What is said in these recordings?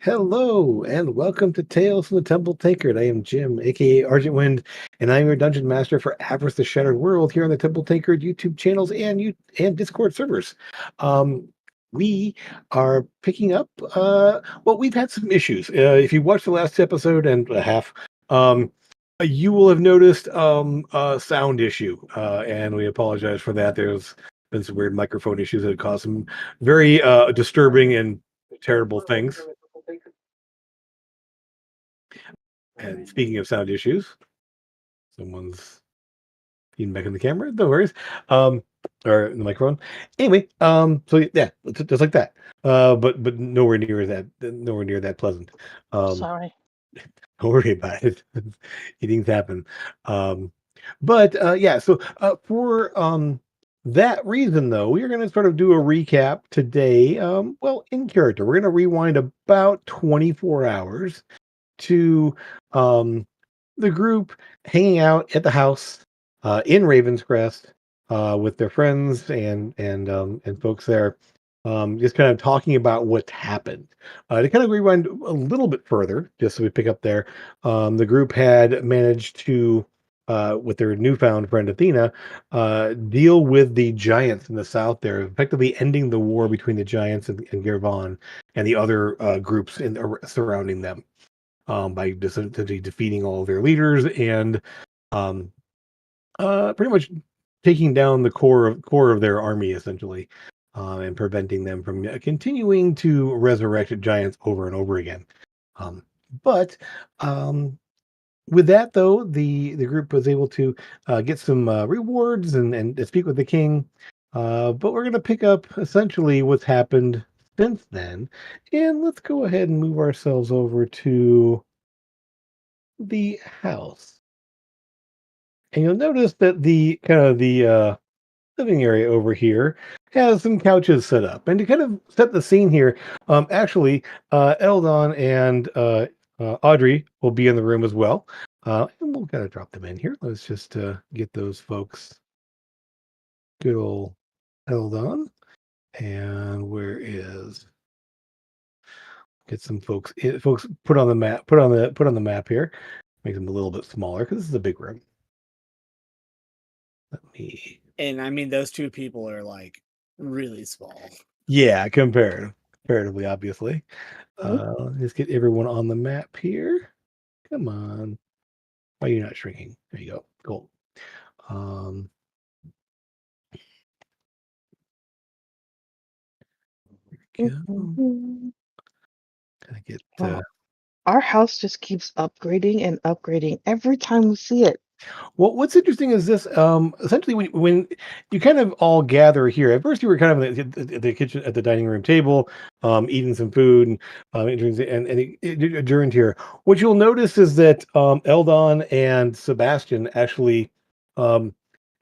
Hello and welcome to Tales from the Temple Tankard. I am Jim, aka Argent Wind, and I'm your dungeon master for Avress the Shattered World here on the Temple Tankard YouTube channels and Discord servers. Um, we are picking up. We've had some issues. If you watched the last episode and a half, you will have noticed a sound issue, and we apologize for that. There's been some weird microphone issues that have caused some very disturbing and terrible things. And speaking of sound issues, someone's feeding back in the camera. No worries. Um, or the microphone. Anyway, so yeah, just like that. But nowhere near that pleasant. Um, Sorry. don't worry about it. Things happen. Um, but yeah, so for that reason though, we are going to sort of do a recap today. In character, we're going to rewind about 24 hours to um the group hanging out at the house in Ravens Crest with their friends and folks there, just kind of talking about what's happened. To kind of rewind a little bit further, just so we pick up there, the group had managed to, with their newfound friend Athena, deal with the giants in the south there, effectively ending the war between the giants and Girvan and the other groups surrounding them by essentially defeating all of their leaders and um, pretty much taking down the core of their army essentially, and preventing them from continuing to resurrect giants over and over again. Um, but um, with that, though, the group was able to get some rewards and speak with the king. But we're going to pick up essentially what's happened since then, and let's go ahead and move ourselves over to the house. And you'll notice that the kind of the living area over here has some couches set up. And to kind of set the scene here, Eldon and Audrey will be in the room as well. And we'll kind of drop them in here. Let's just get those folks. Good old Eldon. And where is get some folks put on the map, put on the map here. Make them a little bit smaller because this is a big room. Let me And I mean, those two people are like really small. Yeah, comparatively, obviously. Let's get everyone on the map here. Come on. Why are you not shrinking? There you go. Cool. Um, there we go. Mhm. Can I get Wow. Our house just keeps upgrading and upgrading every time we see it. well, what's interesting is this, essentially when you kind of all gather here, at first you were kind of at the kitchen at the dining room table, eating some food and drinks and adjourned here. What you'll notice is that Eldon and Sebastian actually um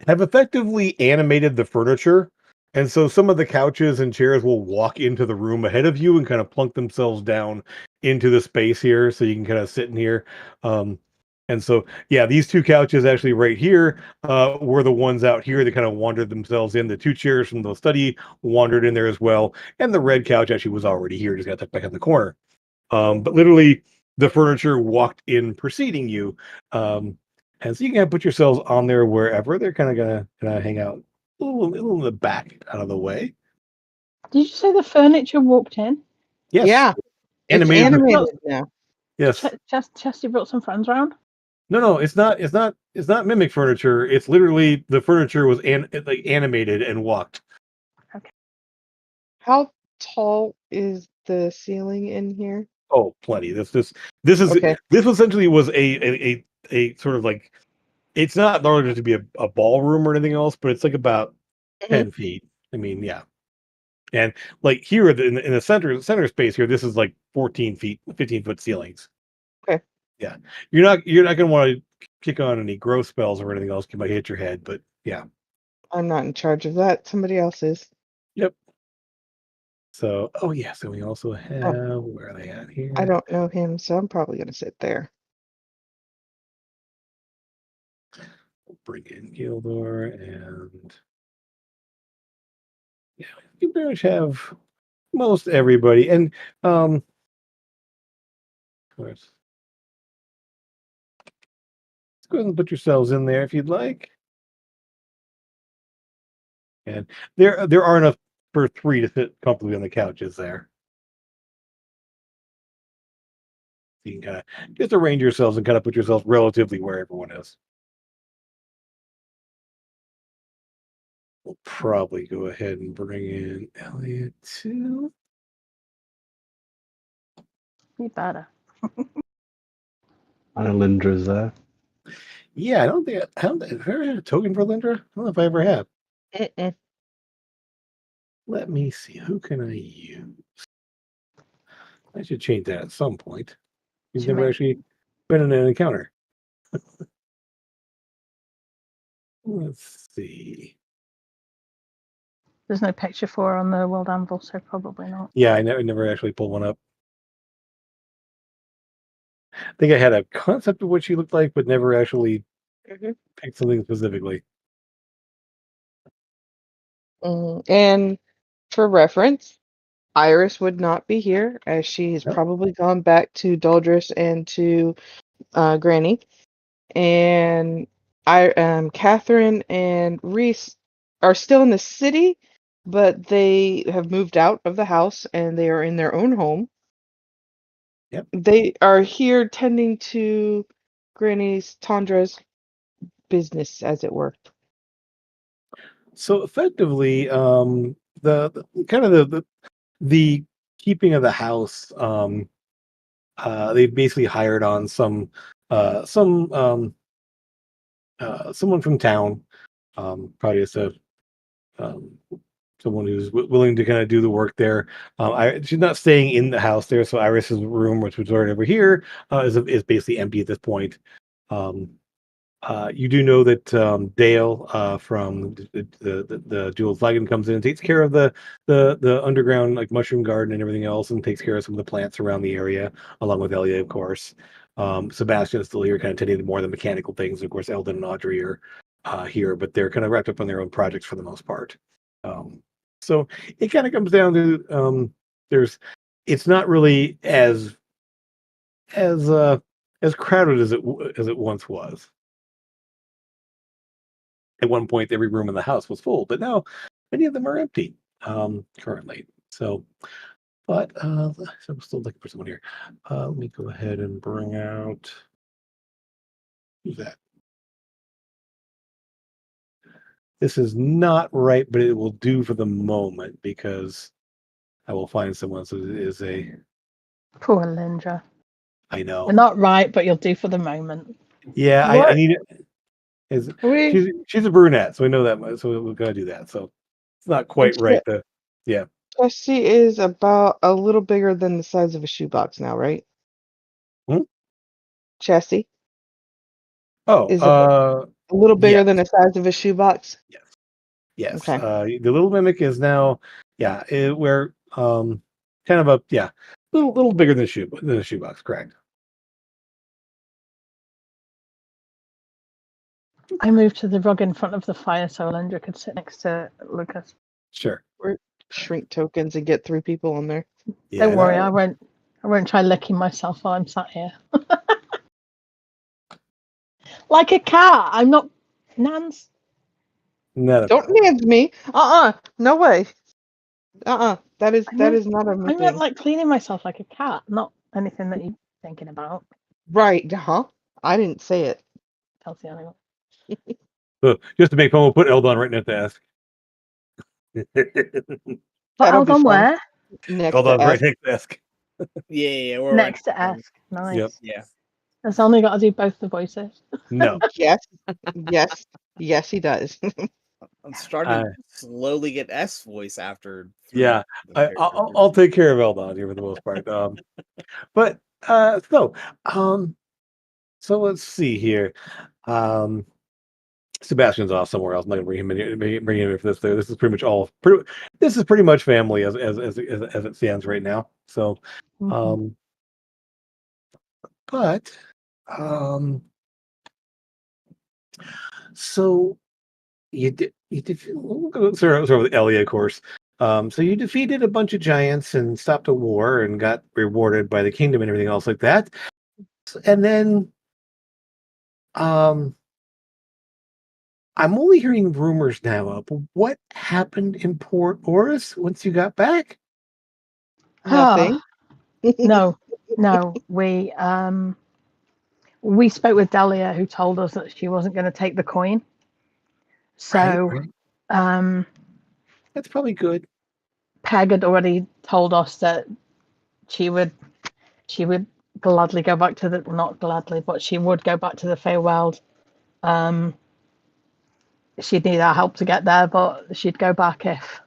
have effectively animated the furniture. And so some of the couches and chairs will walk into the room ahead of you and kind of plunk themselves down into the space here so you can kind of sit in here. Um, and so, yeah, these two couches actually right here were the ones out here that kind of wandered themselves in. The two chairs from the study wandered in there as well. And the red couch actually was already here, just got tucked back in the corner. But literally, the furniture walked in preceding you. And so you can put yourselves on there wherever. They're kind of gonna hang out a little in the back out of the way. Did you say the furniture walked in? Yes, Yeah, it's animated. animated now. Yes. Chesty brought some friends round. No, it's not. It's not mimic furniture. It's literally the furniture was like animated and walked. Okay. How tall is the ceiling in here? Oh, plenty. This is Okay. this essentially was a sort of like it's not large to be a ballroom or anything else, but it's like about Mhm. 10 feet. I mean, yeah. And like here in the center space here, this is like 14 feet, 15-foot ceilings. Okay. Yeah. You're not gonna want to kick on any growth spells or anything else you might hit your head, but yeah. I'm not in charge of that. Somebody else is. Yep. So oh yeah, so we also Oh, have where are they at I here? don't know him, so I'm probably gonna sit there. Bring in Gildor and yeah, you pretty much have most everybody. And course. Let's go ahead and put yourselves in there if you'd like. And there are enough for 3 to sit comfortably on the couches there. You can kinda just arrange yourselves and kinda put yourself relatively where everyone is. We'll probably go ahead and bring in Elliot too. Be better. Lindra's there. Yeah, I don't have I ever had a token for Lindra? I don't know if I ever have. Mm-mm. Let me see. Who can I use? I should change that at some point. He's Should never make- actually been in an encounter. Let's see. There's no picture for her on the World Anvil, so probably not. Yeah, I never actually pulled one up. I think I had a concept of what she looked like, but never actually Mhm. picked something specifically. And for reference, Iris would not be here as she has Nope. probably gone back to Doldrus and to Granny. And Catherine and Reese are still in the city, but they have moved out of the house and they are in their own home. Yep. They are here tending to Granny's Tandra's business, as it were. So effectively, the kind of the keeping of the house, they basically hired on someone from town, probably just um, someone who's willing to kind of do the work there. She's not staying in the house there, so Iris's room, which was right over here, is basically empty at this point. Um, you do know that Dale from the Jewel Flagon comes in and takes care of the underground like mushroom garden and everything else, and takes care of some of the plants around the area, along with Elia, of course. Sebastian is still here, kind of tending to more of the mechanical things. Of course, Eldon and Audrey are here, but they're kind of wrapped up on their own projects for the most part. So it kind of comes down to it's not really as as crowded as it once was. At one point, every room in the house was full, but now many of them are empty currently. So, but so I'm still looking for someone here. Let me go ahead and bring out who's that? This is not right, but it will do for the moment because I will find someone. So it is a. Poor Lindra. I know. You're not right, but you'll do for the moment. Yeah, I What? need it. Is We she's a brunette, so we know that much. So we're gonna do that. So it's not quite right. Yeah. Jessie is about a little bigger than the size of a shoebox now, right? Hmm? Chassis Oh, is a little bigger yeah. than the size of a shoebox. Yes. Okay. The little mimic is now, yeah, we're kind of a little bigger than a shoebox, correct? I moved to the rug in front of the fire so Lindra could sit next to Lucas. Sure. Or shrink tokens and get 3 people on there. Yeah. Don't worry, I won't try licking myself while I'm sat here. Like a cat. I'm not Nans. Not a Don't problem. hand me. No way. That is not a me I meant thing. like cleaning myself like a cat, not anything that you're thinking about. Right, huh? I didn't say it. Tells the animal. So, just to make fun, we'll put Eldon right next to Ask. But That'll be Eldon fun. where? Next Eldon to right ask. next to Ask. Yeah, we're Next to right. Ask. Nice. Yep. Yeah. It's only got to do both the voices. No. Yes, he does. I'm starting to slowly get S voice after. Yeah, three I'll take care of Eldon here for the most part. But so let's see here. Sebastian's off somewhere else. I'm not gonna bring him in. Bring him in for this. This is pretty much this is pretty much family as it stands right now. So, Mhm. but so you did. We'll go start with Ellie, of course. So you defeated a bunch of giants and stopped a war and got rewarded by the kingdom and everything else like that. And then, um, I'm only hearing rumors now. But what happened in Port Oris once you got back? Nothing. No, no. We spoke with Delia, who told us that she wasn't going to take the coin. So Right. um, That's probably good. Peg had already told us that she would gladly go back to the, well, not gladly, but she would go back to the Feywild. She'd need our help to get there, but she'd go back if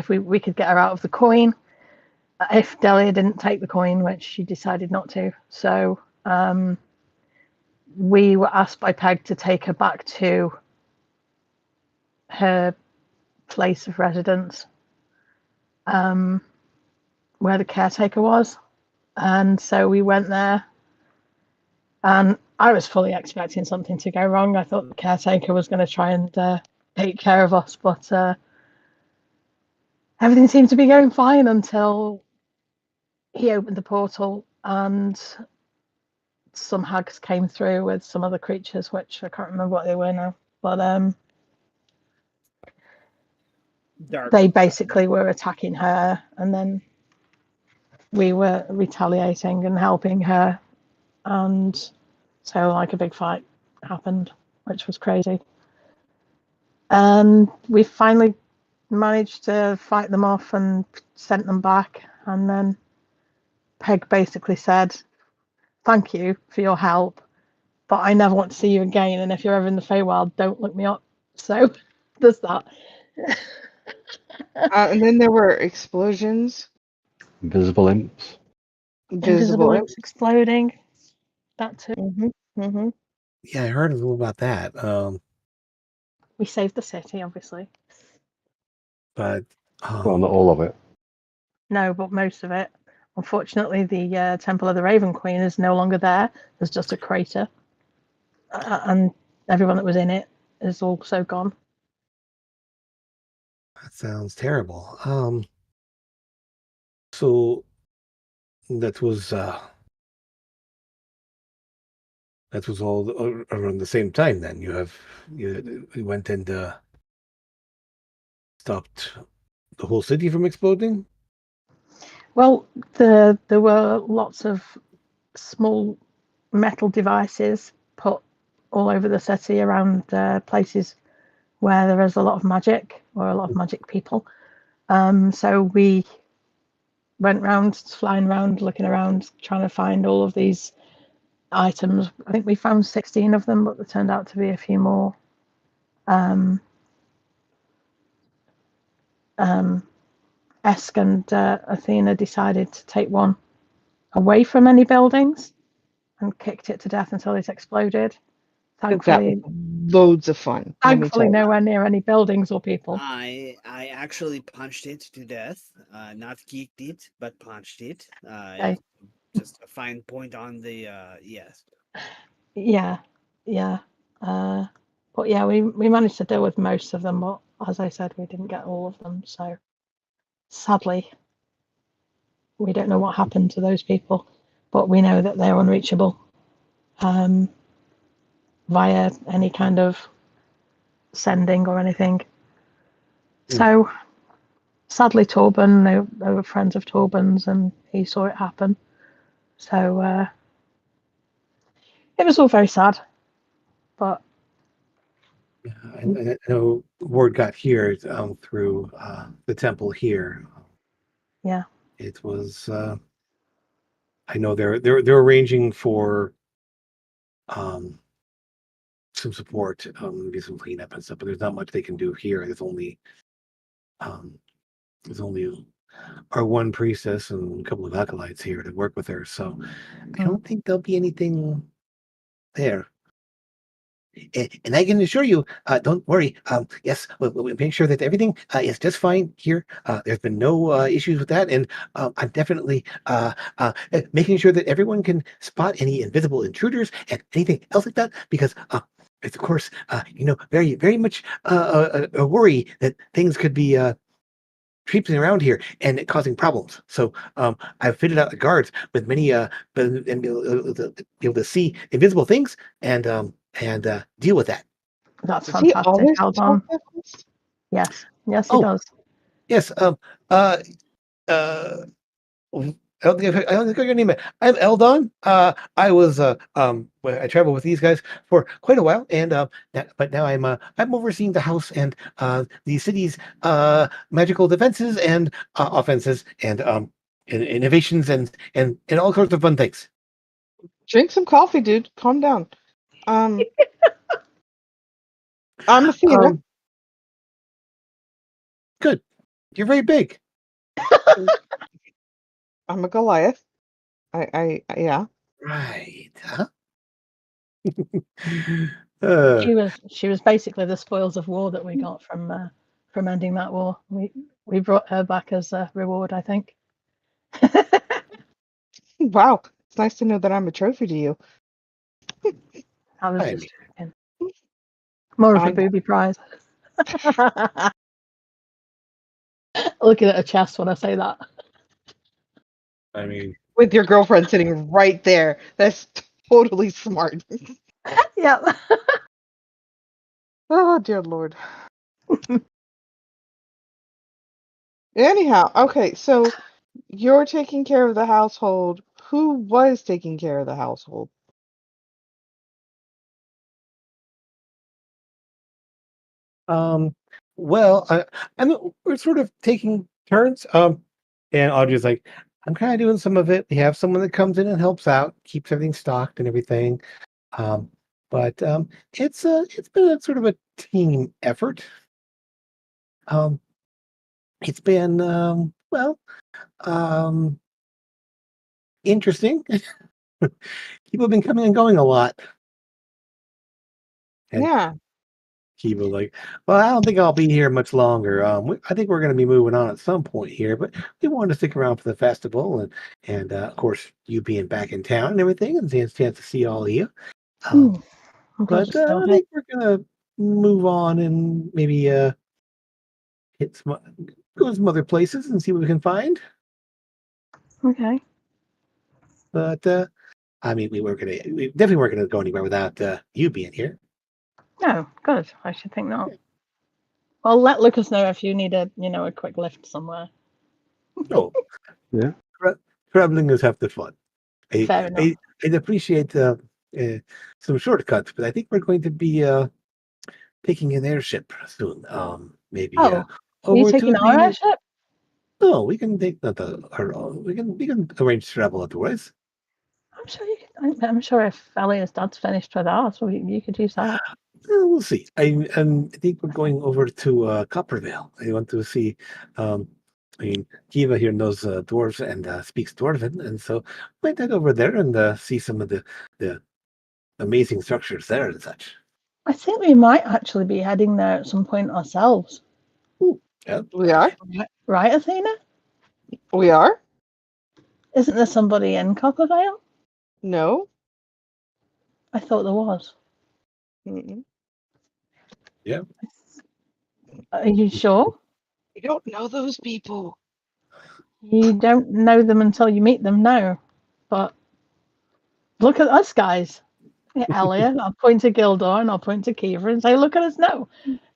we could get her out of the coin. If Delia didn't take the coin, which she decided not to. So we were asked by Peg to take her back to her place of residence, where the caretaker was. And so we went there, and I was fully expecting something to go wrong. I thought the caretaker was going to try and take care of us, but everything seemed to be going fine until he opened the portal and some hags came through with some other creatures, which I can't remember what they were now. But Dark. they basically were attacking her, and then we were retaliating and helping her, and so like a big fight happened, which was crazy. And we finally managed to fight them off and sent them back. And then Peg basically said, "Thank you for your help, but I never want to see you again. And if you're ever in the Feywild, don't look me up." So there's that. And then there were explosions, Invisible imps. Invisible visible. imps exploding. That too. Mm-hmm. Yeah, I heard a little about that. We saved the city, obviously. But Well, not all of it. No, but most of it. Unfortunately, the Temple of the Raven Queen is no longer there. There's just a crater, and everyone that was in it is also gone. that sounds terrible. So that was all around the same time. Then you went and stopped the whole city from exploding. Well, there were lots of small metal devices put all over the city around places where there is a lot of magic or a lot of magic people. So we went round, flying around, looking around, trying to find all of these items. I think we found 16 of them, but there turned out to be a few more. Esk and Athena decided to take one away from any buildings and kicked it to death until it exploded. That Thankfully, was loads of fun. let me tell thankfully you. nowhere near any buildings or people. I actually punched it to death. Not kicked it, but punched it. Okay. Just a fine point on the yes. Yeah. But yeah, we managed to deal with most of them, but as I said, we didn't get all of them. So sadly, we don't know what happened to those people, but we know that they're unreachable via any kind of sending or anything. So sadly, Torben, they were friends of Torben's, and he saw it happen. So it was all very sad, but I know word got here through the temple here. yeah. It was. I know they're arranging for um, some support, maybe some cleanup and stuff. But there's not much they can do here. Um, there's only our one priestess and a couple of acolytes here to work with her. So I don't think there'll be anything there. And I can assure you, don't worry. Yes, we'll make sure that everything is just fine here. There's been no issues with that, and I'm definitely making sure that everyone can spot any invisible intruders and anything else like that, because it's of course, very, very much a worry that things could be traipsing around here and causing problems. So I've fitted out the guards with many and be able to see invisible things and deal with that. That's Does he fantastic, always talk Eldon. that fast? Yes, yes, he Oh does. yes. Uh uh I don't think I got your name. I'm Eldon. Well, I traveled with these guys for quite a while, and but now I'm overseeing the house and the city's magical defenses and offenses and innovations and all sorts of fun things. Drink some coffee, dude. Calm down. Um, I'm Athena. Um, good. You're very big. I'm a Goliath. Yeah. Right. Huh? uh, She was basically the spoils of war that we got from ending that war. We brought her back as a reward, I think. Wow. It's nice to know that I'm a trophy to you. I was I just mean, joking. More of a I'm booby prize. Looking at her chest when I say that. I mean, with your girlfriend sitting right there. That's totally smart. Yeah. Oh, dear Lord. Anyhow, okay, so you're taking care of the household. Who was taking care of the household? Um, well, we're sort of taking turns. And Audrey's like, I'm kind of doing some of it. We have someone that comes in and helps out, keeps everything stocked and everything. Um, but it's been a sort of a team effort. Um, it's been um interesting. People have been coming and going a lot, and Yeah. Kiva like, well, I don't think I'll be here much longer. I think we're going to be moving on at some point here, but we wanted to stick around for the festival and of course you being back in town and everything, and it's a chance to see all of you. Hmm, Um, I'm glad but you're still I here. think we're gonna move on and maybe hit some go to some other places and see what we can find. Okay. But I mean, we definitely weren't gonna go anywhere without you being here. No, good. I should think not. Well, let Lucas know if you need a quick lift somewhere. Oh, Yeah. traveling is half the fun. I Fair enough. I I'd appreciate some shortcuts, but I think we're going to be taking an airship soon. Maybe Oh, are you over taking to our the airship? no, we can take the our own. We can arrange travel otherwise. I'm sure you can. I'm sure if Elliot's dad's finished with ours, well, you could use that. We'll see. I think we're going over to Coppervale. I want to see. Um, I mean, Kiva here knows dwarves and speaks Dwarven, and so might head over there and see some of the amazing structures there and such. I think we might actually be heading there at some point ourselves. Ooh, yeah, We are? Right, Athena? We are? Isn't there somebody in Coppervale? No? I thought there was. Mm-mm. yeah. Are you sure? You don't know those people. You don't know them until you meet them now. But look at us guys. Yeah, Elliot, I'll point to Gildor and I'll point to Kiva and say, look at us now.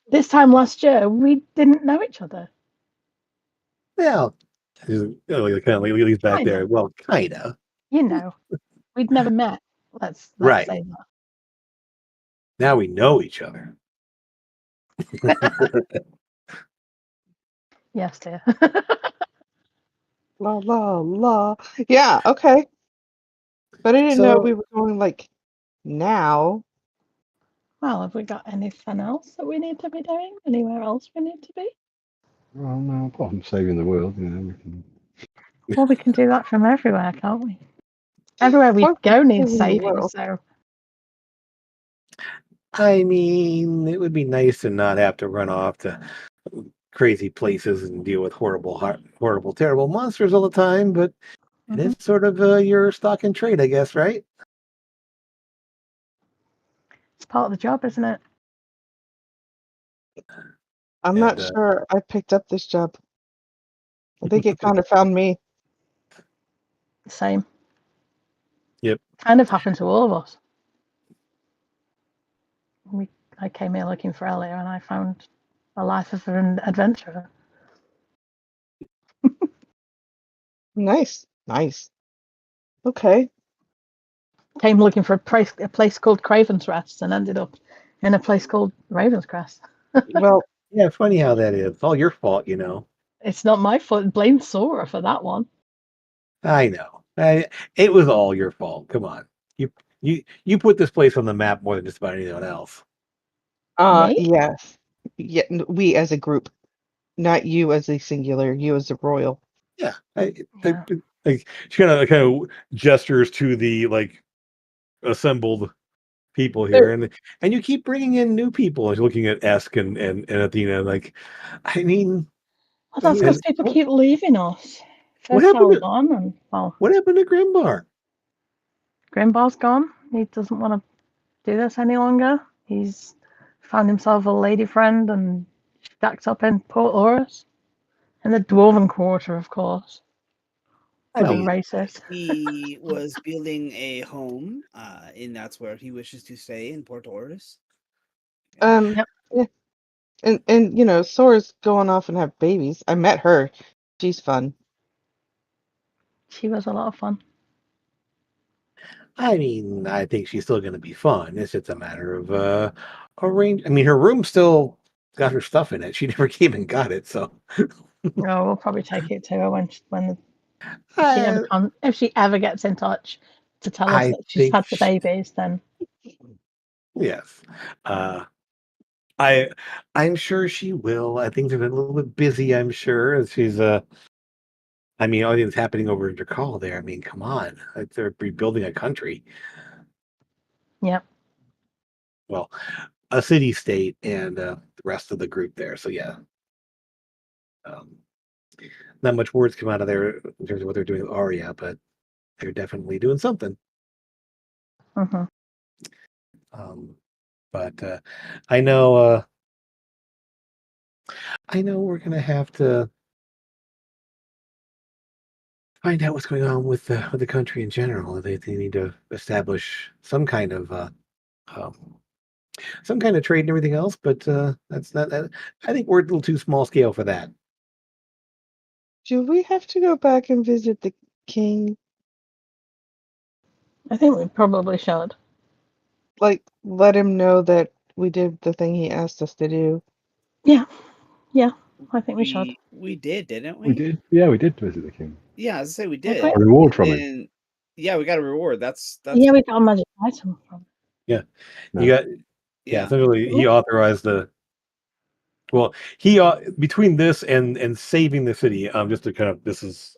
This time last year, we didn't know each other. Well, kind of leans back Kind of. there. Well, kind of. You know, we'd never met. Let's Right. say Now we know each other. that. Yes, dear. La la la. Yeah, okay. But I didn't know we So, were going like now. Well, have we got anything else that we need to be doing? Anywhere else we need to be? Well, no, apart from saving the world, we can. Well, we can do that from everywhere, can't we? Everywhere we What go needs in the saving, world? so I mean, it would be nice to not have to run off to crazy places and deal with horrible, terrible monsters all the time, but it is sort of your stock and trade, I guess, right? it's part of the job, isn't it? I'm And not sure I picked up this job. I think it kind of found me. Same. Yep. Kind of happened to all of us. I came here looking for Elliot, and I found a life of an adventurer. Nice. Okay. Came looking for a place called Ravens Crest, and ended up in a place called Ravens Crest. Well, Yeah, funny how that is. It's all your fault, you know. It's not my fault. Blame Sora for that one. I know. It was all your fault. Come on. You put this place on the map more than just about anyone else. Me? yes. Yeah, we as a group, not you as a singular, you as a royal. Yeah. Yeah. Like she kind of gestures to the like assembled people here, and you keep bringing in new people. And looking at Esk and Athena, like, I mean, Well, that's because and people keep leaving us. what First happened to Algon, and well, what happened to Grimbar? Grimbar's gone. He doesn't want to do this any longer. He's found himself a lady friend and stacked up in Port Oris. In the Dwarven Quarter, of course. I So mean, racist. He was building a home, and that's where he wishes to stay in Port Oris. Yep. Yeah. And you know, Sora's going off and have babies. I met her. She's fun. She was a lot of fun. I mean, I think she's still going to be fun. It's just a matter of arrange. I mean, her room still got her stuff in it. She never came and got it, so No, we'll probably take it to her when I, if she ever gets in touch to tell us I that she's think had the babies. Then yes. I I'm sure she will. I think they've been a little bit busy. I'm sure as she's I mean, everything's happening over in Drakal there. I mean, come on, they're rebuilding a country. yep. Well, a city state and the rest of the group there. So yeah, um, not much words come out of there in terms of what they're doing with Arya, but they're definitely doing something. Hmm. Um, but I know, uh, I know we're gonna have to find out what's going on with the country in general. They need to establish um, some kind of trade and everything else. But that's not. I think we're a little too small scale for that. Do we have to go back and visit the king? I think we probably should. Like, let him know that we did the thing he asked us to do. Yeah. Yeah. I think we should. We did, didn't We we? did. Yeah, we did visit the king. Yeah, I say we Did did. we? A reward from him. And yeah, we got a reward. That's Yeah, we got a magic item from. Yeah, No. you got. Yeah, yeah. essentially, he authorized the. Well, he between this and saving the city. Just to kind of this is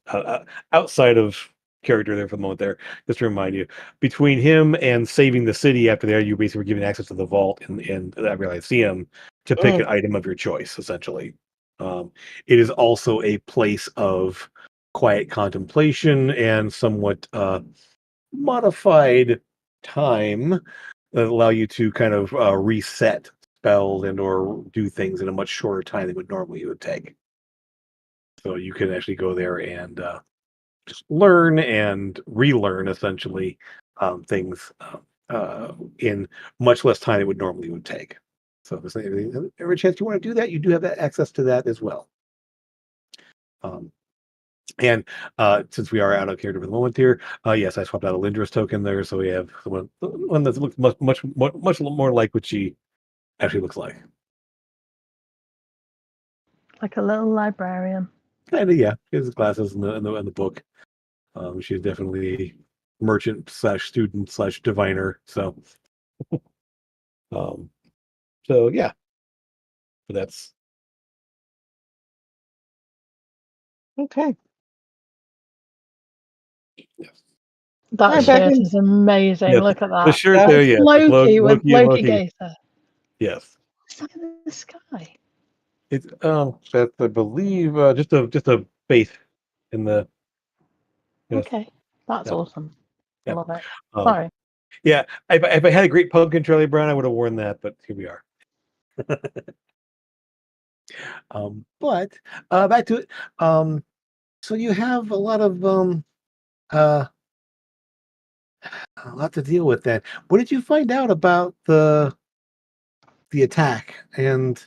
outside of character there for the moment there. Just to remind you, between him and saving the city after there, you basically were given access to the vault and I realize CM to pick an item of your choice. Essentially, it is also a place of quiet contemplation and somewhat modified time that allow you to kind of reset spells and or do things in a much shorter time than would normally you would take. So you can actually go there and just learn and relearn essentially things in much less time than it would normally would take. So if there's every chance you want to do that, you do have that access to that as well. Um, and since we are out of character for the moment here, yes, I swapped out a Lindra's token there, so we have one that looks much more like what she actually looks like. Like a little librarian. Kind of, yeah. She has glasses in the book. She's definitely a merchant slash student slash diviner. So, um, so yeah. But that's Okay. yes. That Alright, back shirt in. is amazing. Yes, Look at the that. shirt Yeah. there. Yes, with Loki with Loki and Loki Loki. Gator. Yes, It's like in the sky. it's that's I believe just a base in the yes. Okay. That's Yeah, awesome. I yeah. love it. Um, Sorry. yeah, if I had a great pumpkin Charlie Brown, I would have worn that, but here we are. But back to it. So you have a lot of a lot to deal with then. What did you find out about the attack? And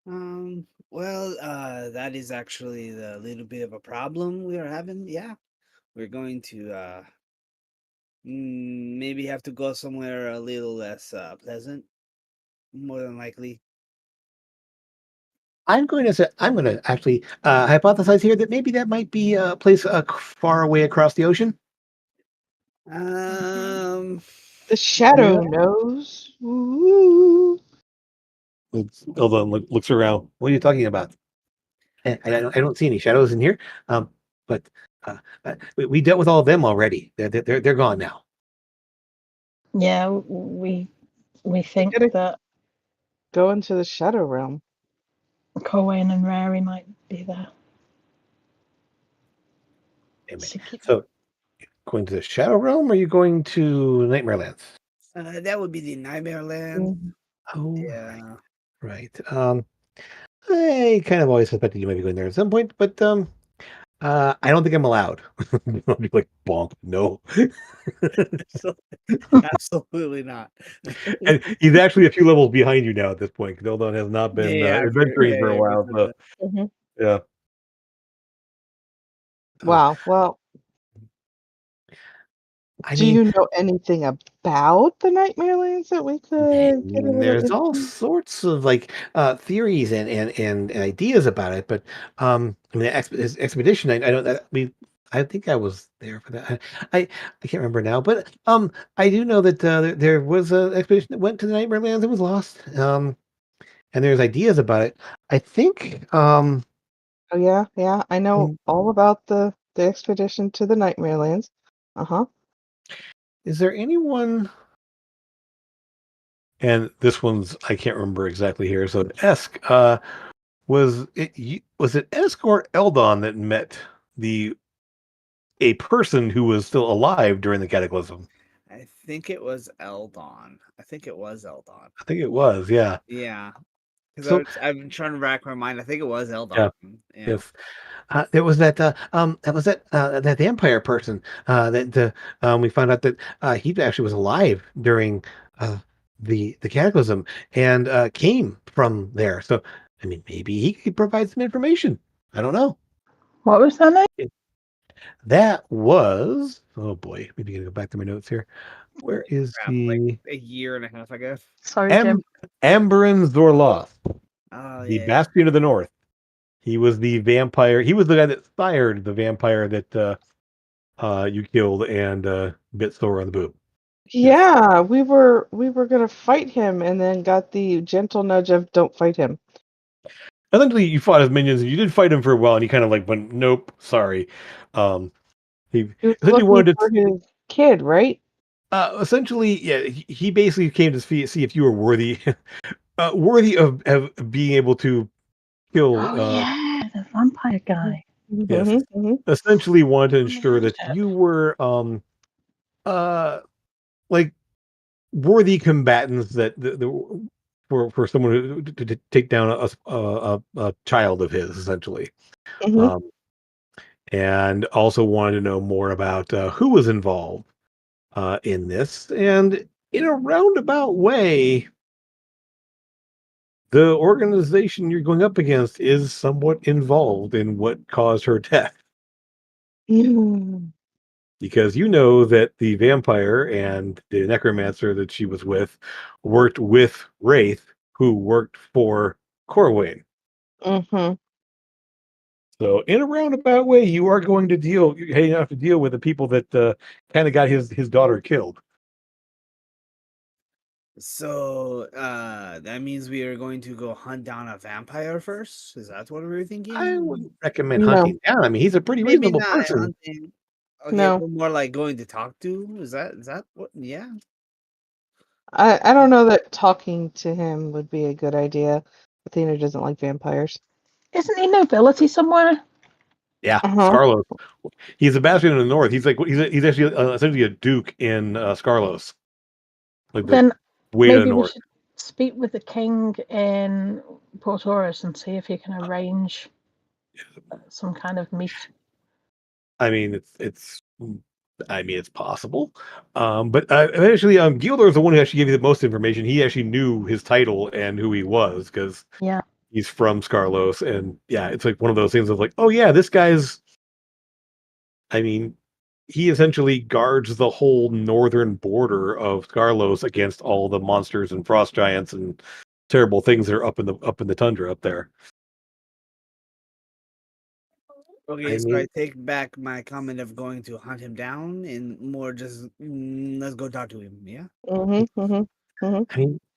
Well, that is actually the little bit of a problem we are having. Yeah, we're going to maybe have to go somewhere a little less pleasant, more than likely. I'm going to actually hypothesize here that maybe that might be a place far away across the ocean. Um, The shadow knows. Ooh. Eldon looks around. What are you talking about? I don't see any shadows in here. But we dealt with all of them already. They're gone now. Yeah, we think gotta- that Go into the shadow realm. Cohen and Rary might be there. Anyway, Secure. so going to the Shadow Realm, or are you going to Nightmare Lands? that would be the Nightmare Land. Oh, Yeah. right. I kind of always suspected you might be going there at some point, but I don't think I'm allowed. I'll be like, bonk, no. Absolutely not. And he's actually a few levels behind you now at this point, because Eldon has not been adventuring for a while. So, Mhm. yeah. Wow. Well, I do mean, you know anything about the Nightmare Lands that we could get a little there's all into? sorts of like theories and ideas about it, but I mean, this expedition, I don't, I think I was there for that. I can't remember now, but I do know that there was an expedition that went to the Nightmare Lands and was lost. And there's ideas about it. I think Oh yeah. I know mm, all about the expedition to the Nightmare Lands. Uh-huh. is there anyone? And this one's I can't remember exactly here. So Esk, was it Esk or Eldon that met the a person who was still alive during the cataclysm? I think it was Eldon. I think it was Eldon. I think it was, yeah. Yeah, because So I've been trying to rack my mind. I think it was Eldon. yeah, Yeah. yes. There was that vampire person that the we found out that he actually was alive during uh, the cataclysm and came from there. So I mean, maybe he could provide some information. I don't know. What was their name? That was oh boy, maybe gonna go back to my notes here. Where is Crap, like the a year and a half ago. Sorry, Jim. Amberin Zorloth, Oh the yeah. Bastion of the North? He was the vampire. He was the guy that fired the vampire that you killed and bit Thor on the boob. Yes. Yeah, we were gonna fight him and then got the gentle nudge of don't fight him. Eventually, you fought his minions, and you did fight him for a while, and he kind of like went, "Nope, sorry." He He was essentially looking wanted for to. his kid, right? Essentially, yeah, he basically came to see if you were worthy, worthy of being able to kill. Oh yeah, the vampire guy. Yes, Mm-hmm. essentially wanted to ensure that Shit. you were uh like worthy combatants that for someone to take down a child of his essentially. Mm-hmm. Um, and also wanted to know more about who was involved in this. And in a roundabout way, the organization you're going up against is somewhat involved in what caused her death. Mm-hmm. Because you know that the vampire and the necromancer that she was with worked with Wraith, who worked for Corwin. Mm-hmm. So in a roundabout way, you are going to have to deal with the people that kind of got his daughter killed. So that means we are going to go hunt down a vampire first. Is that what we were thinking? I wouldn't recommend No, hunting down. I mean, he's a pretty Maybe reasonable not person. hunting. Okay, no. but more like going to talk to. Is that what? Yeah. I don't know that talking to him would be a good idea. Athena doesn't like vampires. Isn't he nobility somewhere? Yeah, Uh-huh. Scarlos. He's a bastion in the north. He's like he's actually essentially a duke in Scarlos, like the Then way to the maybe we north. should speak with the king in Port Oris and see if he can arrange some kind of meat. I mean, it's possible. But eventually, Gildor is the one who actually gave you the most information. He actually knew his title and who he was because Yeah. he's from Scarlos, and yeah, it's like one of those things of like, oh yeah, this guy's. I mean, he essentially guards the whole northern border of Scarlos against all the monsters and frost giants and terrible things that are up in the tundra up there. Okay, I so I mean, take back my comment of going to hunt him down and more just let's go talk to him. Yeah. I mean,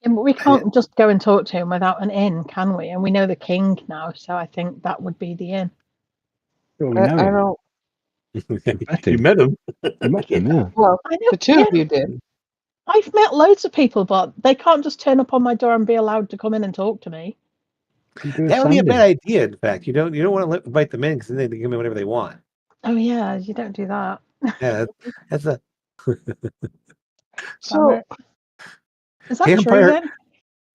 Yeah, but we I, can't just go and talk to him without an inn, can we? And we know the king now, so I think that would be the inn. Well, we know I him. don't. We met you him. met him. We met him, yeah. Well, I know. the two Yeah, of you did. I've met loads of people, but they can't just turn up on my door and be allowed to come in and talk to me. You do a That would be a bad sanding. idea. In fact, you don't want to invite them in because then they can come in whenever they want. Oh yeah, you don't do that. Yeah, that's a Damn So, it. Is that true vampire then?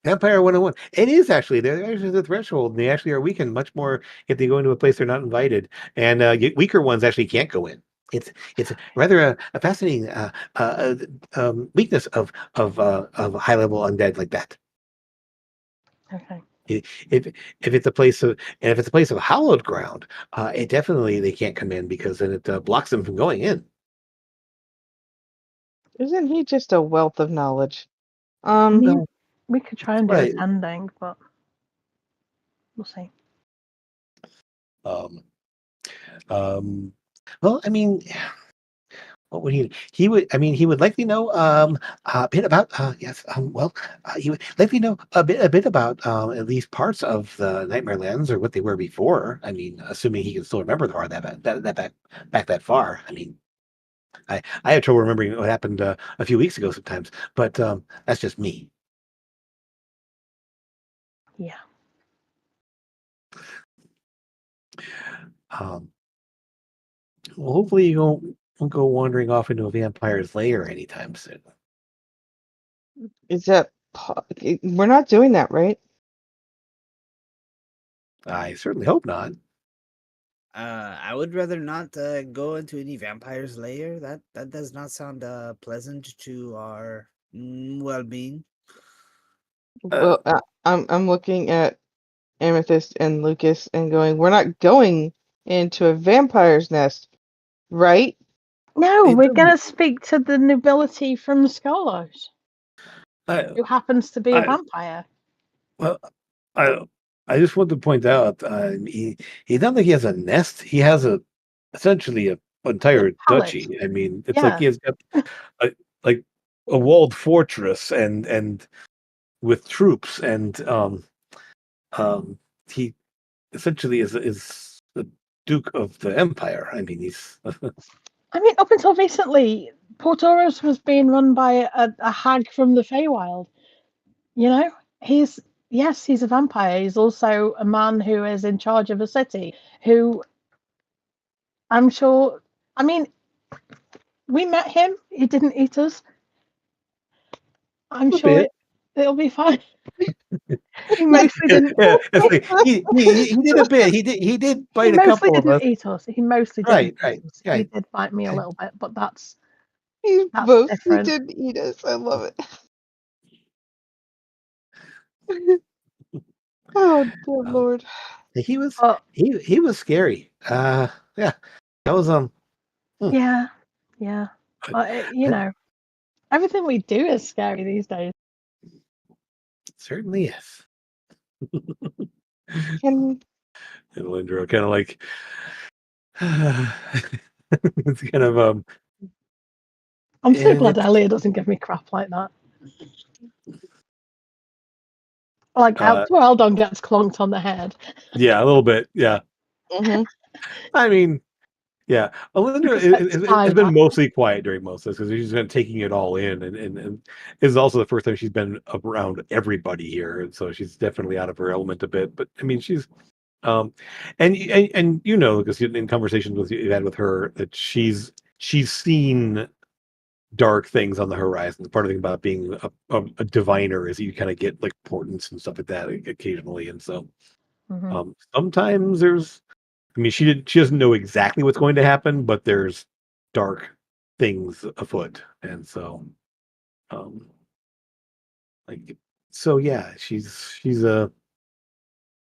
vampire 101. It is actually they're actually the threshold, and they actually are weakened much more if they go into a place they're not invited. And weaker ones actually can't go in. It's rather a fascinating weakness of high level undead like that. Okay. If it's a place of and if it's a place of hallowed ground, it definitely they can't come in because then it blocks them from going in. isn't he just a wealth of knowledge? I mean, No, we could try and do right. a tending, but we'll see. Um, um, well, I mean, what would he would I mean he would likely know a bit about yes he would likely know a bit about at least parts of the Nightmare Lands or what they were before. I mean, assuming he can still remember the far that back that far. I mean, I have trouble remembering what happened a few weeks ago sometimes, but that's just me. Yeah. Um, well, hopefully you won't go wandering off into a vampire's lair anytime soon. Is that we're not doing that, right? I certainly hope not. I would rather not go into any vampire's lair. That does not sound pleasant to our well-being. Uh, Well, I'm looking at Amethyst and Lucas and going, we're not going into a vampire's nest, right? No, it we're doesn't. gonna speak to the nobility from Scarlos, I, who happens to be a I vampire. well, I I just want to point out he's not like he has a nest. He has essentially a A entire palace. duchy. I mean, it's like Yeah. he has got a, like a walled fortress and with troops and he essentially is the Duke of the Empire. I mean, he's I mean, up until recently, Portoros was being run by a hag from the Feywild. You know, he's yes, he's a vampire. He's also a man who is in charge of a city. Who I'm sure. I mean, we met him. He didn't eat us. I'm a sure bit. it'll be fine. He But mostly didn't. Yeah, it's like he did a bit. He did He bite a mostly couple of didn't us. eat us. He mostly didn't Right, eat right, us. He right. did bite me a Okay. little bit, but that's he that's mostly different. didn't eat us. I love it. Oh, dear Um, Lord. he was But he was scary. Yeah, that was hmm, yeah, yeah. You that know, everything we do is scary these days. certainly is. Can And Lindro kind of like it's kind of I'm so and glad it's Elliot doesn't give me crap like that. Like uh poor Eldon gets clonked on the head yeah, a little bit. Yeah, mhm. I mean, yeah, Alindra because it's has time. been mostly quiet during most of this because she's been taking it all in, and this is also the first time she's been around everybody here, and so she's definitely out of her element a bit. But I mean, she's um, and you know, because in conversations with you've had with her that she's seen dark things on the horizon. Part of the thing about being a diviner is you kind of get like portents and stuff like that occasionally, and so Mhm. sometimes there's I mean, she doesn't know exactly what's going to happen, but there's dark things afoot, and so um, like yeah, she's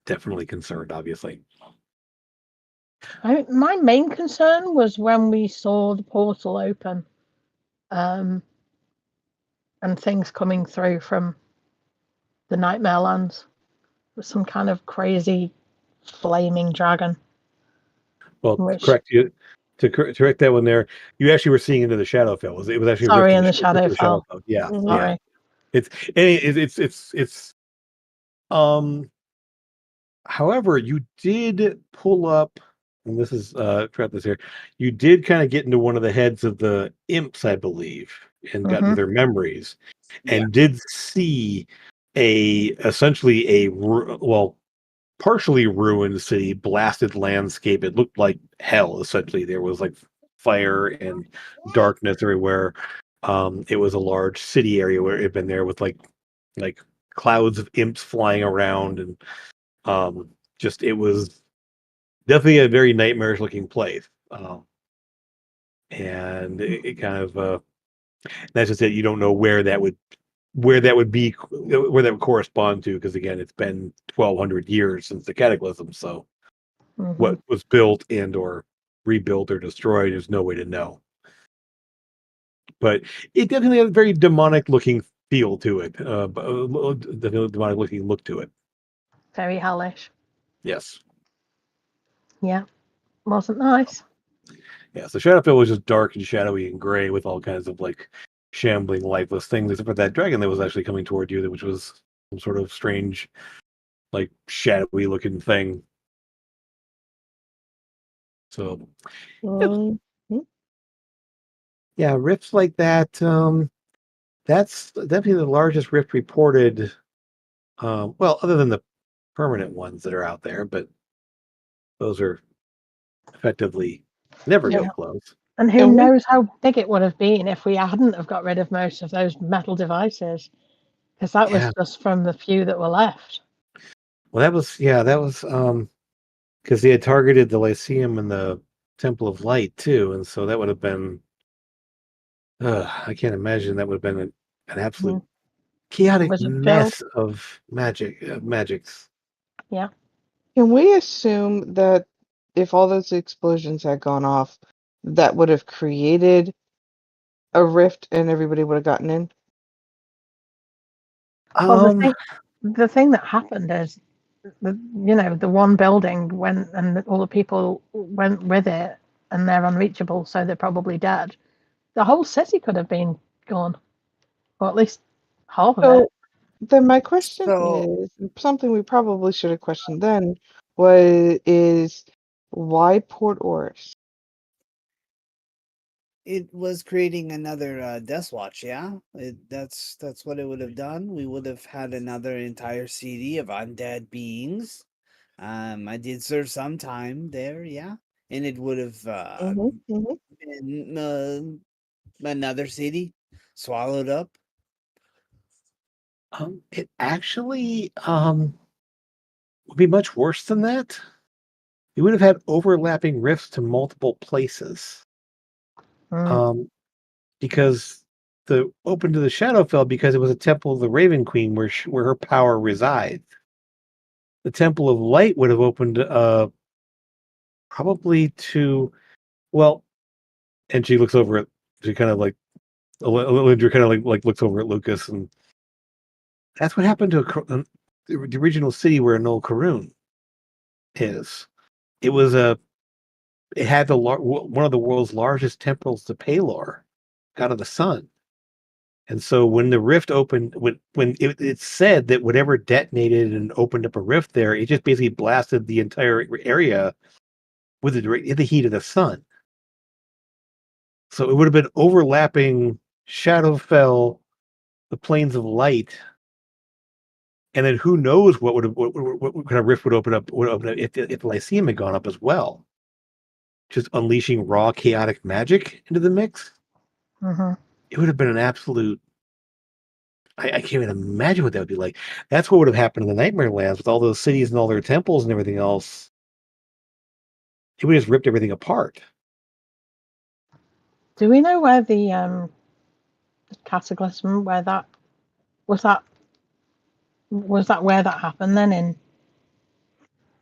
definitely concerned, obviously. My main concern was when we saw the portal open, and things coming through from the Nightmare Lands with some kind of crazy flaming dragon. Well, Which, correct that one there. You actually were seeing into the Shadowfell. It was actually a rift sorry, in in the rift in the Shadowfell. Shadowfell. Yeah, Mhm. yeah. Sorry. It's however, you did pull up, and this is throughout this here, you did kind of get into one of the heads of the imps, I believe, and got into their memories, Yeah. and did see essentially well, partially ruined city, blasted landscape. It looked like hell, essentially. There was like fire and darkness everywhere. It was a large city area where it had been there with like clouds of imps flying around, and just it was definitely a very nightmarish looking place. And it kind of that's just it. You don't know where that would be, where that would correspond to, because again, it's been 1,200 years since the cataclysm. So Mm-hmm. what was built and or rebuilt or destroyed, there's no way to know. But it definitely had a very demonic looking feel to it. Definitely demonic looking look to it. Very hellish. Yes. Yeah, wasn't nice. Yeah, so Shadowfell was just dark and shadowy and gray with all kinds of like shambling, lifeless things, except for that dragon that was actually coming toward you, which was some sort of strange, like shadowy looking thing. So Mhm. yeah, rifts like that. That's definitely the largest rift reported. Well, other than the permanent ones that are out there, but those are effectively never Yeah. go close. And who And we knows how big it would have been if we hadn't have got rid of most of those metal devices, because that was Yeah. just from the few that were left. Well, that was because they had targeted the Lyceum and the Temple of Light too, and so that would have been. I can't imagine that would have been an absolute chaotic Was it filled? mess of magics. Yeah. Can we assume that if all those explosions had gone off, that would have created a rift and everybody would have gotten in? Well, Um, the thing that happened is, the one building went and all the people went with it, and they're unreachable, so they're probably dead. The whole city could have been gone, or at least half of it. So then my question So is something we probably should have questioned then is why Port Oris? it was creating another Death Watch, yeah. That's what it would have done. We would have had another entire city of undead beings. I did serve some time there, yeah, and it would have Mm-hmm, mm-hmm. been another city swallowed up. it actually would be much worse than that. You would have had overlapping rifts to multiple places. Mm. Um, because the open to the Shadowfell, because it was a temple of the Raven Queen where her power resides. The Temple of Light would have opened probably to, well, and she looks over at, she kind of like Linda kind of like looks over at Lucas, and that's what happened to the original city where Noel Caroon is. It was it had one of the world's largest temples to Palor, god of the sun. And so when the rift opened, when it said that whatever detonated and opened up a rift there, it just basically blasted the entire area with the heat of the sun. So it would have been overlapping Shadowfell, the Plains of Light, and then who knows what kind of rift would open up if the Lyceum had gone up as well, just unleashing raw chaotic magic into the mix. Hmm. It would have been an absolute. I can't even imagine what that would be like. That's what would have happened in the Nightmare Lands with all those cities and all their temples and everything else. it would just ripped everything apart. Do we know where the cataclysm, where that was that where that happened then in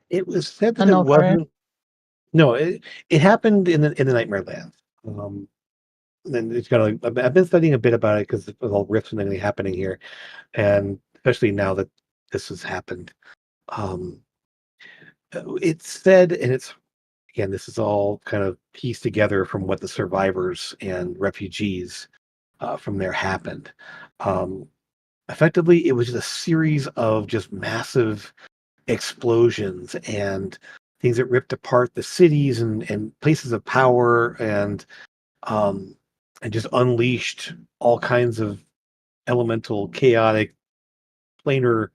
It was said the that it North area? wasn't. No, it happened in the Nightmare Land. And then it's kind of like I've been studying a bit about it because of all rifts and everything happening here, and especially now that this has happened. Um, it's said, and it's again, this is all kind of pieced together from what the survivors and refugees from there happened. Um, Effectively, it was just a series of just massive explosions and things that ripped apart the cities and places of power um, and just unleashed all kinds of elemental, chaotic, planar,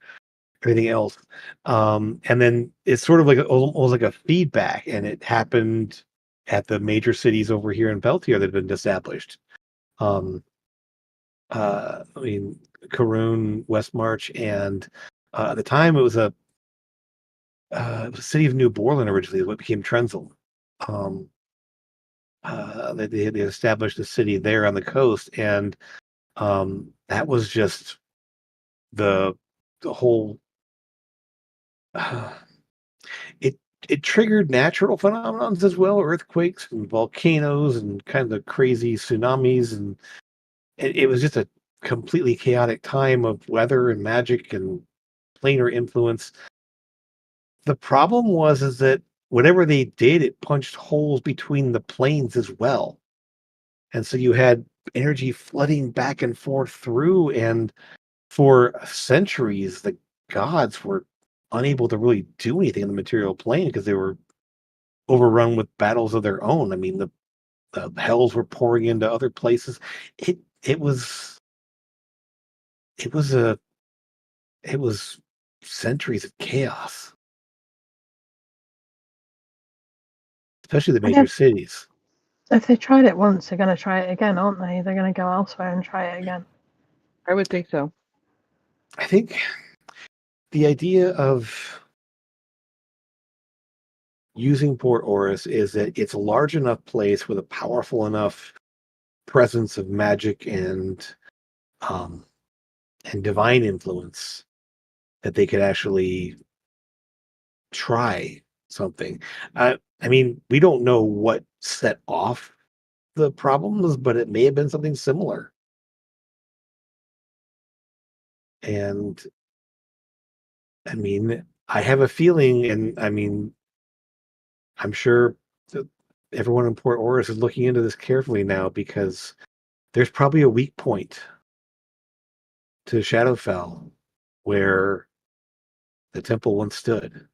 everything else. And then it's sort of like almost like a feedback, and it happened at the major cities over here in Peltier that have been established. Um, I mean, Karun, Westmarch, and at the time it was a city of New Borland originally, what became Trenzel. Um, they established a city there on the coast, and that was just the the whole. Uh, it it triggered natural phenomenons as well, earthquakes and volcanoes and kind of crazy tsunamis, and it was just a completely chaotic time of weather and magic and planar influence. The problem was is that whatever they did, it punched holes between the planes as well. And so you had energy flooding back and forth through, and for centuries, the gods were unable to really do anything in the material plane because they were overrun with battles of their own. I mean, the hells were pouring into other places. It it was it was a it was centuries of chaos, especially the And major cities. if they tried it once, they're going to try it again, aren't they? They're going to go elsewhere and try it again. I would think so. I think the idea of using Port Oris is that it's a large enough place with a powerful enough presence of magic um and divine influence that they could actually try something. I mean, we don't know what set off the problems, but it may have been something similar. And I mean, I have a feeling, and I mean, I'm sure that everyone in Port Oris is looking into this carefully now because there's probably a weak point to Shadowfell where the temple once stood.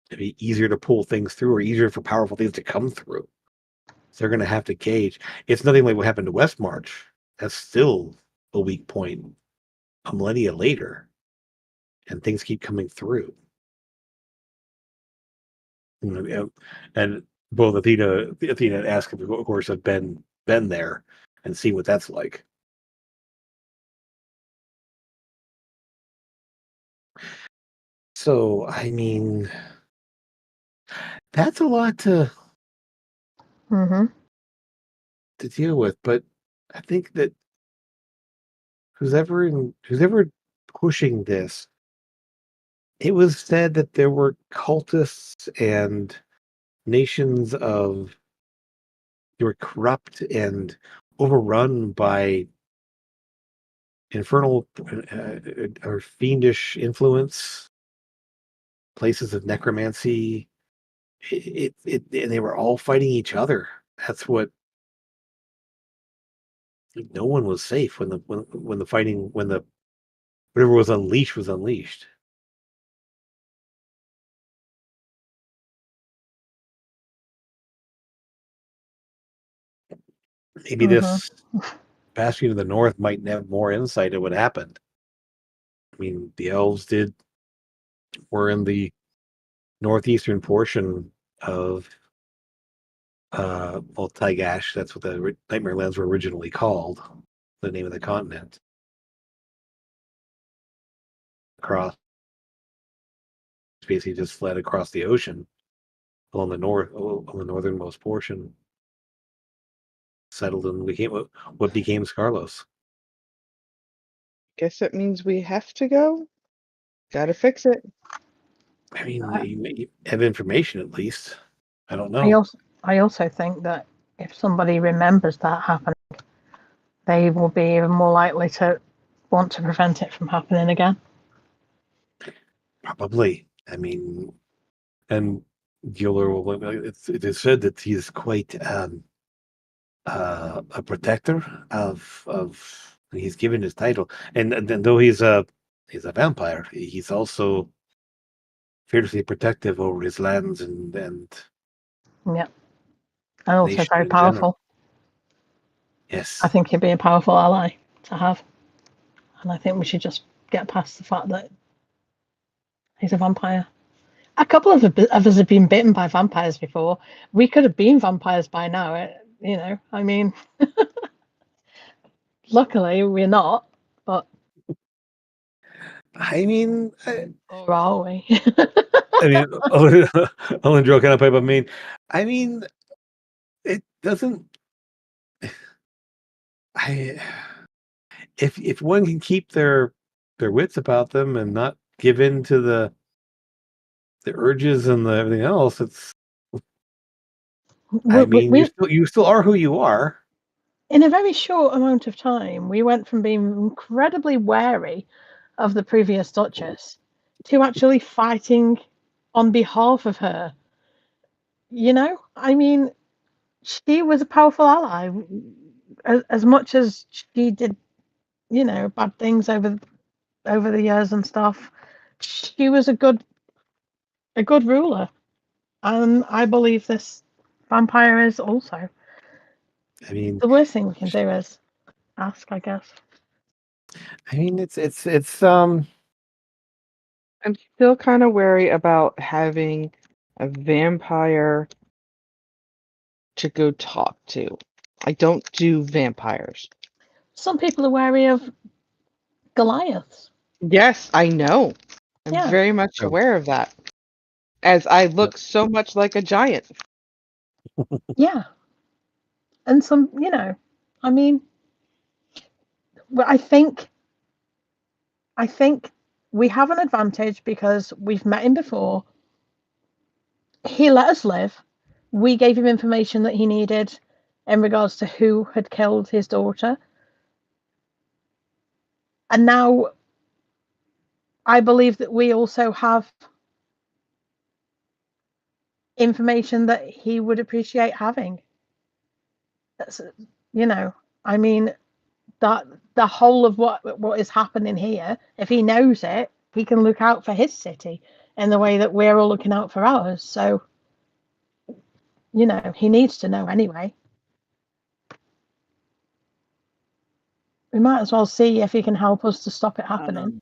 It'd be easier to pull things through or easier for powerful things to come through. So they're going to have to gauge. It's nothing like what happened to Westmarch. That's still a weak point a millennia later, and things keep coming through. And both Athena and Ask, of course, have been there and see what that's like. So, I mean, that's a lot Mm-hmm. to deal with, but I think that who's ever pushing this, it was said that there were cultists and nations of they were corrupt and overrun by infernal or fiendish influence, places of necromancy. And they were all fighting each other. That's what no one was safe when the fighting when the whatever was unleashed. Maybe Mm-hmm. this bastion of the north might have more insight at what happened. I mean, the elves did were in the northeastern portion of well, Tygash. That's what the Nightmare Lands were originally called. The name of the continent. Across, basically just fled across the ocean. along the on the northernmost portion, settled and became what became Scarlos. Guess that means we have to go. Gotta fix it. I mean, I, you have information at least. I don't I know. also I also think that if somebody remembers that happening, they will be even more likely to want to prevent it from happening again. Probably. I mean, and Giller will. It is said that he is quite a protector of. He's given his title, and though he's a vampire, he's also fiercely protective over his lands and Yeah, and also nation very in general. powerful. I Yes. think he'd be a powerful ally to have, and I think we should just get past the fact that he's a vampire. A couple of us have been bitten by vampires before. We could have been vampires by now. I mean, luckily we're not, but I mean, or are we? I mean, I'll joke kind of pipe. I mean, it doesn't. I if one can keep their wits about them and not give in to the urges and everything else, it's. I mean, we you still are who you are. in a very short amount of time, we went from being incredibly wary of the previous Duchess to actually fighting on behalf of her. I mean, she was a powerful ally. As much as she did, bad things over the years and stuff, she was a good ruler, and I believe this vampire is also. I mean, The worst thing we can do is ask, I guess. it's I'm still kind of wary about having a vampire to go talk to. I don't do vampires. Some people are wary of Goliaths. Yes, I know. I'm Yeah, very much um, aware of that. As I look so much like a giant. yeah. And I mean, well, I think we have an advantage because we've met him before. He let us live. We gave him information that he needed in regards to who had killed his daughter. And now I believe that we also have information that he would appreciate having. That's, I mean, that the whole of what is happening here, if he knows it, he can look out for his city in the way that we're all looking out for ours. So, he needs to know anyway. We might as well see if he can help us to stop it happening.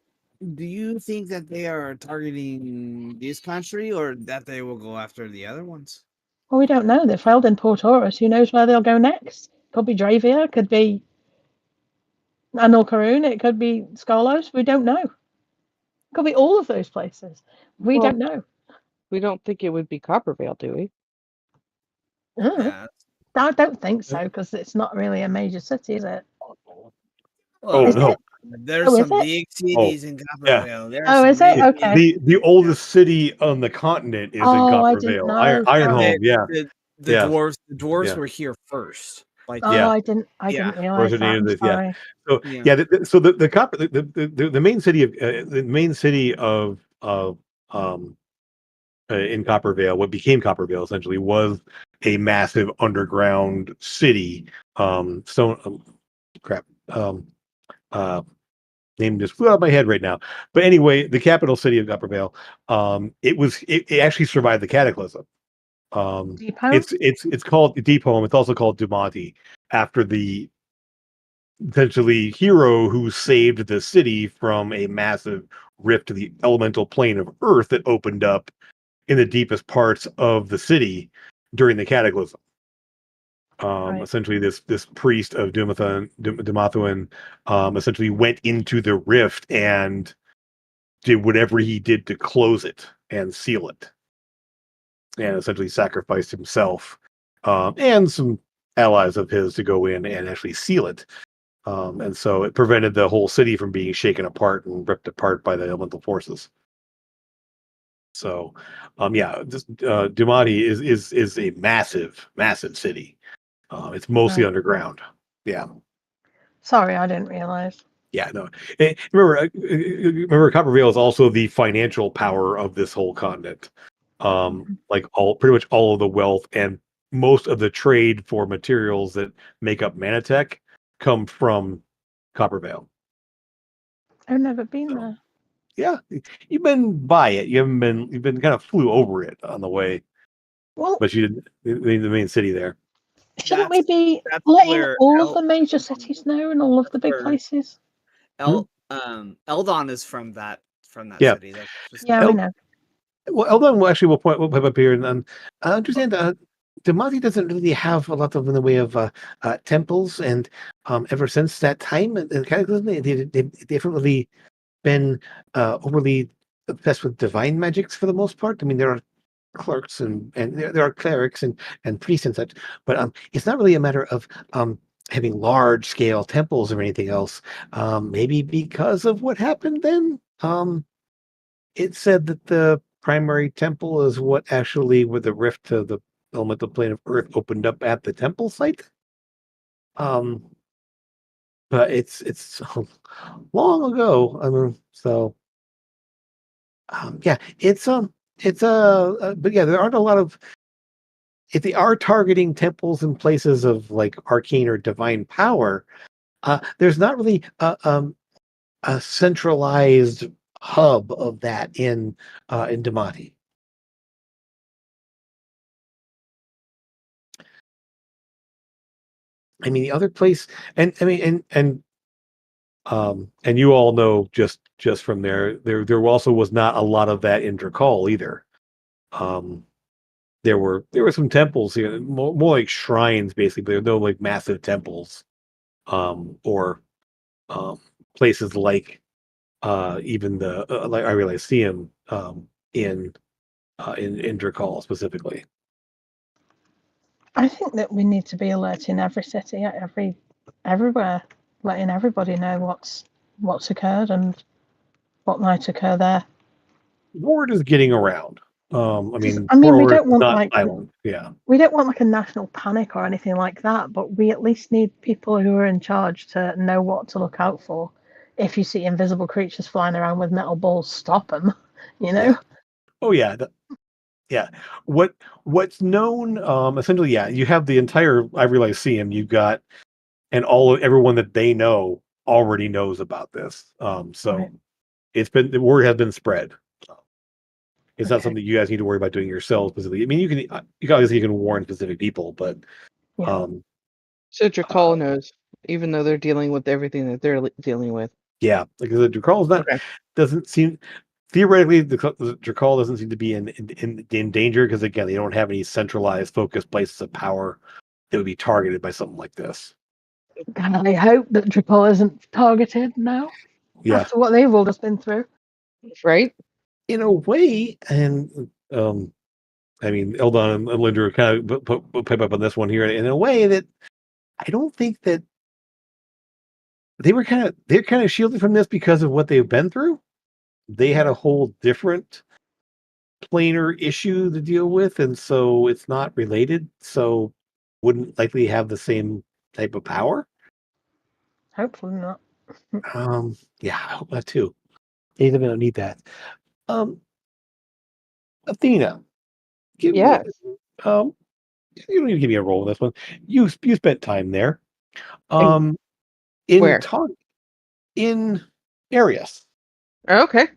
Do you think that they are targeting this country or that they will go after the other ones? Well, we don't know. They failed in Port Horus. Who knows where they'll go next? Could be Dravia, could be Anil Karoon, it could be Scarlos. We don't know. Could be all of those places. We Well, don't know. we don't think it would be Coppervale, do we? Yeah. I don't think so because it's not really a major city, is it? Oh Is Well, it? no. there's Oh, is some it? big Oh cities in yeah. Coppervale. There are Oh, some is it? really Okay. big. The oldest city on the continent is in Oh, I didn't Coppervale. know. Sorry. Ironholm. Yeah. The Yeah. dwarves Yeah. were here first. Like Oh, Yeah. I yeah, didn't Where's realize the that. name of I'm this? Yeah. sorry. So yeah. yeah. So the copper the main city of the main city of in Coppervale, what became Coppervale essentially was a massive underground city. Stone crap. Uh, Name just flew out of my head right now. But anyway, the capital city of Coppervale. It actually survived the cataclysm. Depot? It's called Deep It's also called Dumonti after the essentially hero who saved the city from a massive rift to the elemental plane of Earth that opened up in the deepest parts of the city during the cataclysm. Right. Essentially, this priest of Dumathuin essentially went into the rift and did whatever he did to close it and seal it. and essentially sacrificed himself and some allies of his to go in and actually seal it. And so it prevented the whole city from being shaken apart and ripped apart by the elemental forces. So, yeah, Dumati is a massive city. It's mostly Right. underground. Yeah. Sorry, I didn't realise. Yeah, no. Remember, Coppervale is also the financial power of this whole continent. Like pretty much all of the wealth and most of the trade for materials that make up Manatech come from Coppervale. I've never been So, there. yeah, you've been by it. You haven't been. You've been kind of flew over it on the way, Well, but you didn't. The main city there. shouldn't we That's be that's letting where all of the major cities know and all of the that's big where places? Eldon is from that Yeah, city. That's just Yeah, we know. Well, Eldon will actually will pop up here, and I understand Damati doesn't really have a lot of in the way of temples, and ever since that time, Cataclysm, they haven't really been overly obsessed with divine magics for the most part. I mean, there are clerks and there are clerics and priests and such, but it's not really a matter of having large scale temples or anything else. Maybe because of what happened then. It said that the primary temple is what actually, with the rift to the elemental plane of Earth, opened up at the temple site. Um, but it's long ago. I mean, so yeah, but yeah, there aren't a lot of. If they are targeting temples and places of like arcane or divine power, there's not really a centralized hub of that in Damati. I mean, the other place, and I mean, and you all know just from there also was not a lot of that in Drakal either. Um, there were some temples here, more like shrines basically, but there were no like massive temples, or um, places like even the like I realize see him in Drakal specifically. I think that we need to be alerting every city, everywhere, letting everybody know what's occurred and what might occur there. Word is getting around. I mean, I mean, we Horror don't is want not like silent. Yeah. we don't want like a national panic or anything like that, but we at least need people who are in charge to know what to look out for. If you see invisible creatures flying around with metal balls, stop them. You know. Yeah. Oh yeah. Yeah. What's known essentially, yeah, you have the entire Ivory Lyceum, you've got and everyone that they know already knows about this. So Right. the word has been spread. It's not Okay. something you guys need to worry about doing yourselves specifically. I mean, you can warn specific people, but Yeah. um So uh, Drakal knows, even though they're dealing with everything that they're dealing with. yeah, because the Drakal Okay. doesn't seem theoretically the Drakal doesn't seem to be in danger because again they don't have any centralized focused places of power that would be targeted by something like this. And I hope that Drupal isn't targeted now Yeah, after what they've all just been through. Right? in a way, and I mean, Eldon and Linder kind of pipe up on this one here in a way that I don't think that they're kind of shielded from this because of what they've been through. They had a whole different planar issue to deal with, and so it's not related. So wouldn't likely have the same type of power. Hopefully not. Yeah, I hope not too. They don't need that. Um, Athena, give me Yes. um, you don't need to give me a roll on this one. You spent time there. And Um, in where? talk in Arius, Okay.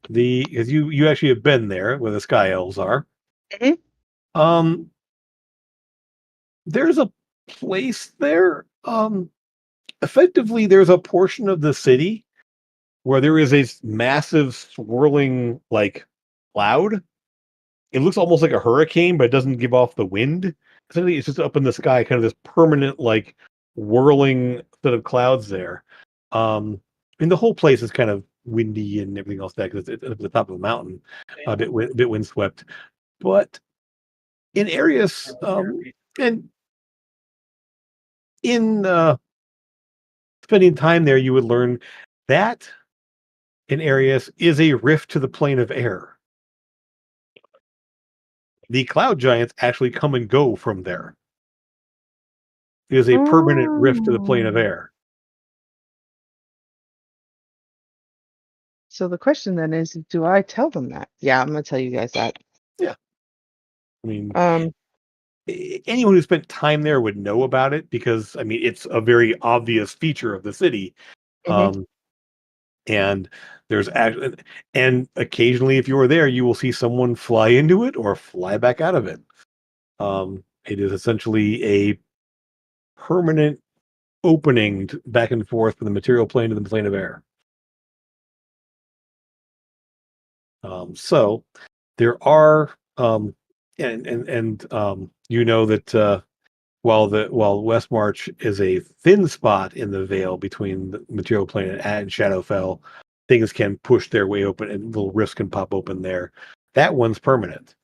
because you actually have been there where the Sky Elves are. Mhm. Um, there's a place there. Effectively, there's a portion of the city where there is a massive swirling like cloud. It looks almost like a hurricane, but it doesn't give off the wind. Essentially, it's just up in the sky, kind of this permanent, like whirling set of clouds there. And the whole place is kind of windy and everything else that because it's at the top of a mountain, a bit windswept. But in Arius, and in spending time there, you would learn that in Arius is a rift to the plane of air. The cloud giants actually come and go from there. It is a permanent rift to the plane of Oh. air. So the question then is, do I tell them that? Yeah, I'm gonna tell you guys that. Yeah. I mean, Um, anyone who spent time there would know about it because, I mean, it's a very obvious feature of the city. mhm. Um, and there's actually, and occasionally, if you are there, you will see someone fly into it or fly back out of it. It is essentially a permanent opening back and forth from the material plane to the plane of air. So there are, you know that while West March is a thin spot in the veil between the material plane and Shadowfell, things can push their way open and little rifts can pop open there. That one's permanent.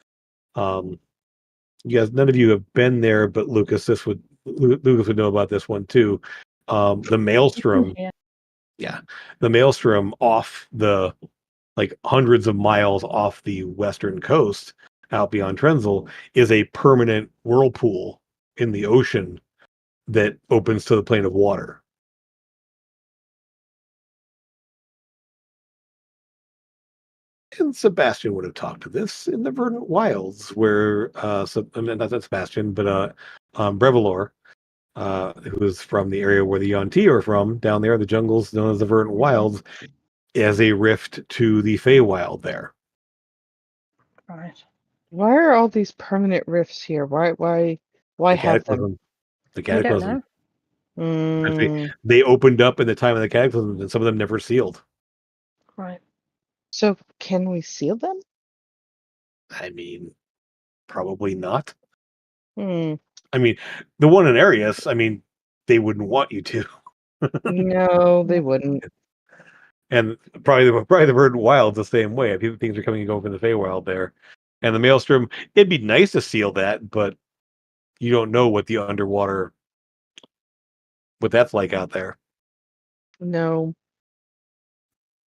Um, you guys, none of you have been there, but Lucas would know about this one too. The Maelstrom, Yeah. yeah, the Maelstrom off the like hundreds of miles off the western coast out beyond Trenzel is a permanent whirlpool in the ocean that opens to the plane of water. And Sebastian would have talked to this in the Verdant Wilds, where I mean, not Sebastian, but Brevalor, who is from the area where the Yuan-Ti are from, down there in the jungles known as the Verdant Wilds, as a rift to the Feywild there. Right. Why are all these permanent rifts here? Why The have them? Cataclysm. The We don't Cataclysm. know. Actually, they opened up in the time of the Cataclysm, and some of them never sealed. Right. So can we seal them? I mean, probably not. Hmm. I mean, the one in Arius, I mean, they wouldn't want you to. No, they wouldn't. And probably the Verdant Wild's the same way. People things are coming and going from the Feywild there. And the Maelstrom, it'd be nice to seal that, but you don't know what the underwater what that's like out there. No.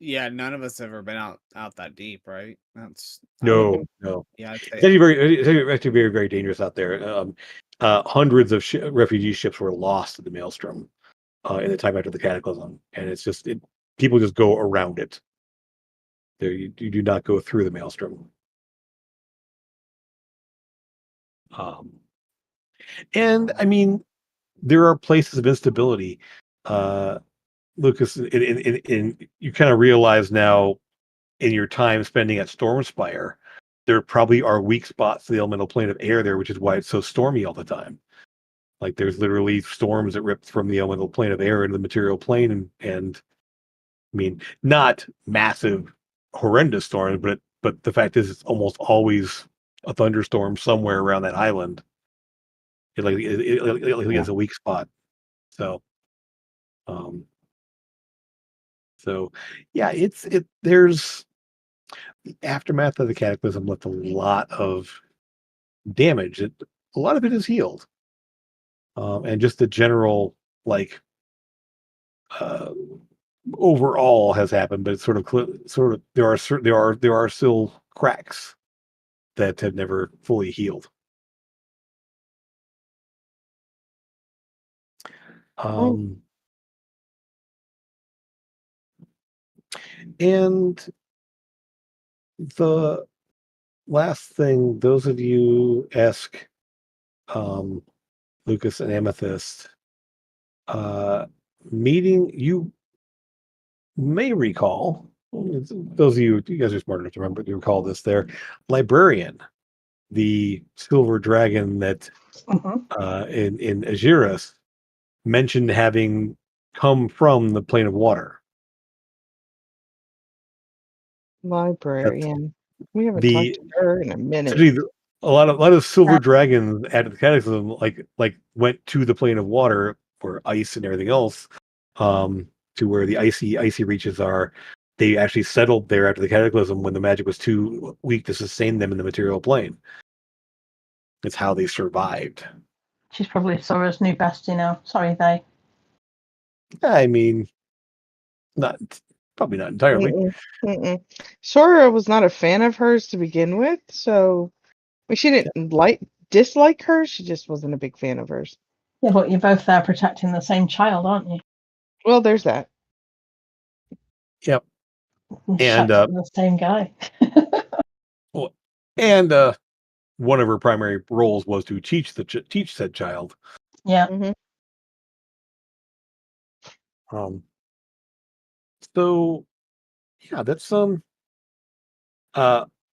Yeah, none of us ever been out that deep, right? That's No, no. yeah, I'd It's say actually very, very dangerous out there. Hundreds of refugee ships were lost in the Maelstrom in the time after the Cataclysm, and it's just people just go around it. There, you do not go through the Maelstrom. And I mean, there are places of instability. Lucas, in you kind of realize now in your time spending at Stormspire, there probably are weak spots to the elemental plane of air there, which is why it's so stormy all the time. Like there's literally storms that rip from the elemental plane of air into the material plane, and I mean, not massive, horrendous storms, but the fact is, it's almost always a thunderstorm somewhere around that island. It's a weak spot. So, um, yeah, there's the aftermath of the cataclysm left a lot of damage. A lot of it is healed, and just the general like uh, overall has happened, but it's sort of there are still cracks that have never fully healed. Um, and the last thing, those of you ask um, Lucas and Amethyst, meeting you may recall, those of you guys are smart enough to remember to recall this, there, librarian, the silver dragon that in Agiris mentioned having come from the plane of water. That's Librarian. We haven't talked the to her in a minute. essentially a lot of silver dragons at the cataclysm like went to the plane of water or ice and everything else, to where the icy reaches are. They actually settled there after the cataclysm when the magic was too weak to sustain them in the material plane. It's how they survived. She's probably Sora's new bestie now. Sorry, they. I mean, not probably not entirely. Mm-mm, mm-mm. Sora was not a fan of hers to begin with, so she didn't dislike her. She just wasn't a big fan of hers. Yeah, but you're both there protecting the same child, aren't you? Well, there's that. Yep. And Shacked up with the same guy. well, and one of her primary roles was to teach said child. Yeah. Mhm. So yeah, that's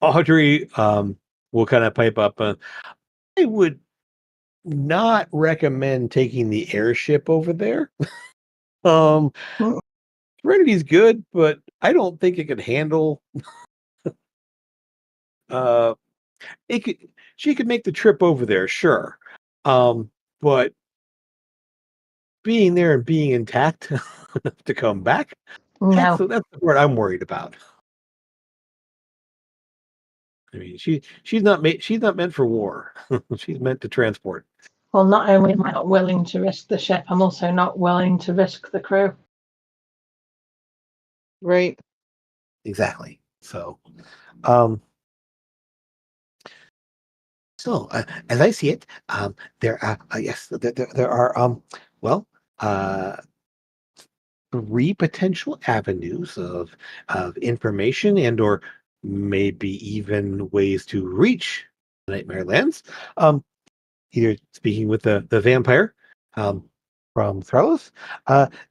Audrey will kind of pipe up. I would not recommend taking the airship over there. um Mm. Serenity's good, but I don't think it could handle uh it could she could make the trip over there, sure. But being there and being intact to come back, that's No. the part I'm worried about. I mean, she's not meant for war. She's meant to transport. Well, not only am I not willing to risk the ship, I'm also not willing to risk the crew. Right. Exactly. So, um, as I see it, there yes, there are well, uh, three potential avenues of information and or maybe even ways to reach the Nightmare Lands. Either speaking with the vampire um, from Threllis,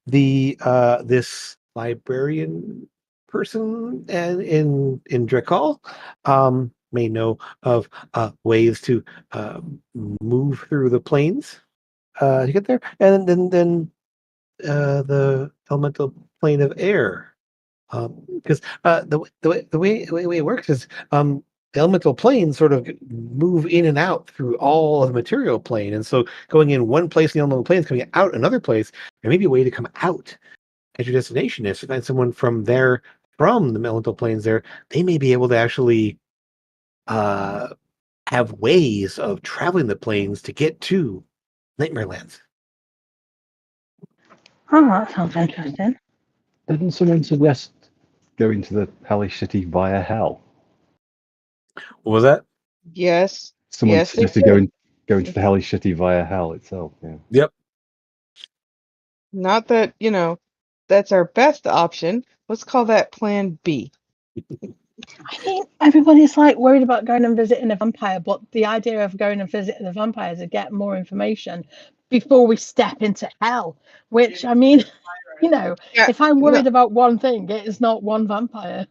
the this librarian person and in Drakal may know of ways to move through the plains to get there, and then the elemental plane of air. Because the way it works is the elemental planes sort of move in and out through all of the material plane, and so going in one place in the elemental planes, coming out another place, there may be a way to come out at your destination. If you find someone from the elemental planes there, they may be able to actually uh, have ways of traveling the planes to get to Nightmare Lands. Oh, that sounds interesting. Didn't someone suggest going to the hellish city via hell? What was that? Yes. Someone Yes, they suggested could. going to the hellish city via hell itself. Yeah. Yep. Not that, that's our best option. Let's call that plan B. I think everybody's like worried about going and visiting a vampire, but the idea of going and visiting the vampire is to get more information before we step into hell. Which, I mean, Yeah, if I'm no, worried about one thing, it is not one vampire.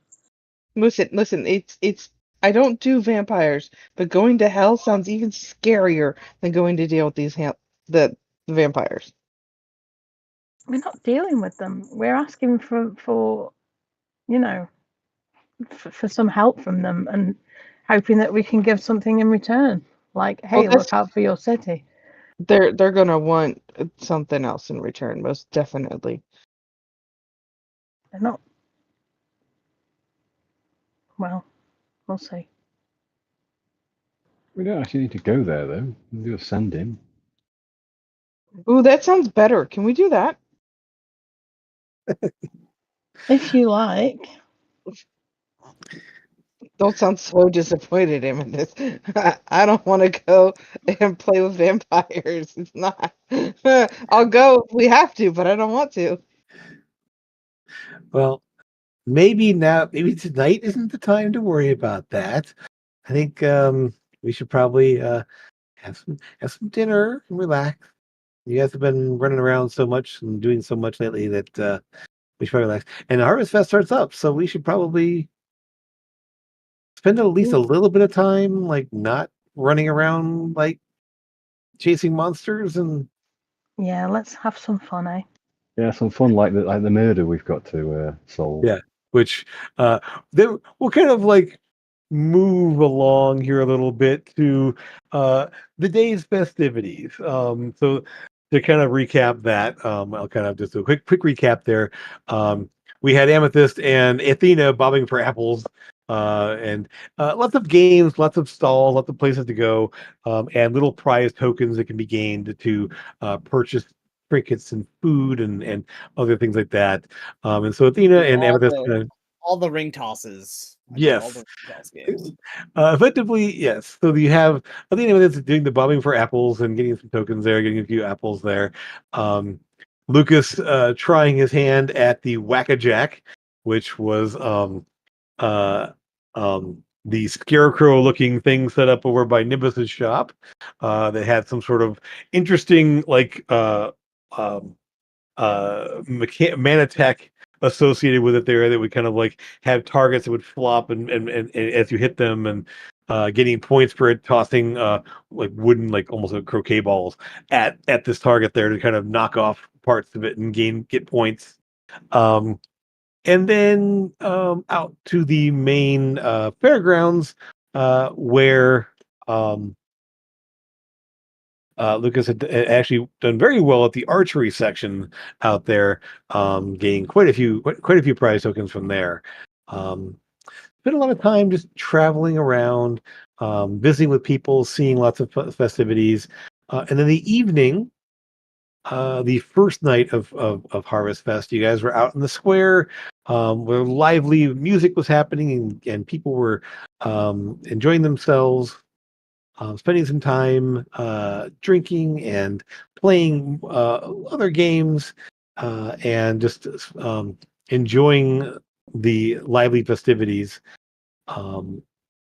listen, it's I don't do vampires, but going to hell sounds even scarier than going to deal with the vampires. We're not dealing with them. We're asking for you know, for some help from them and hoping that we can give something in return. Like, Well, hey, look out for your city. they're gonna want something else in return, most definitely. They're not. Well, we'll see. We don't actually need to go there though. We can just send him. Ooh, that sounds better. Can we do that? If you like. Don't sound so disappointed, Amethyst. I don't want to go and play with vampires. It's not. I'll go if we have to, but I don't want to. Well, maybe tonight isn't the time to worry about that. I think we should probably have some dinner and relax. You guys have been running around so much and doing so much lately that we should probably relax. And the Harvest Fest starts up, so we should probably spend at least a little bit of time like not running around like chasing monsters and Yeah, let's have some fun, eh? Yeah, some fun like the murder we've got to solve. yeah, which then we'll kind of like move along here a little bit to the day's festivities. So to kind of recap that, I'll kind of just do a quick recap there. We had Amethyst and Athena bobbing for apples and lots of games, lots of stalls, lots of places to go, and little prize tokens that can be gained to purchase trinkets and food and other things like that. And so Athena Do and Amethyst kind of all the ring tosses. I do all yes. the ring toss games. Effectively, yes. So you have Athena that's doing the bobbing for apples and getting some tokens there, getting a few apples there. Um, Lucas trying his hand at the Whack-a-Jack, which was uh, the scarecrow looking thing set up over by Nimbus's shop that had some sort of interesting like um, mana tech associated with it there that would kind of like have targets that would flop and as you hit them and getting points for it tossing like wooden like almost like croquet balls at this target there to kind of knock off parts of it and get points. um and then out to the main fairgrounds where um Lucas had actually done very well at the archery section out there, gaining quite a few prize tokens from there. Um, Spent a lot of time just traveling around, visiting with people, seeing lots of festivities, and then the evening, the first night of Harvest Fest, you guys were out in the square, where lively music was happening and people were enjoying themselves, spending some time drinking and playing other games and just enjoying the lively festivities. Um,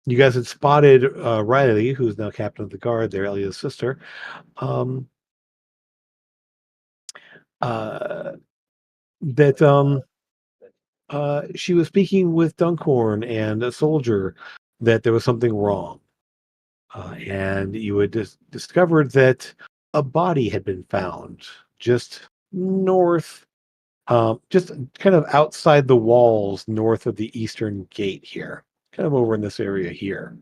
you guys had spotted Riley, who's now captain of the guard there, Elia's sister. Um, uh, that she was speaking with Dunkhorn and a soldier that there was something wrong. And you had discovered that a body had been found just north, just kind of outside the walls, north of the eastern gate here, kind of over in this area here.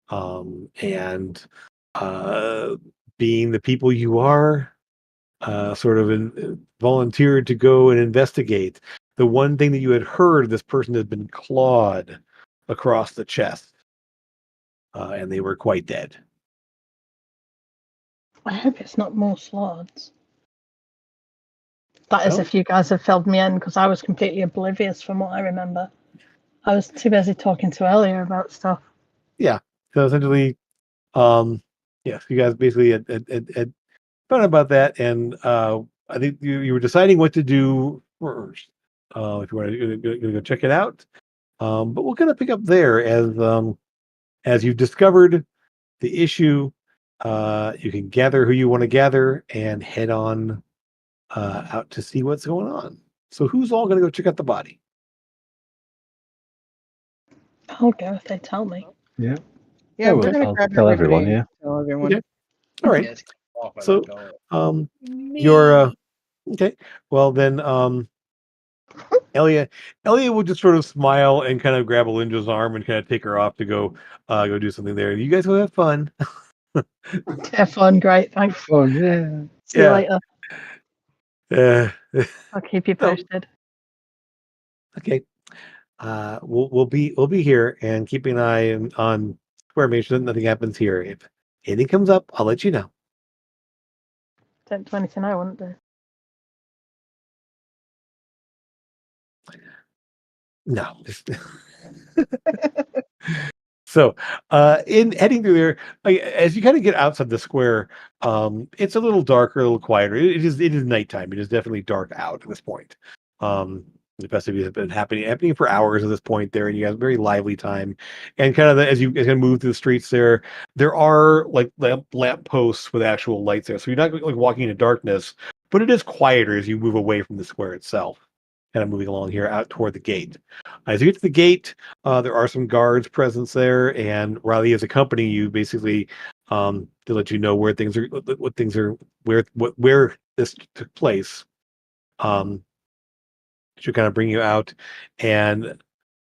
And uh, being the people you are, sort of volunteered to go and investigate. The one thing that you had heard, this person had been clawed across the chest, and they were quite dead. I hope it's not more swords. That is Well, if you guys have filled me in, because I was completely oblivious from what I remember. I was too busy talking to earlier about stuff. yeah. So essentially, yes, you guys basically had found out about that, and I think you were deciding what to do first. If you want to go check it out, but we'll kind of pick up there as you've discovered the issue. You can gather who you want to gather and head on out to see what's going on. So who's all going to go check out the body? I'll go if they tell me. Yeah. Yeah, we're Okay. gonna I'll grab tell everybody everyone, and yeah. tell everyone. Okay. All right. Yes, off by So, that door. um, Me. your okay. Well then, Elia will just sort of smile and kind of grab Alindra's arm and kind of take her off to go do something there. You guys will have fun. Have fun, great, thanks. Fun, yeah. See you Yeah. later. Uh, I'll keep you so, posted. okay. We'll be here and keeping an eye on Square. Make sure that nothing happens here. If anything comes up, I'll let you know. Don't do anything I wouldn't do. No. So, in heading through there, as you kind of get outside the square, it's a little darker, a little quieter. It is nighttime. It is definitely dark out at this point. The festivities have been happening for hours at this point there, and you have a very lively time. And kind of as you kind of move through the streets there are like lamp posts with actual lights there. So you're not like walking into darkness, but it is quieter as you move away from the square itself. Kind of moving along here out toward the gate. As you get to the gate, there are some guards presence there, and Riley is accompanying you basically to let you know where things are, what things are, where this took place. Um, to kind of bring you out, and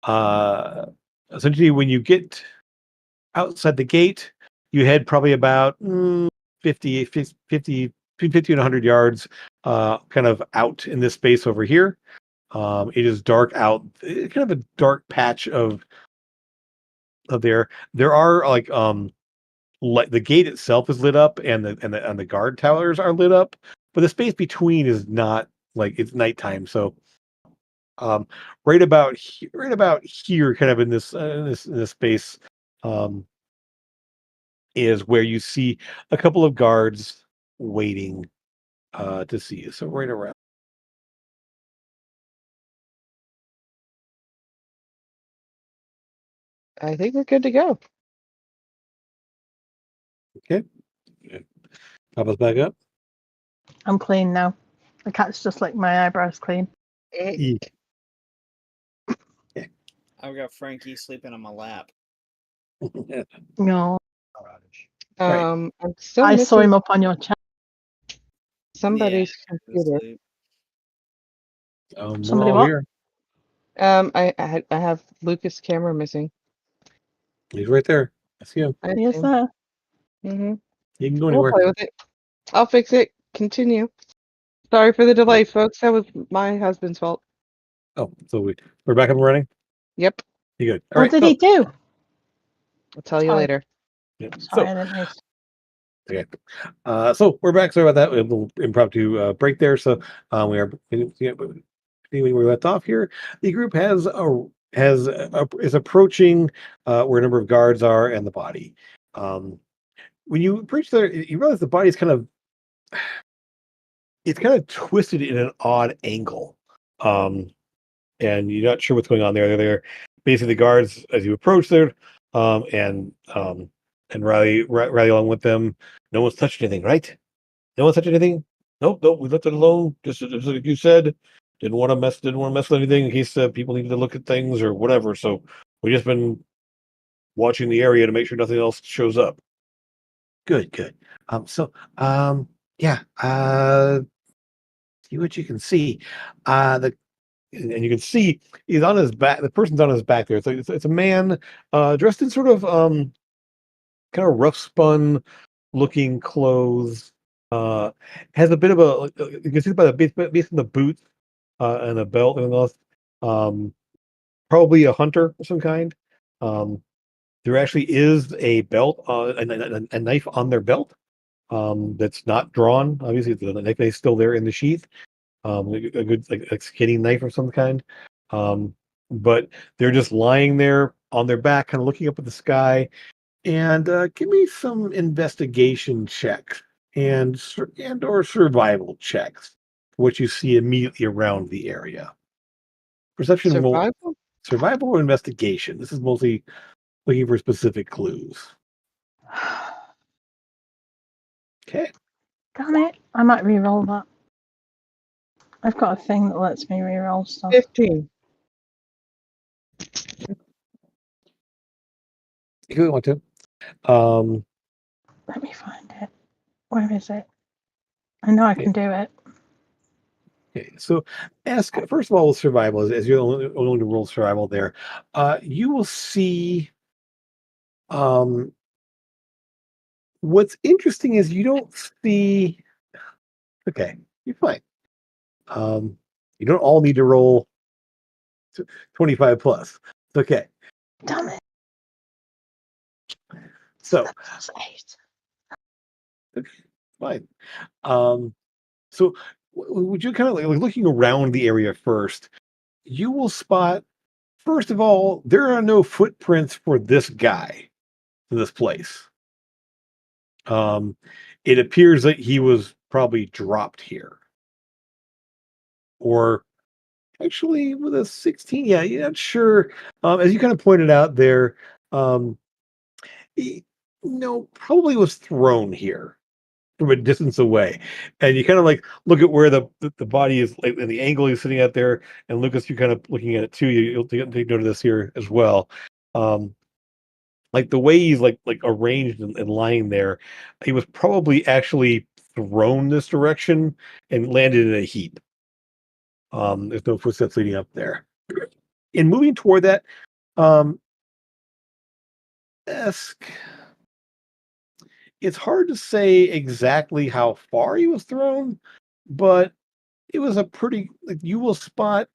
uh, essentially when you get outside the gate, you head probably about 50, 50, between 50 and 100 yards, kind of out in this space over here. It is dark out, kind of a dark patch of there are like the gate itself is lit up and the guard towers are lit up, but the space between is not, like, it's nighttime. So um right about here, kind of in this space, um is where you see a couple of guards waiting to see you. So right around. I think we're good to go. Okay. Pop us back up. I'm clean now. The cat's just licked my eyebrows clean. Yeah. I've got Frankie sleeping on my lap. No, Right. I'm still I saw missing him up on your chat. somebody's Yeah, computer. asleep. We're Somebody all what? here. I have Lucas' camera missing. He's right there. I see him. I He is do. there. Mm-hmm. He can go We'll anywhere. play with it. I'll fix it. Continue. Sorry for the delay, folks. That was my husband's fault. Oh, so we're back up and running. Yep. You good? All What right. did So he do? I'll tell you Sorry. later. yeah, Sorry, so I didn't notice. okay. So we're back. Sorry about that. We had a little impromptu break there. So we are continuing where we left off here. The group is approaching where a number of guards are and the body. When you approach there, you realize the body is it's kind of twisted in an odd angle. And you're not sure what's going on there. They're there. Basically, the guards, as you approach there, and rally along with them. No one's touched anything, right? No one's touched anything. Nope. We left it alone. Just like you said. Didn't want to mess with anything in case people needed to look at things or whatever. So we just been watching the area to make sure nothing else shows up. Good. So yeah. See what you can see. The And you can see he's on his back. The person's on his back there. It's a man dressed in sort of kind of rough spun looking clothes. Has a bit of you can see by the base of the boots and the belt and all. Um, Probably a hunter of some kind. Um, there actually is a belt, a knife on their belt. That's not drawn. Obviously, the knife is still there in the sheath. A good like a skinning knife of some kind. Um, but they're just lying there on their back, kind of looking up at the sky. And give me some investigation checks and or survival checks. What you see immediately around the area. Perception will Survival? survival or investigation. This is mostly looking for specific clues. Okay. Damn it. I might re-roll that. I've got a thing that lets me re-roll stuff. 15. If you want to. Um, Let me find it. Where is it? I know I can do it. Okay, so ask first of all with survival, as you're only to roll survival there, you will see. What's interesting is you don't see. Okay, you're fine. You don't all need to roll 25 plus. It's okay. Damn it. So That's 8. fine. So would you kind of like looking around the area first? You will spot. First of all, there are no footprints for this guy in this place. It appears that he was probably dropped here. Or actually with a 16, yeah, you're not sure. As you kind of pointed out there, um, he, no, probably was thrown here from a distance away. And you kind of like look at where the body is, like, and the angle he's sitting at there. And Lucas, you kind of looking at it too. You'll take note of this here as well. Um, like the way he's like arranged and lying there, he was probably actually thrown this direction and landed in a heap. There's no footsteps leading up there. In moving toward that, um, esque, it's hard to say exactly how far he was thrown, but it was a pretty, like, you will spot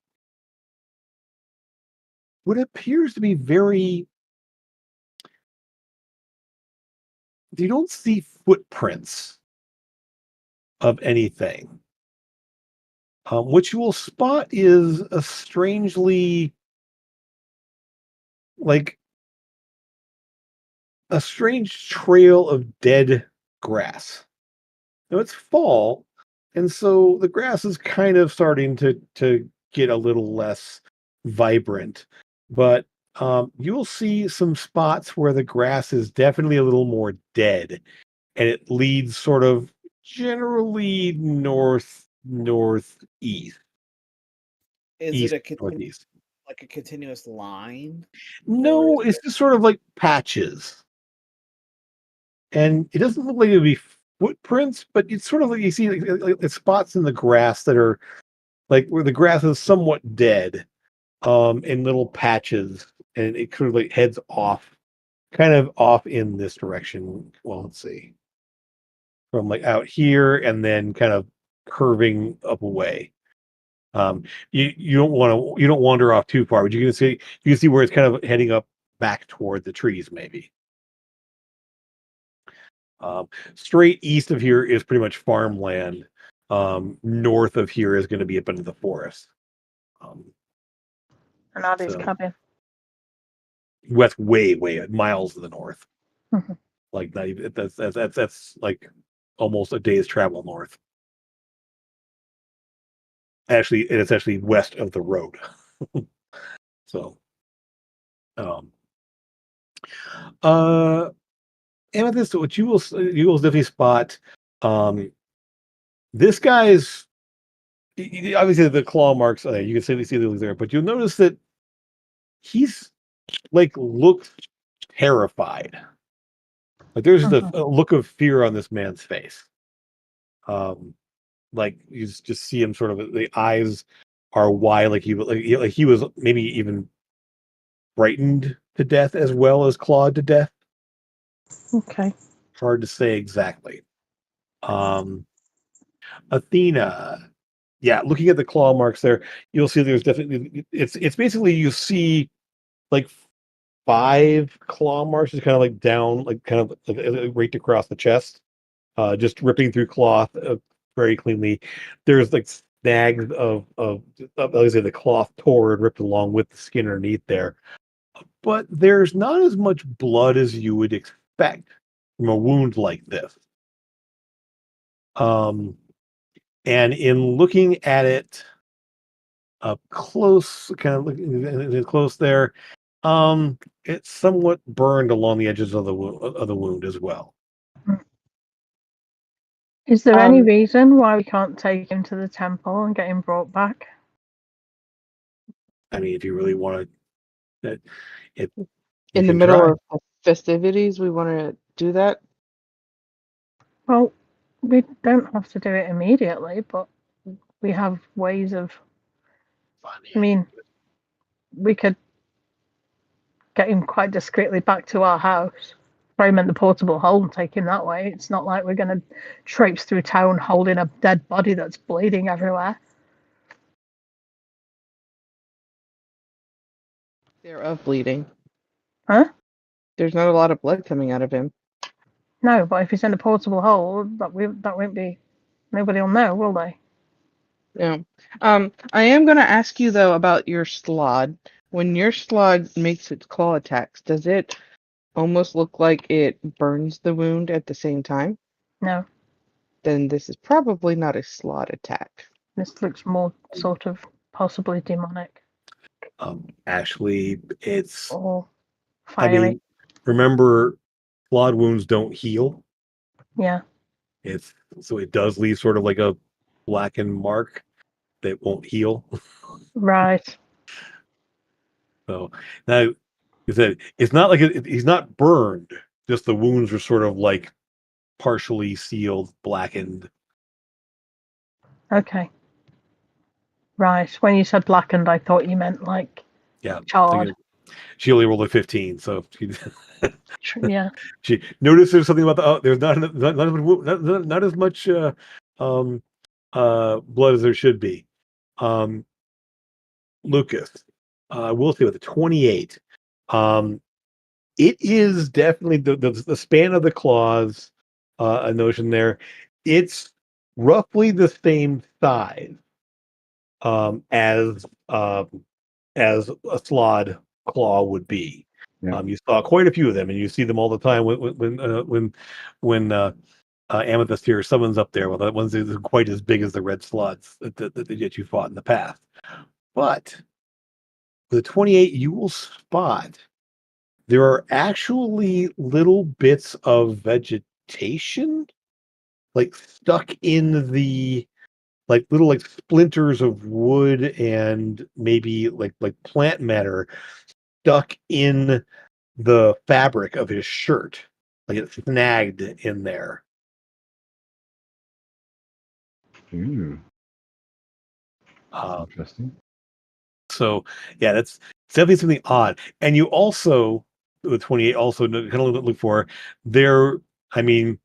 what appears to be very you don't see footprints of anything. What you will spot is a strangely, like, a strange trail of dead grass. Now it's fall, and so the grass is kind of starting to get a little less vibrant. But you'll see some spots where the grass is definitely a little more dead, and it leads sort of generally northeast, Is it east a northeast. like a continuous line, or No, is it's just sort of like patches. And it doesn't look like it would be footprints, but it's sort of like you see like spots in the grass that are like where the grass is somewhat dead, in little patches, and it sort of like heads off, kind of off in this direction. Well, let's see, from like out here and then kind of curving up away. Um, you don't want to you don't wander off too far, but you can see where it's kind of heading up back toward the trees, maybe. Straight east of here is pretty much farmland. North of here is going to be up into the forest. Um, And Addie's so cabin. west, way miles to the north. Mhm. Like not even that's like almost a day's travel north. Actually, it's actually west of the road. So, um, uh, Amethyst, what you will definitely spot. Um, this guy's obviously the claw marks. You can see those there, but you'll notice that he's like looks terrified. Like there's just Mhm. a look of fear on this man's face. Um, like you just see him sort of the eyes are wide, like he was maybe even frightened to death as well as clawed to death. Okay. Hard to say exactly. Um, Athena, yeah, looking at the claw marks there, you'll see there's definitely it's basically you see like five claw marks, just kind of like down, like kind of right across the chest, just ripping through cloth very cleanly. There's like snags of like I say, the cloth tore and ripped along with the skin underneath there, but there's not as much blood as you would expect from a wound like this. Um, and in looking at it up close, kind of looking close there, it's somewhat burned along the edges of the wound as well. Is there any Um, reason why we can't take him to the temple and get him brought back? I mean, if you really want to, it you in the can middle try. of the festivities, we want to do that. Well, we don't have to do it immediately, but we have ways of. I mean, we could get him quite discreetly back to our house, throw him in the portable hole and take him that way. It's not like we're going to traipse through town holding a dead body that's bleeding everywhere. They're of bleeding. Huh? There's not a lot of blood coming out of him. No, but if he's in a portable hole, that won't be. Nobody will know, will they? Yeah. I am going to ask you though about your slod. When your slod makes its claw attacks, does it almost look like it burns the wound at the same time? No. Then this is probably not a slod attack. This looks more sort of possibly demonic Actually, it's. or I fiery. mean, remember, clawed wounds don't heal. Yeah. It's so it does leave sort of like a blackened mark that won't heal. Right. So now, is that it's not like he's not burned. Just the wounds are sort of like partially sealed, blackened. Okay. Right. When you said blackened, I thought you meant like Yeah, charred. she only rolled a 15, so Yeah. she noticed there's something about the there's not as much um blood as there should be. Um, Lucas, we'll see with the 28. Um, It is definitely the span of the claws, a notion there. It's roughly the same size um, as as a slod claw would be. Yeah. You saw quite a few of them, and you see them all the time when Amethyst here summons up there. Well, that one's isn't quite as big as the red slots that you fought in the past. But with the 28, you will spot there are actually little bits of vegetation like stuck in the like little like splinters of wood and maybe like plant matter stuck in the fabric of his shirt. Like it's snagged in there. Ooh, Um, interesting. so yeah, that's definitely something odd. And you also with 28 also kind of look for there. I mean,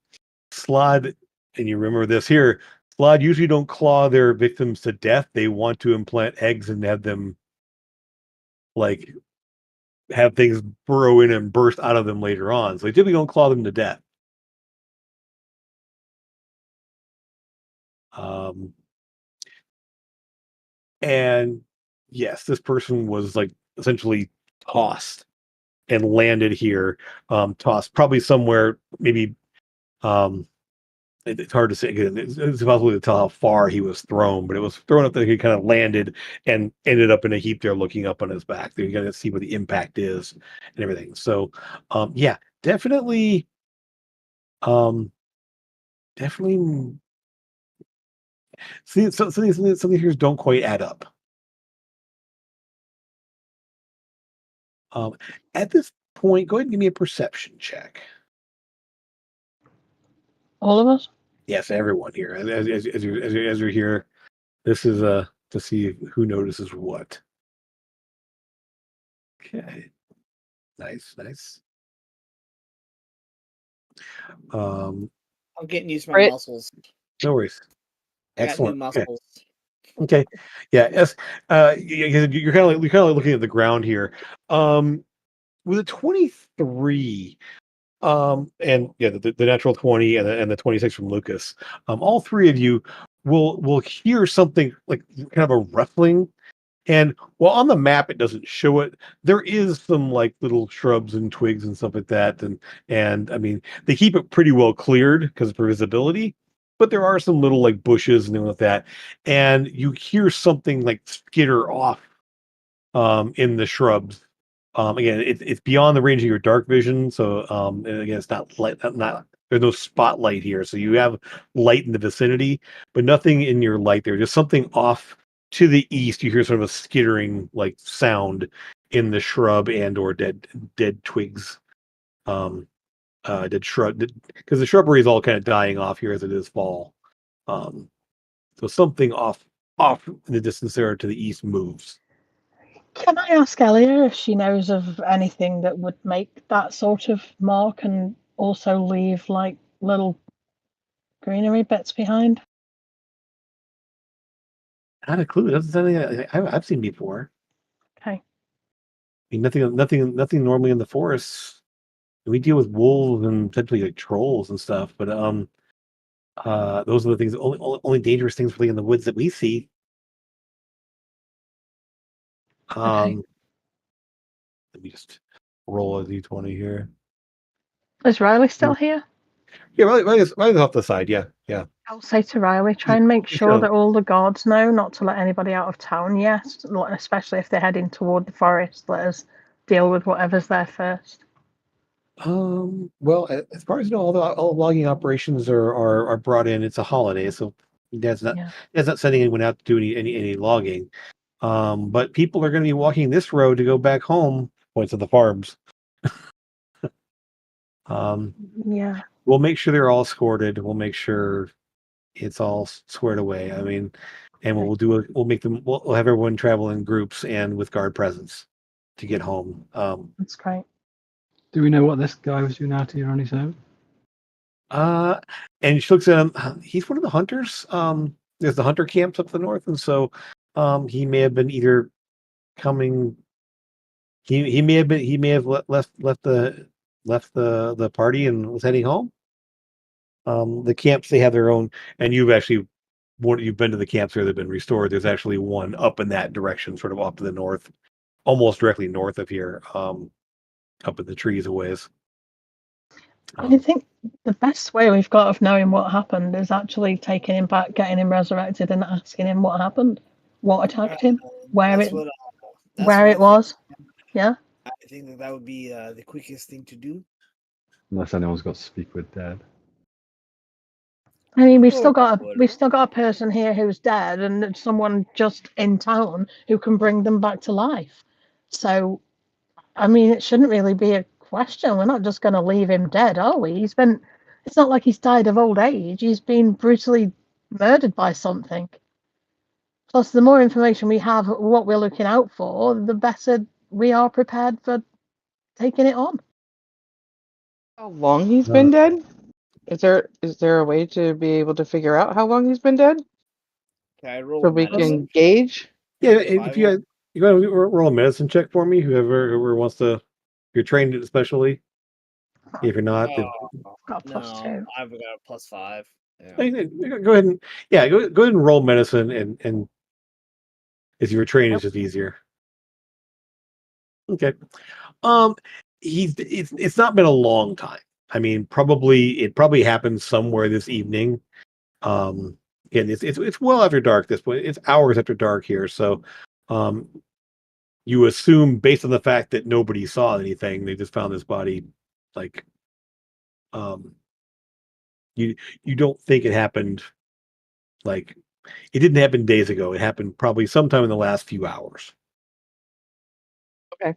Slod, and you remember this here. Slod usually don't claw their victims to death. They want to implant eggs and have them like have things burrow in and burst out of them later on. So they typically don't claw them to death. Um, and yes, this person was like essentially tossed and landed here. Tossed probably somewhere, maybe um, it's hard to say. Again, it's impossible to tell how far he was thrown, but it was thrown up that he kind of landed and ended up in a heap there, looking up on his back. There, you got to see where the impact is and everything. So, yeah, definitely, um, definitely. See, some of these here don't quite add up. Um, at this point, go ahead and give me a perception check. All of us? Yes, everyone here, as you're here, this is to see who notices what. Okay, nice. Um, I'm getting used to my Right. muscles. no worries. I got new Excellent. Okay. muscles. Okay. Yeah. Yes. You're kind of looking at the ground here. With a 23, and yeah, the natural 20 and the 26 from Lucas, all three of you will hear something like kind of a rustling. And while on the map it doesn't show it, there is some like little shrubs and twigs and stuff like that. And I mean they keep it pretty well cleared because for visibility, but there are some little like bushes and things like that. And you hear something like skitter off in the shrubs. Again, it's beyond the range of your dark vision, so and again, it's not light, not there's no spotlight here, so you have light in the vicinity, but nothing in your light there. Just something off to the east. You hear sort of a skittering like sound in the shrub and or dead twigs, um, dead shrub because the shrubbery is all kind of dying off here as it is fall. Um, so something off in the distance there to the east moves. Can I ask Elia if she knows of anything that would make that sort of mark and also leave like little greenery bits behind? Not a clue. That's something I've seen before. Okay. I mean, nothing normally in the forests. We deal with wolves and potentially like trolls and stuff, but those are the things, only dangerous things really in the woods that we see. Okay. Let me just roll a d20 here. Is Riley still here? Yeah, right off the side. Yeah. I'll say to Riley, try and make sure that all the guards know not to let anybody out of town yet, especially if they're heading toward the forest. Let us deal with whatever's there first. Well, as far as you know, all logging operations are brought in. It's a holiday, so that's not sending anyone out to do any logging. But people are going to be walking this road to go back home. Points to the farms. Yeah. We'll make sure they're all escorted. We'll make sure it's all squared away. I mean, and Okay. we'll have everyone travel in groups and with guard presence to get home. That's great. Do we know what this guy was doing out here on his own? And she looks at him. He's one of the hunters. There's the hunter camps up the north, and so he may have been either coming He may have been left the party and was heading home. The camps, they have their own, and you've been to the camps where they've been restored. There's actually one up in that direction, sort of off to the north, almost directly north of here, up in the trees a ways. I think the best way we've got of knowing what happened is actually taking him back, getting him resurrected, and asking him what happened, what attacked him, where That's it what where I it was. Yeah. think that would be the quickest thing to do. Unless anyone's got to speak with Dad. I mean, we've Or still got whatever. a person here who's dead, and someone just in town who can bring them back to life. So, I mean, it shouldn't really be a question. We're not just going to leave him dead, are we? It's not like he's died of old age. He's been brutally murdered by something. Plus, the more information we have, what we're looking out for, the better we are prepared for taking it on. How long he's Uh, been dead? Is there a way to be able to figure out how long he's been dead Can I roll so we medicine? can gauge? Yeah, if you Survival? guys, you got to roll a medicine check for me. Whoever wants to, if you're trained especially. If you're not, Got a +2. No, I've got a +5. Yeah. go ahead and go ahead and roll medicine, and if you're trained, it's just easier. Okay. It's not been a long time. I mean, it probably happened somewhere this evening. Again, it's well after dark at this point. It's hours after dark here, so um, you assume based on the fact that nobody saw anything, they just found this body, like um, you don't think it happened, like it didn't happen days ago. It happened probably sometime in the last few hours. Okay.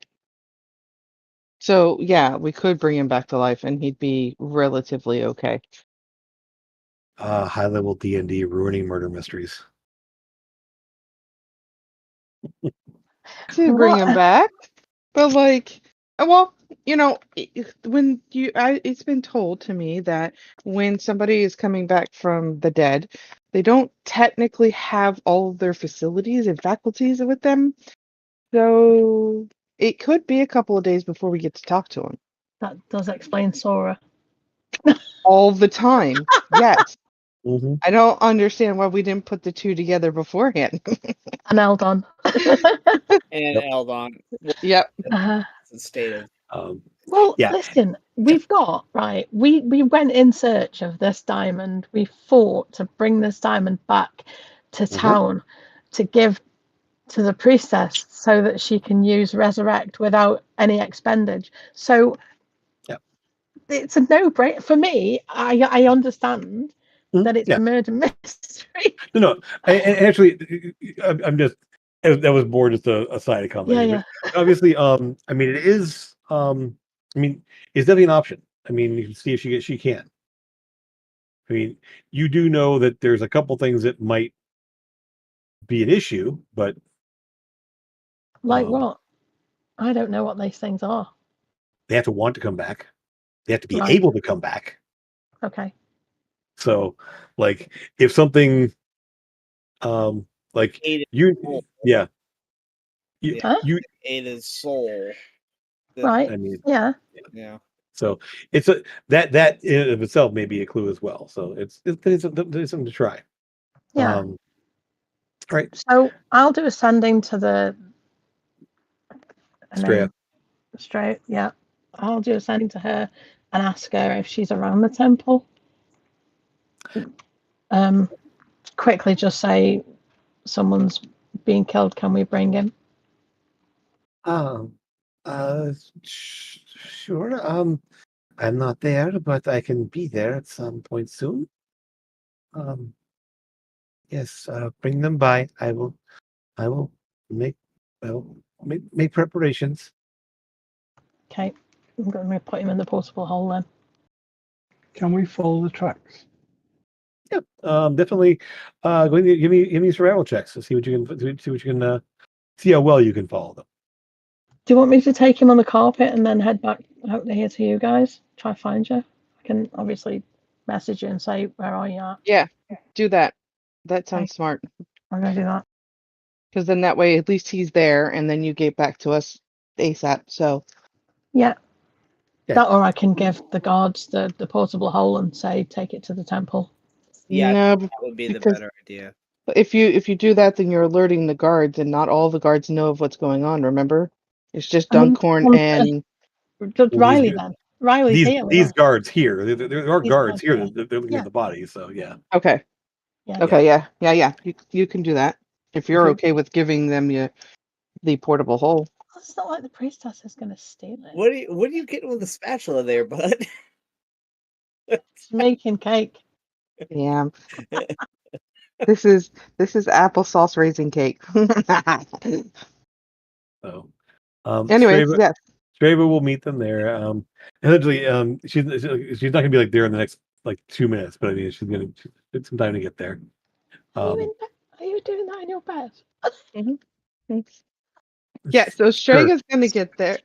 So yeah, we could bring him back to life and he'd be relatively okay. High level D&D ruining murder mysteries. To bring What? him back, but like, well, when it's been told to me that when somebody is coming back from the dead, they don't technically have all of their facilities and faculties with them. So it could be a couple of days before we get to talk to him. That does explain Sora. All the time. Yes. Mhm. I don't understand why we didn't put the two together beforehand. And Eldon. And Yep. Eldon. Yep. It's a state of Well, Yeah. listen, we've got, right, we went in search of this diamond. We fought to bring this diamond back to town to give to the priestess so that she can use resurrect without any expendage. So Yep. it's a no-brainer for me. I understand that it's Yeah. a murder mystery. No. Actually, I'm just that was more just a side comment. Yeah. But obviously, I mean, it is. I mean, it's definitely an option. I mean, you can see if she can. I mean, you do know that there's a couple things that might be an issue, but Like what? I don't know what these things are. they have to want to come back. They have to be Right. able to come back. Okay. So, like, if something, like Ada's you, soul. yeah, Huh? Ada's soul. Right. I mean, Yeah. Yeah. so it's that in of itself may be a clue as well. So it's something to try. Yeah. All right. So I'll do a sending to the Straight. straight. Yeah. I'll do a sending to her and ask her if she's around the temple. Quickly just say someone's being killed. Can we bring him? Sure. I'm not there, but I can be there at some point soon. Yes. Bring them by. I will make. I will make preparations. Okay. I'm going to put him in the portable hole then. Can we follow the tracks? Yeah. Definitely. Go ahead and give me survival checks to see what you can see how well you can follow them. Do you want me to take him on the carpet and then head back out here to you guys? Try find you. I can obviously message you and say, where are you at? Yeah. Do that. That sounds smart. I'm going to do that. Because then that way at least he's there and then you get back to us ASAP. So Yeah. Yeah. That, or I can give the guards the portable hole and say, take it to the temple. Yeah, no, that would be the because better idea. if you do that, then you're alerting the guards, and not all the guards know of what's going on. Remember, it's just I mean, Duncorn and just Well, Riley then. Riley's here with these us. guards here, there are These guards guards here. here. They're looking Yeah. at the body. So yeah. okay, Yeah. okay, yeah. You can do that if you're Okay. okay with giving them the portable hole. It's not like the priestess is going to steal it. What are you getting with the spatula there, bud? She's making cake. Yeah, this is applesauce raisin cake. So, Anyways, Strava, yes. Strava will meet them there. Essentially, she's not gonna be like there in the next like 2 minutes, but I mean, she's gonna take some time to get there. Are you in Um, bed? Are you doing that in your bed? Yeah, so sure. Straga's gonna get there,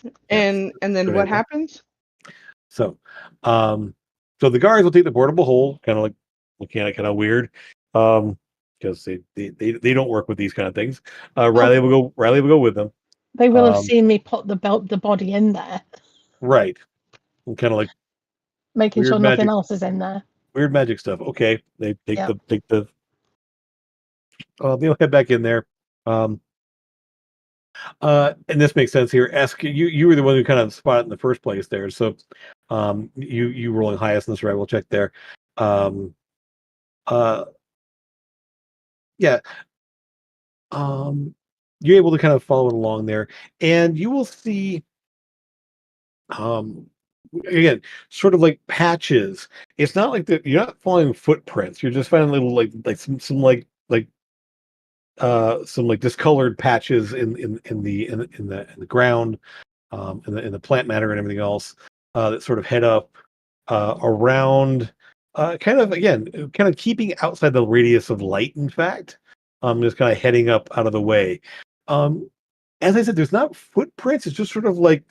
Yes. and then Good what idea. happens? So, so the guards will take the portable hole, kind of like looking at it, kind of weird, because they don't work with these kind of things. Riley will go with them. They will have Um, seen me put the body in there, right, kind of like making weird sure nothing magic, else is in there. weird magic stuff. Okay, they take Yeah. they'll head back in there. Um, and this makes sense here. Ask you were the one who kind of spotted it in the first place there. So, you rolling highest in the survival check there. Um, uh, yeah. You're able to kind of follow it along there, and you will see, um, again, sort of like patches. It's not like that. You're not following footprints. You're just finding little like some some like discolored patches in the ground, in the plant matter and everything else, that sort of head up around, kind of again, kind of keeping outside the radius of light. In fact, just kind of heading up out of the way. Um, as I said, there's not footprints. It's just sort of like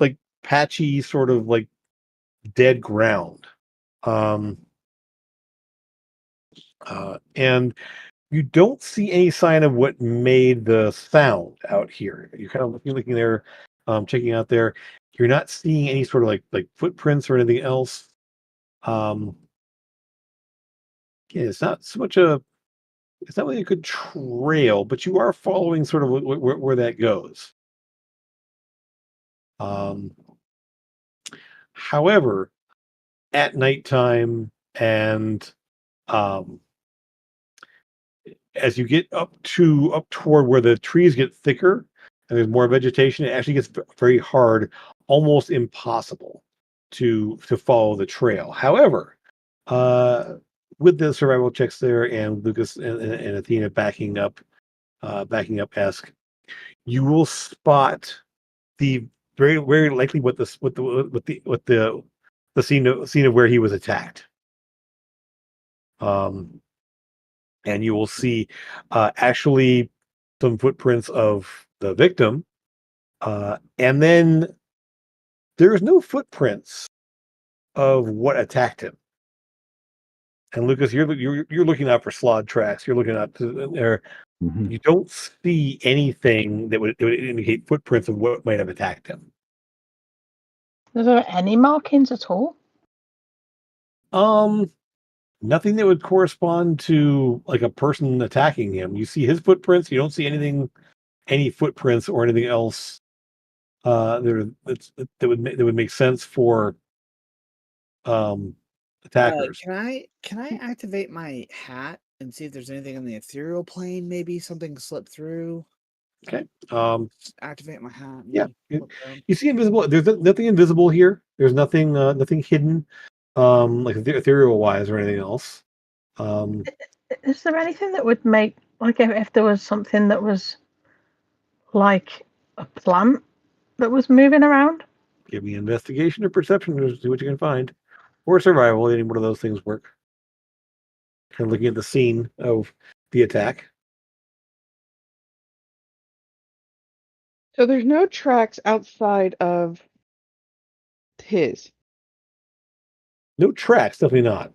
patchy, sort of like dead ground. Um, and you don't see any sign of what made the sound out here. You're kind of looking there, checking out there. You're not seeing any sort of like footprints or anything else. Um, yeah, it's not really a good trail, but you are following sort of where that goes. Um, however, at nighttime and, um, as you get up toward where the trees get thicker and there's more vegetation, it actually gets very hard, almost impossible to follow the trail. However, uh, with the survival checks there and Lucas and Athena backing up esque, you will spot the very likely the scene of where he was attacked. Um, and you will see, actually some footprints of the victim, and then there's no footprints of what attacked him. And Lucas, you're looking out for slod tracks. You're looking out there. Mhm. You don't see anything that would indicate footprints of what might have attacked him. Is there any markings at all? Um, Nothing that would correspond to like a person attacking him. You see his footprints. You don't see any footprints or anything else that would make sense for um attackers. Can I activate my hat and see if there's anything on the ethereal plane? Maybe something slipped through. Okay. Just activate my hat. And Yeah. You, look around. you see invisible. There's nothing invisible here. There's nothing hidden, like ethereal wise or anything else. Um, Is there anything that would make, like, if there was something that was like a plant that was moving around? Give me investigation or perception to see what you can find, or survival. Any one of those things work. Kind of looking at the scene of the attack. So there's no tracks outside of his. No tracks, definitely not.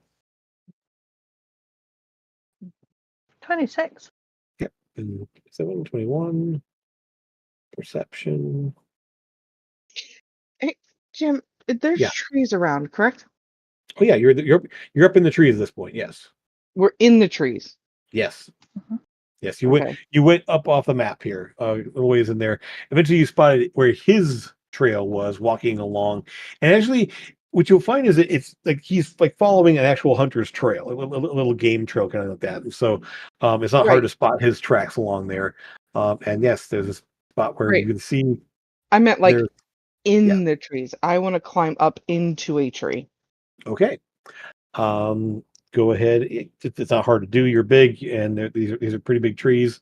26. Yep. And 7, 21, perception. Jim, there's Yeah. trees around, correct? Oh yeah, you're up in the trees at this point. Yes. We're in the trees. Yes. Mhm. Yes, Okay. you went up off the map here, a little ways in there. Eventually, you spotted where his trail was walking along, and actually, what you'll find is that it's like he's like following an actual hunter's trail, a little game trail, kind of like that. And so, it's not hard Right. to spot his tracks along there. And yes, there's a spot where you Right. can see I meant like there. Yeah. in the trees. I want to climb up into a tree. Okay. Um, Go ahead. It's not hard to do. You're big, and these are pretty big trees,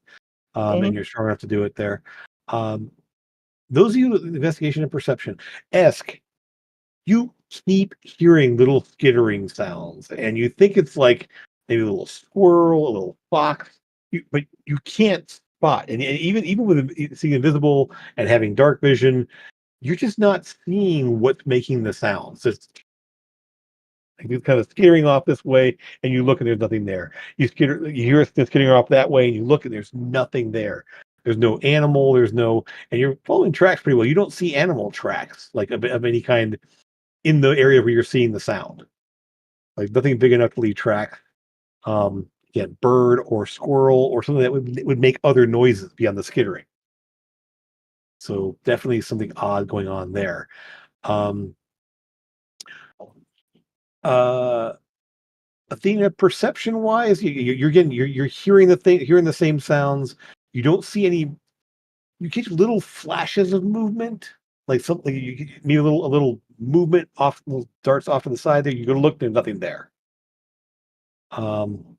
and Mhm. you're strong enough to do it there. Um, Those of you with investigation and perception, ask, you keep hearing little skittering sounds, and you think it's like maybe a little squirrel, a little fox, but you can't spot. And even with seeing invisible and having dark vision, you're just not seeing what's making the sounds. It's like it's kind of skittering off this way, and you look and there's nothing there. You hear it skittering off that way, and you look and there's nothing there. There's no animal. There's no, and you're following tracks pretty well. You don't see animal tracks like of any kind in the area where you're seeing the sound. Like nothing big enough to leave tracks. Again, bird or squirrel or something that would make other noises beyond the skittering. So definitely something odd going on there. Um, uh, Athena, perception wise, you're hearing hearing the same sounds. You don't see any. You catch little flashes of movement, like something maybe a little movement off, little darts off to the side there. You go to look, there's nothing there. Um,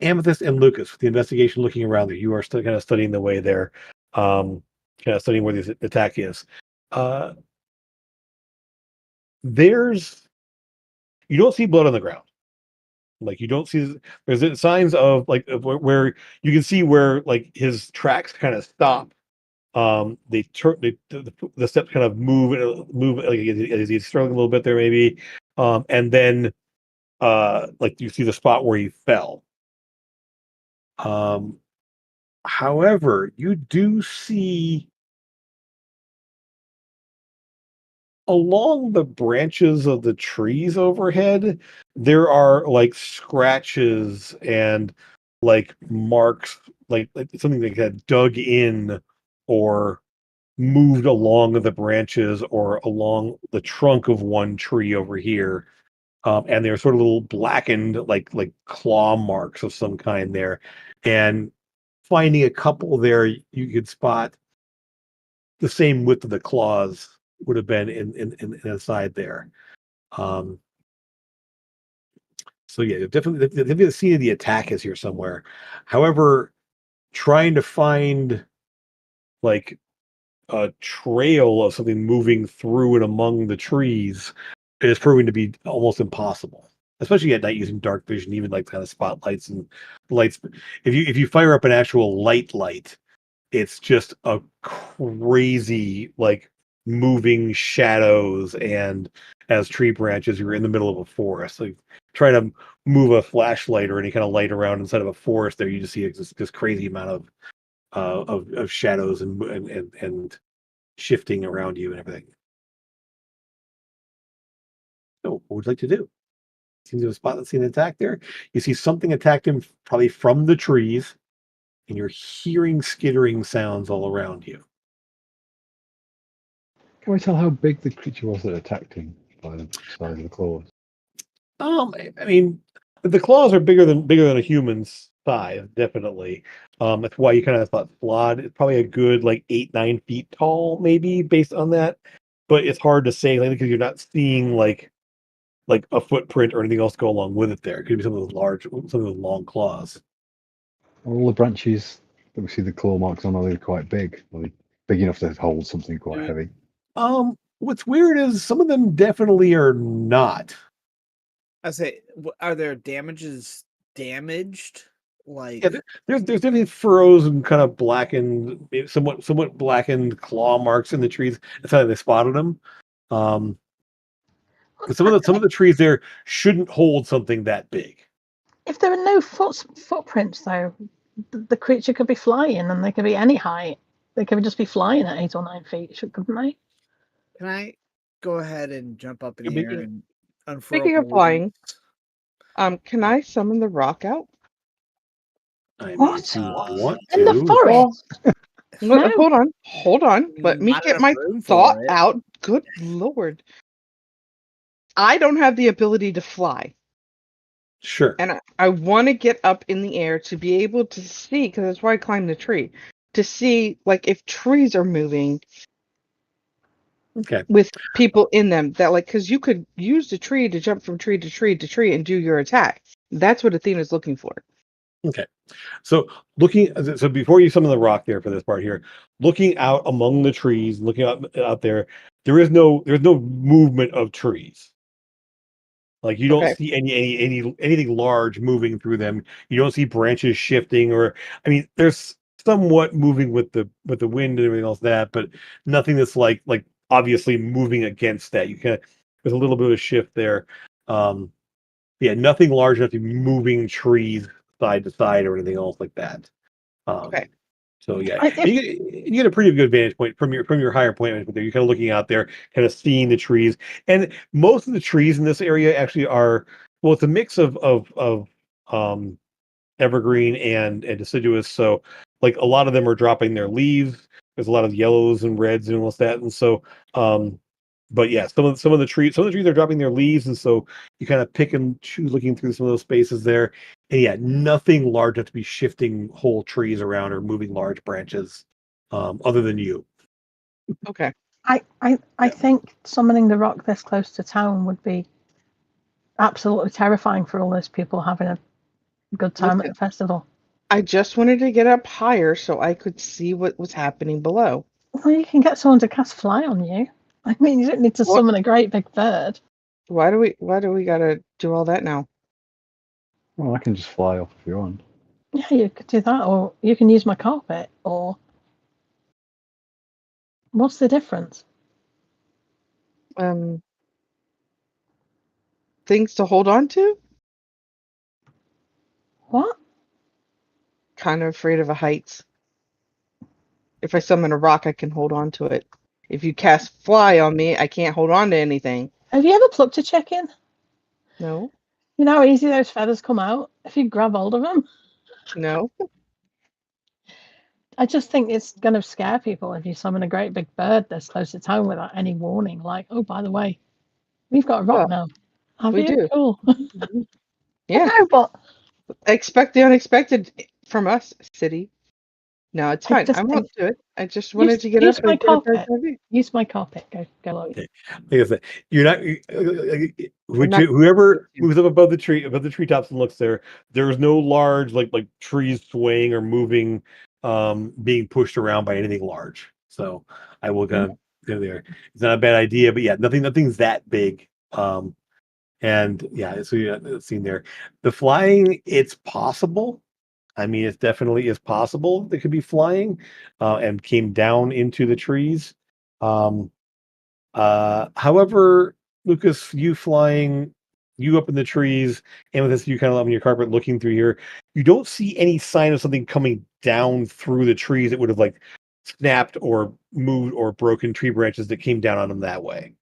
Amethyst and Lucas, the investigation looking around there. You are still kind of studying the way there, kind of studying where this attack is. Uh, there's you don't see blood on the ground. Like you don't see there's signs of like of where you can see where like his tracks kind of stop. They turn the steps kind of move like as he's struggling a little bit there maybe. And then like you see the spot where he fell. Um, However, you do see along the branches of the trees overhead, there are like scratches and like marks, like something that got dug in or moved along the branches or along the trunk of one tree over here. And they're sort of little blackened, like claw marks of some kind there. And finding a couple there, you could spot the same width of the claws would have been in the side there. Um, so yeah, definitely the scene of the attack is here somewhere. However, trying to find like a trail of something moving through and among the trees is proving to be almost impossible. Especially at night using dark vision, even like kind of spotlights and lights. If you fire up an actual light, it's just a crazy like moving shadows and as tree branches you're in the middle of a forest like try to move a flashlight or any kind of light around inside of a forest there you just see this crazy amount of shadows and shifting around you and everything. So what would you like to do? Seems to have spot that's seen an attack there. You see something attacked him probably from the trees and you're hearing skittering sounds all around you. Can we tell how big the creature was that attacked him by the size of the claws? I mean, the claws are bigger than a human's thigh, definitely. That's why you kind of thought Flawed is probably a good like 8-9 feet tall, maybe based on that. But it's hard to say, like, because you're not seeing like a footprint or anything else go along with it. There it could be some of those long claws. Are all the branches that we see the claw marks on, are they quite big? Are they big enough to hold something quite heavy? What's weird is some of them definitely are not. I say, are there damages damaged? Like, Yeah, there's definitely furrows and kind of blackened, maybe somewhat blackened claw marks in the trees. That's how they spotted them. Um, Well, but some of the trees there shouldn't hold something that big. if there are no footprints, though, the creature could be flying, and they could be any height. They could just be flying at 8 or 9 feet, couldn't they? can I go ahead and jump up in Could the be air good. and unfurl Speaking my of flying, wings. can I summon the rock out? I mean, What? if you Uh, want In the to. forest? No. Hold on. Let me Not get enough my room thought for it. out. Good lord. I don't have the ability to fly. Sure. And I want to get up in the air to be able to see, because that's why I climbed the tree, to see like if trees are moving Okay. with people in them. That like, because you could use the tree to jump from tree to tree to tree and do your attack. That's what Athena's looking for. Okay. So so before you summon the rock there for this part here, looking out among the trees, looking out there, there's no movement of trees. Like you don't Okay. see anything large moving through them. You don't see branches shifting, or I mean, there's somewhat moving with the wind and everything else that, but nothing that's like obviously moving against that. You kind of there's a little bit of a shift there. Um, yeah, nothing large enough to be moving trees side to side or anything else like that. Um, Okay. so yeah, I, and if, you get a pretty good vantage point from your higher point vantage point there. You're kind of looking out there, kind of seeing the trees, and most of the trees in this area actually are well, it's a mix of um, evergreen and deciduous. So like a lot of them are dropping their leaves. There's a lot of yellows and reds and all that, and so um, but yeah, some of the trees are dropping their leaves, and so you kind of pick and choose looking through some of those spaces there. And yeah, nothing large enough to be shifting whole trees around or moving large branches, other than you. Okay. I Yeah. think summoning the rock this close to town would be absolutely terrifying for all those people having a good time at Listen, the festival. I just wanted to get up higher so I could see what was happening below. Well, you can get someone to cast fly on you. I mean, you don't need to What? summon a great big bird. Why do we gotta do all that now? Well, I can just fly off if you want. Yeah, you could do that, or you can use my carpet, or what's the difference? Um, things to hold on to? What? Kind of afraid of heights. If I summon a rock, I can hold on to it. If you cast fly on me, I can't hold on to anything. Have you ever plucked a chicken? No, You know how easy those feathers come out if you grab hold of them? no. I just think it's going to scare people if you summon a great big bird this close to town without any warning. Like, oh, by the way, we've got a rock Well, now. Have we you? do. Cool. Mhm. I Yeah, know, but expect the unexpected from us, city. No, it's I fine. just I'm up think to it. I just wanted to get up use my and get a bird's carpet. eye view. Use my carpet. Go low. Okay. Like I said, you're not I'm not going whoever to. moves up above the treetops and looks there. There's no large like trees swaying or moving, being pushed around by anything large. So I will kind of go there. It's not a bad idea, but yeah, nothing's that big. And yeah, so yeah, it's seen there. The flying, it's possible. I mean, it definitely is possible they could be flying, and came down into the trees. Um, However, Lucas, you up in the trees, and with this, you kind of on your carpet looking through here, you don't see any sign of something coming down through the trees that would have like snapped or moved or broken tree branches that came down on them that way.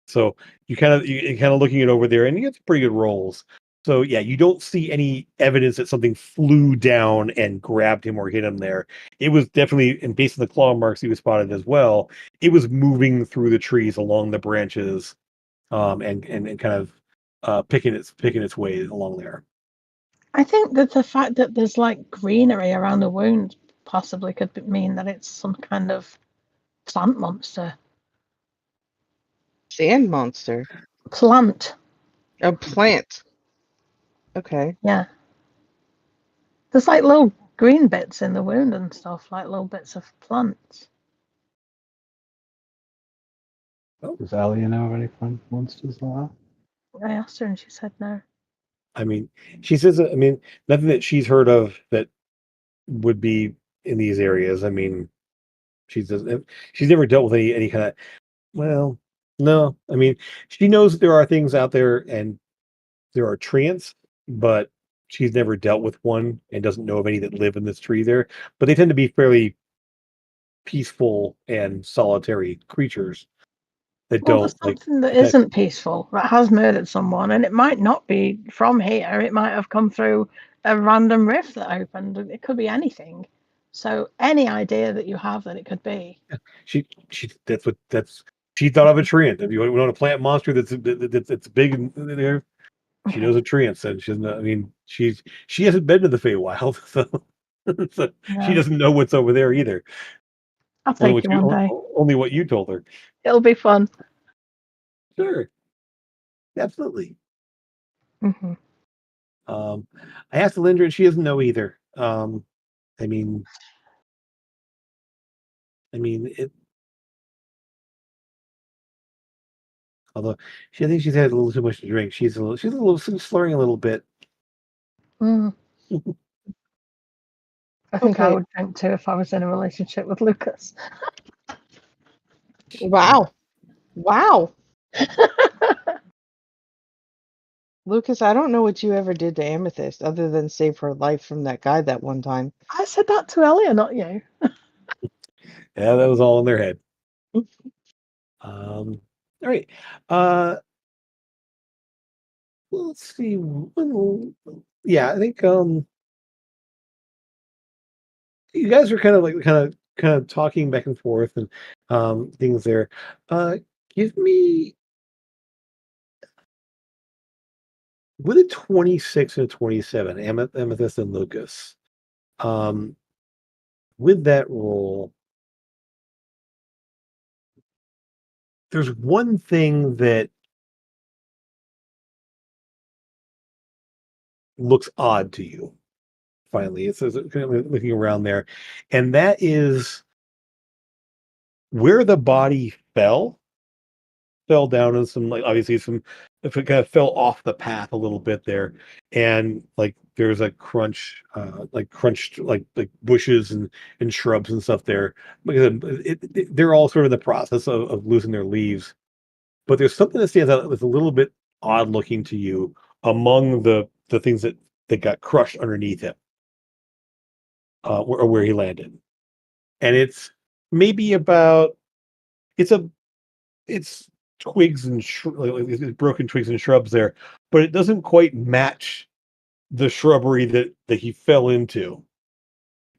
So you're kind of looking it over there, and you get some pretty good rolls. So yeah, you don't see any evidence that something flew down and grabbed him or hit him there. It was definitely, and based on the claw marks he was spotted as well, it was moving through the trees along the branches, and kind of picking its way along there. I think that the fact that there's like greenery around the wound possibly could mean that it's some kind of plant monster. Sand monster. Plant. A plant. Okay. Yeah. There's like little green bits in the wound and stuff, like little bits of plants. Does Alia know of any plant monsters like I asked her and she said no. I mean, she says, I mean, nothing that she's heard of that would be in these areas. I mean, she's she's never dealt with any kind of. Well, no. I mean, she knows that there are things out there and there are treants, but she's never dealt with one and doesn't know of any that live in this tree there. But they tend to be fairly peaceful and solitary creatures. that Well, there's don't like something that attack. isn't peaceful that has murdered someone, and it might not be from here. It might have come through a random rift that opened. It could be anything. So any idea that you have that it could be. She she thought of a treant. If you want a plant monster that's big and there, she knows a treant. And she doesn't. I mean, she hasn't been to the Feywild, so she No, doesn't know what's over there either. I'll take you one day. Only what you told her. It'll be fun. Sure, absolutely. Hmm. I asked Linda, and she doesn't know either. I mean, it. Although I think she's had a little too much to drink. She's a little slurring a little bit. Mm. I think I Okay. would drink too if I was in a relationship with Lucas. Wow. Wow. Lucas, I don't know what you ever did to Amethyst other than save her life from that guy that one time. I said that to Elliot, not you. Yeah, that was all in their head. All right. Let's see. Yeah, I think you guys are kind of talking back and forth and things there. Give me with a 26 and a 27, Amethyst and Lucas. Um, with that roll, there's one thing that looks odd to you. Finally, it says kind of looking around there, and that is where the body fell down in some, like, obviously some, if it kind of fell off the path a little bit there, and like there's a crunch, like crunched like bushes and shrubs and stuff there, because they're all sort of in the process of losing their leaves. But there's something that stands out that's a little bit odd looking to you among the things that got crushed underneath him, where he landed, and it's maybe about it's a it's twigs and like broken twigs and shrubs there, but it doesn't quite match the shrubbery that he fell into.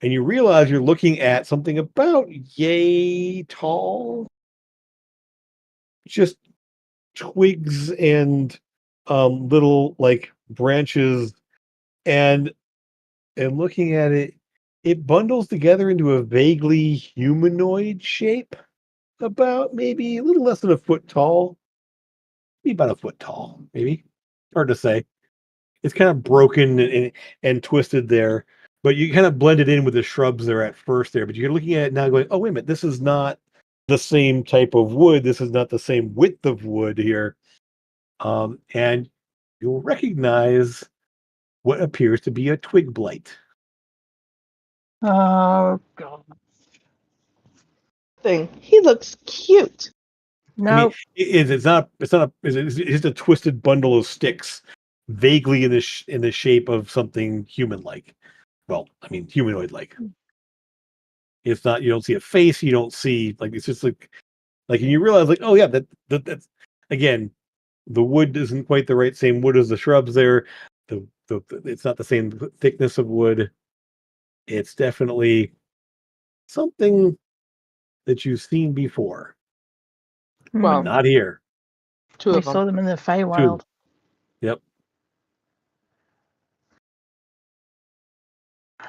And you realize you're looking at something about yay tall, just twigs and little like branches, and looking at it, it bundles together into a vaguely humanoid shape, about maybe a little less than a foot tall, maybe about a foot tall, maybe. Hard to say. It's kind of broken and twisted there, but you kind of blend it in with the shrubs there at first there. But you're looking at it now going, oh, wait a minute, this is not the same type of wood. This is not the same width of wood here. And you'll recognize what appears to be a twig blight. Oh God. Thing. He looks cute. I mean, No. it's just a twisted bundle of sticks, vaguely in in the shape of something human-like. Well, I mean, humanoid-like. It's not. You don't see a face. You don't see, like, it's just like, and you realize, like, oh yeah, that's again, the wood isn't quite the same wood as the shrubs there. It's not the same thickness of wood. It's definitely something that you've seen before, but Well, not here. two We of them. saw them in the Two. Feywild. Yep.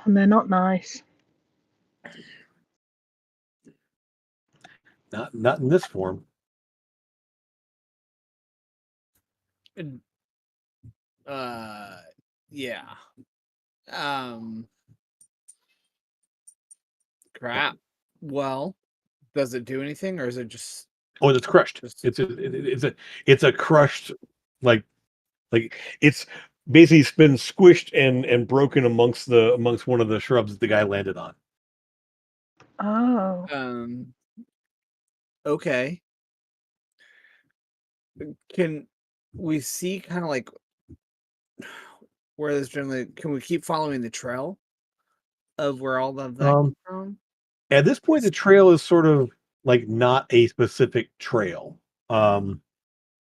And they're not nice. Not in this form. And, yeah. Um, Crap. Well, does it do anything, or is it just Oh, it's crushed. just It's a crushed, like it's basically been squished and broken amongst one of the shrubs that the guy landed on. Oh. okay? Can we see kind of like where this generally? Can we keep following the trail of where all of that came from? At this point, the trail is sort of like not a specific trail.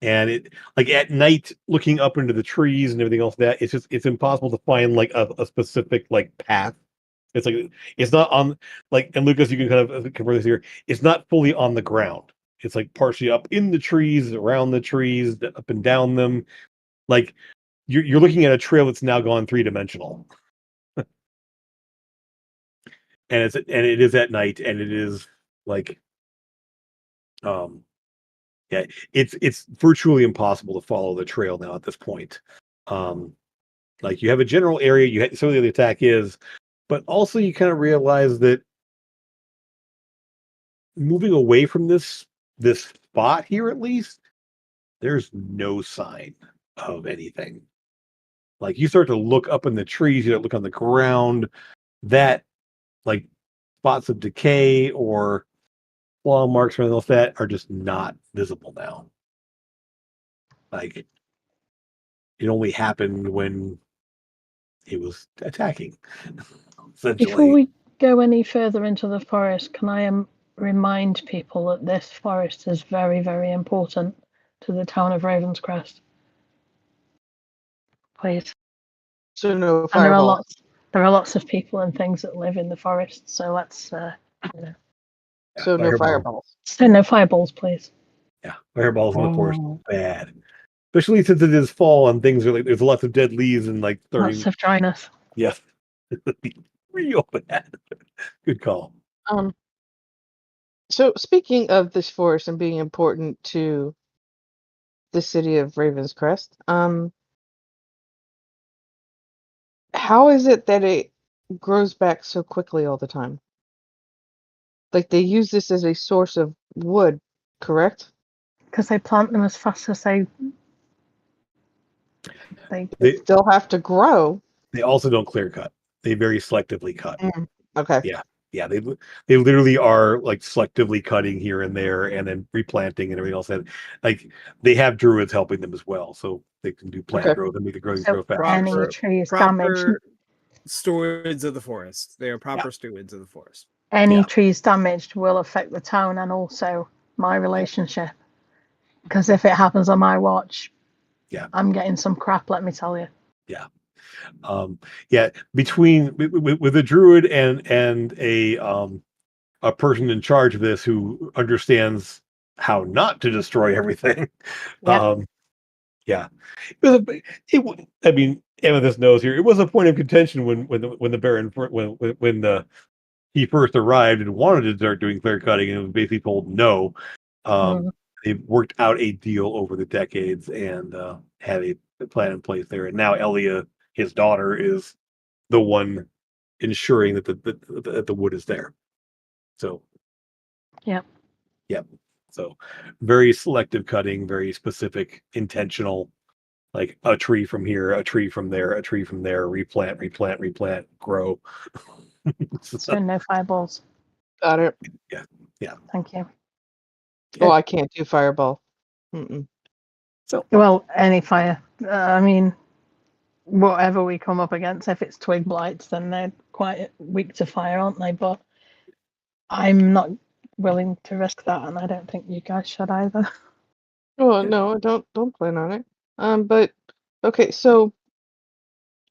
And it like at night, looking up into the trees and everything else, that it's impossible to find like a specific like path. It's like it's not on like, and Lucas, you can kind of confirm this here. It's not fully on the ground. It's like partially up in the trees, around the trees, up and down them. Like you're looking at a trail that's now gone 3-dimensional, and it is at night, and it is like um yeah, it's virtually impossible to follow the trail now at this point. Um, like you have a general area, certainly the attack is, but also you kind of realize that moving away from this spot here, at least, there's no sign of anything. Like you start to look up in the trees, you look on the ground, that like spots of decay or claw marks or anything like that are just not visible now. Like it only happened when it was attacking, Before essentially. we go any further into the forest, can I remind people that this forest is very, very important to the town of Ravens Crest, please? So no And fireball. there are lots of people and things that live in the forest, so let's you know. Yeah, So no fireball. fireballs. So no fireballs, please. Yeah, fireballs in the forest Oh. bad, especially since it is fall and things are like there's lots of dead leaves and like Lots starting. of dryness. Yes, real bad. Good call. So speaking of this forest and being important to the city of Ravens Crest, how is it that it grows back so quickly all the time? Like they use this as a source of wood, correct? Because they plant them as fast as they They They still have to grow. they also don't clear cut. They very selectively cut. Okay. Yeah, they literally are like selectively cutting here and there and then replanting and everything else. And like they have druids helping them as well, so they can do plant Okay. growth and make the growth so grow faster. any Proper, tree is damaged. proper stewards of the forest. They are proper stewards of the forest. Any Yeah. trees damaged will affect the town and also my relationship. Because if it happens on my watch, Yeah. I'm getting some crap, let me tell you. Yeah. Between with a druid and a person in charge of this who understands how not to destroy everything. Yep. Yeah, I mean, Amethyst knows here. It was a point of contention when the Baron when he first arrived and wanted to start doing clear cutting and was basically told no. They worked out a deal over the decades and had a plan in place there. And now Elia, his daughter, is the one ensuring that the wood is there. So, Yep. So very selective cutting, very specific, intentional, like a tree from here, a tree from there, a tree from there, replant, grow. So no fireballs. Got it. Yeah. Thank you. Oh, I can't do fireball. Mm-mm. So Well, any fire. I mean, whatever we come up against, if it's twig blights, then they're quite weak to fire, aren't they? But I'm not willing to risk that, and I don't think you guys should either. Oh no, I don't plan on it. But okay, so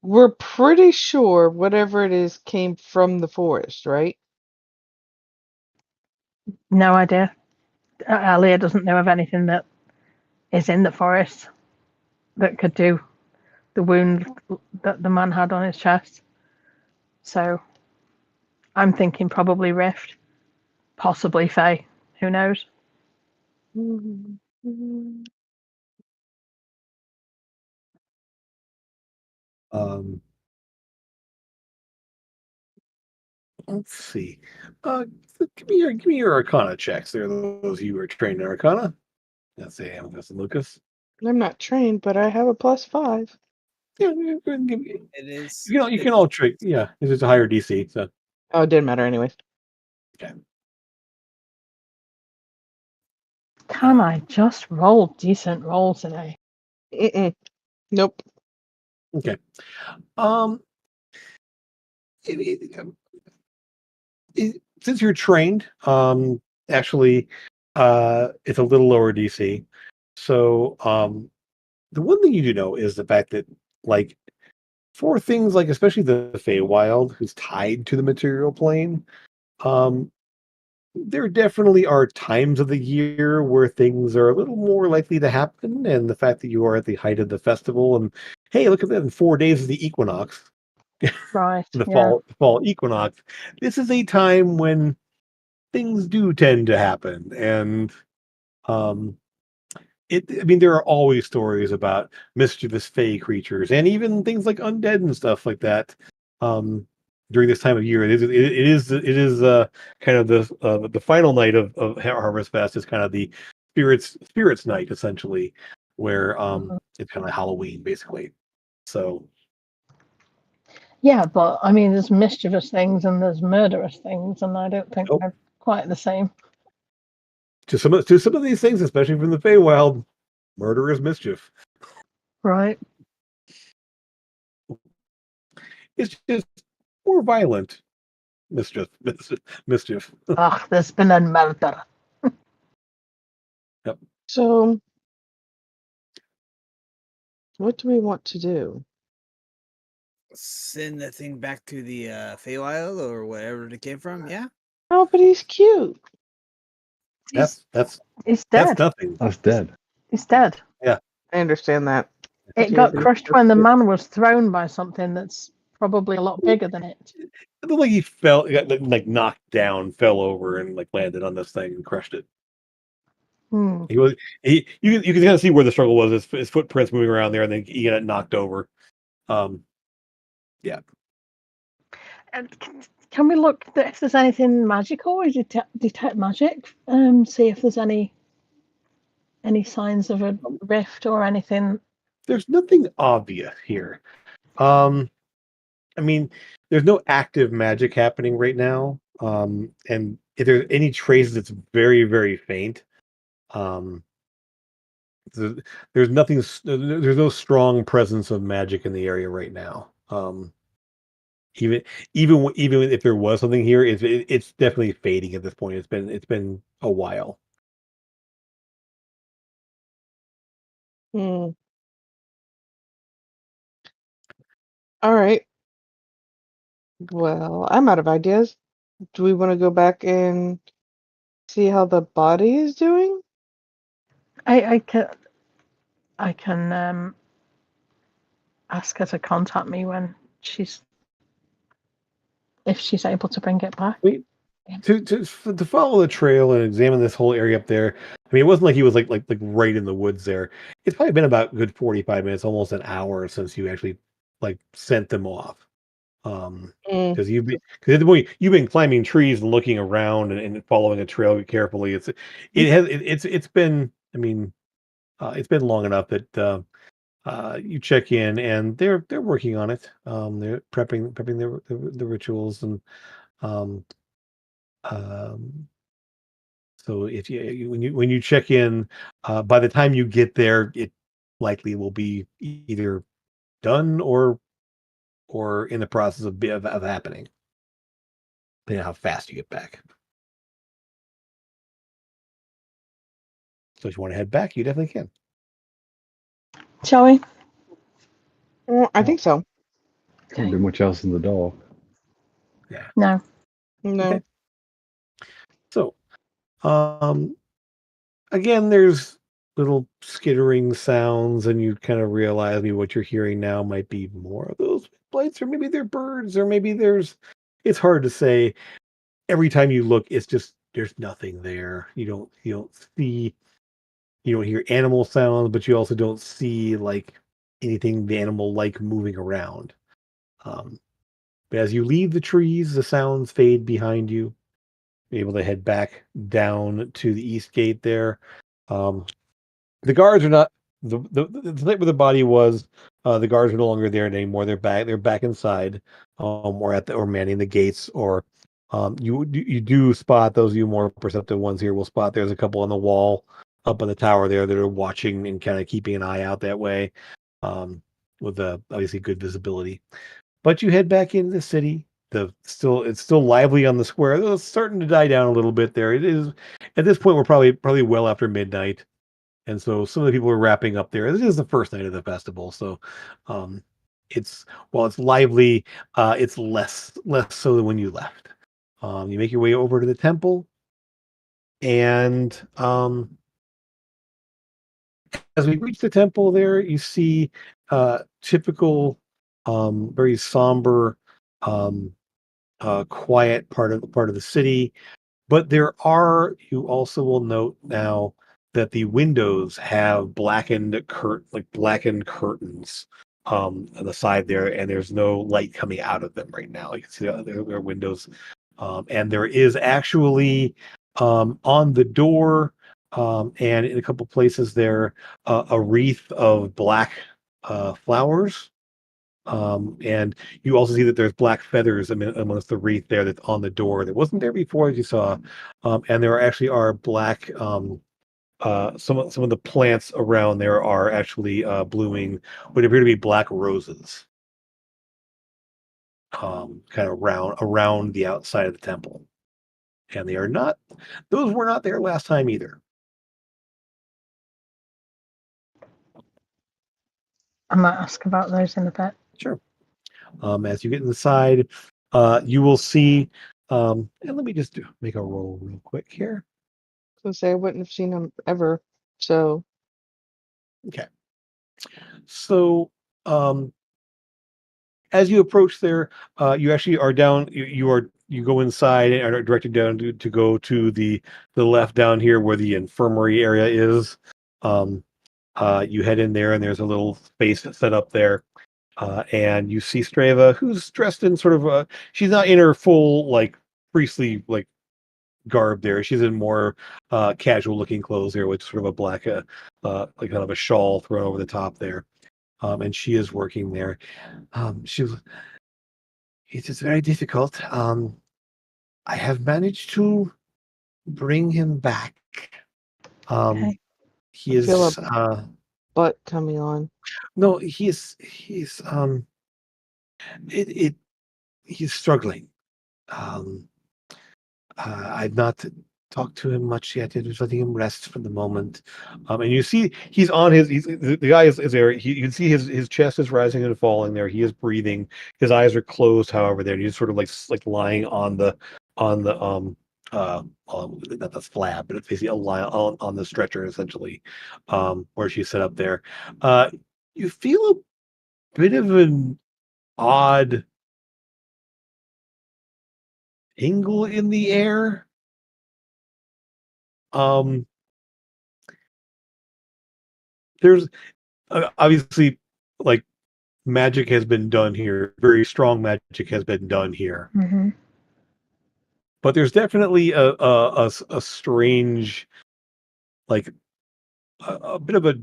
we're pretty sure whatever it is came from the forest, right? No idea. Alia doesn't know of anything that is in the forest that could do the wound that the man had on his chest. So I'm thinking probably Rift, possibly Fae. Who knows? um let's see. Give me your Arcana checks. There, those of you who are trained in Arcana. Let's say Amethyst and Lucas. I'm not trained, but I have a +5. Yeah, It is. you can all trick. Yeah, it's just a higher DC. So Oh, it didn't matter anyways. okay. Can I just roll decent roll today? Nope. Okay. Um, it, since you're trained, actually, It's a little lower DC. So the one thing you do know is the fact that like for things like especially the Feywild, who's tied to the material plane, um, there definitely are times of the year where things are a little more likely to happen, and the fact that you are at the height of the festival, and hey, look at that! In 4 days of the equinox, Right. the Yeah. fall equinox. This is a time when things do tend to happen, and um, I mean, there are always stories about mischievous fey creatures and even things like undead and stuff like that. Um, during this time of year, it is kind of the final night of Harvest Fest is kind of the spirits night essentially, where Mhm. it's kind of like Halloween basically. So Yeah, but I mean, there's mischievous things and there's murderous things, and I don't think oh, they're quite the same. to some of these things, especially from the Feywild, murder is mischief. Right. It's just more violent mischief. Mischief. Ach, there's been a murder. Yep. So, what do we want to do? Send the thing back to the Feywild or wherever it came from. Yeah. Oh, but he's cute. He's That's he's that's dead. nothing. That's dead. He's dead. I understand that. It Yeah, got but crushed when the man was thrown by something that's probably a lot bigger than it. It looked like he fell, he got like knocked down, fell over, and like landed on this thing and crushed it. Hmm. He was you can kind of see where the struggle was. His footprints moving around there, and then he got knocked over. Um, yeah, And can we look if there's anything magical or detect magic? See if there's any signs of a rift or anything. there's nothing obvious here. Um, I mean, there's no active magic happening right now. And if there's any traces, it's very very faint. Um, th- there's nothing. There's no strong presence of magic in the area right now. Even even if there was something here, it's definitely fading at this point. It's been a while. Hmm. All right. Well, I'm out of ideas. Do we want to go back and see how the body is doing? I can ask her to contact me when she's if she's able to bring it back. Wait, to follow the trail and examine this whole area up there. I mean, it wasn't like he was like right in the woods there. It's probably been about a good 45 minutes, almost an hour since you actually like sent them off. Mm, Because because at the point you've been climbing trees and looking around and following a trail carefully. It's been. I mean, it's been long enough that you check in and they're working on it. They're prepping the rituals and um, um, so if when you check in, by the time you get there, it likely will be either done or in the process of happening. Depending on how fast you get back. So if you want to head back, you definitely can. Shall we? well, I think so. Can't do much else in the dark. Yeah. No. No. Okay. So, um, again, there's little skittering sounds, and you kind of realize maybe what you're hearing now might be more of those blights, or maybe they're birds, or maybe there's. It's hard to say. Every time you look, it's just there's nothing there. You don't see. You don't hear animal sounds, but you also don't see like anything the animal like moving around. Um, but as you leave the trees, the sounds fade behind you. You're able to head back down to the east gate there. Um, the guards are not the site where the body was. The guards are no longer there anymore. They're back. They're back inside, or or manning the gates. Or you do spot those of you more perceptive ones here will spot. There's a couple on the wall up on the tower there that are watching and kind of keeping an eye out that way, with obviously good visibility. But you head back into the city. It's still lively on the square. Though it's starting to die down a little bit there. at this point we're probably well after midnight, and so some of the people are wrapping up there. This is the first night of the festival, so um, it's while it's lively, it's less so than when you left. You make your way over to the temple, and as we reach the temple, there you see typical, very somber, um, quiet part of the city. But there are, you also will note now that the windows have blackened curtains on the side there, and there's no light coming out of them right now. You can see there are windows, and there is actually on the door and in a couple places there a wreath of black flowers. And you also see that there's black feathers amongst the wreath there that's on the door that wasn't there before, as you saw. And there actually are black. Some of the plants around there are actually blooming what appear to be black roses, kind of around the outside of the temple. And they are not; those were not there last time either. I might ask about those in a bit. Sure. As you get inside, you will see. And let me just make a roll real quick here. So say I wouldn't have seen him ever. So Okay. So, as you approach there, you actually are down. You go inside and are directed down to go to the left down here where the infirmary area is. Um, you head in there and there's a little space set up there. And you see Strava, who's dressed in sort of she's not in her full like priestly like garb there. She's in more casual looking clothes here with sort of a black like kind of a shawl thrown over the top there. And she is working there. She It is very difficult. I have managed to bring him back. Okay. He I feel is butt coming on. no, he's it he's struggling. Um, I've not talked to him much yet. Just letting him rest for the moment. And you see he's on his. The guy is there. You can see his chest is rising and falling there. He is breathing. His eyes are closed. However, there he's sort of like lying on not the slab, but it's basically a lie on the stretcher essentially, where she's set up there. You feel a bit of an odd tingle in the air. Um, there's obviously like magic has been done here. Very strong magic has been done here, Mm-hmm. but there's definitely a strange like a bit of a.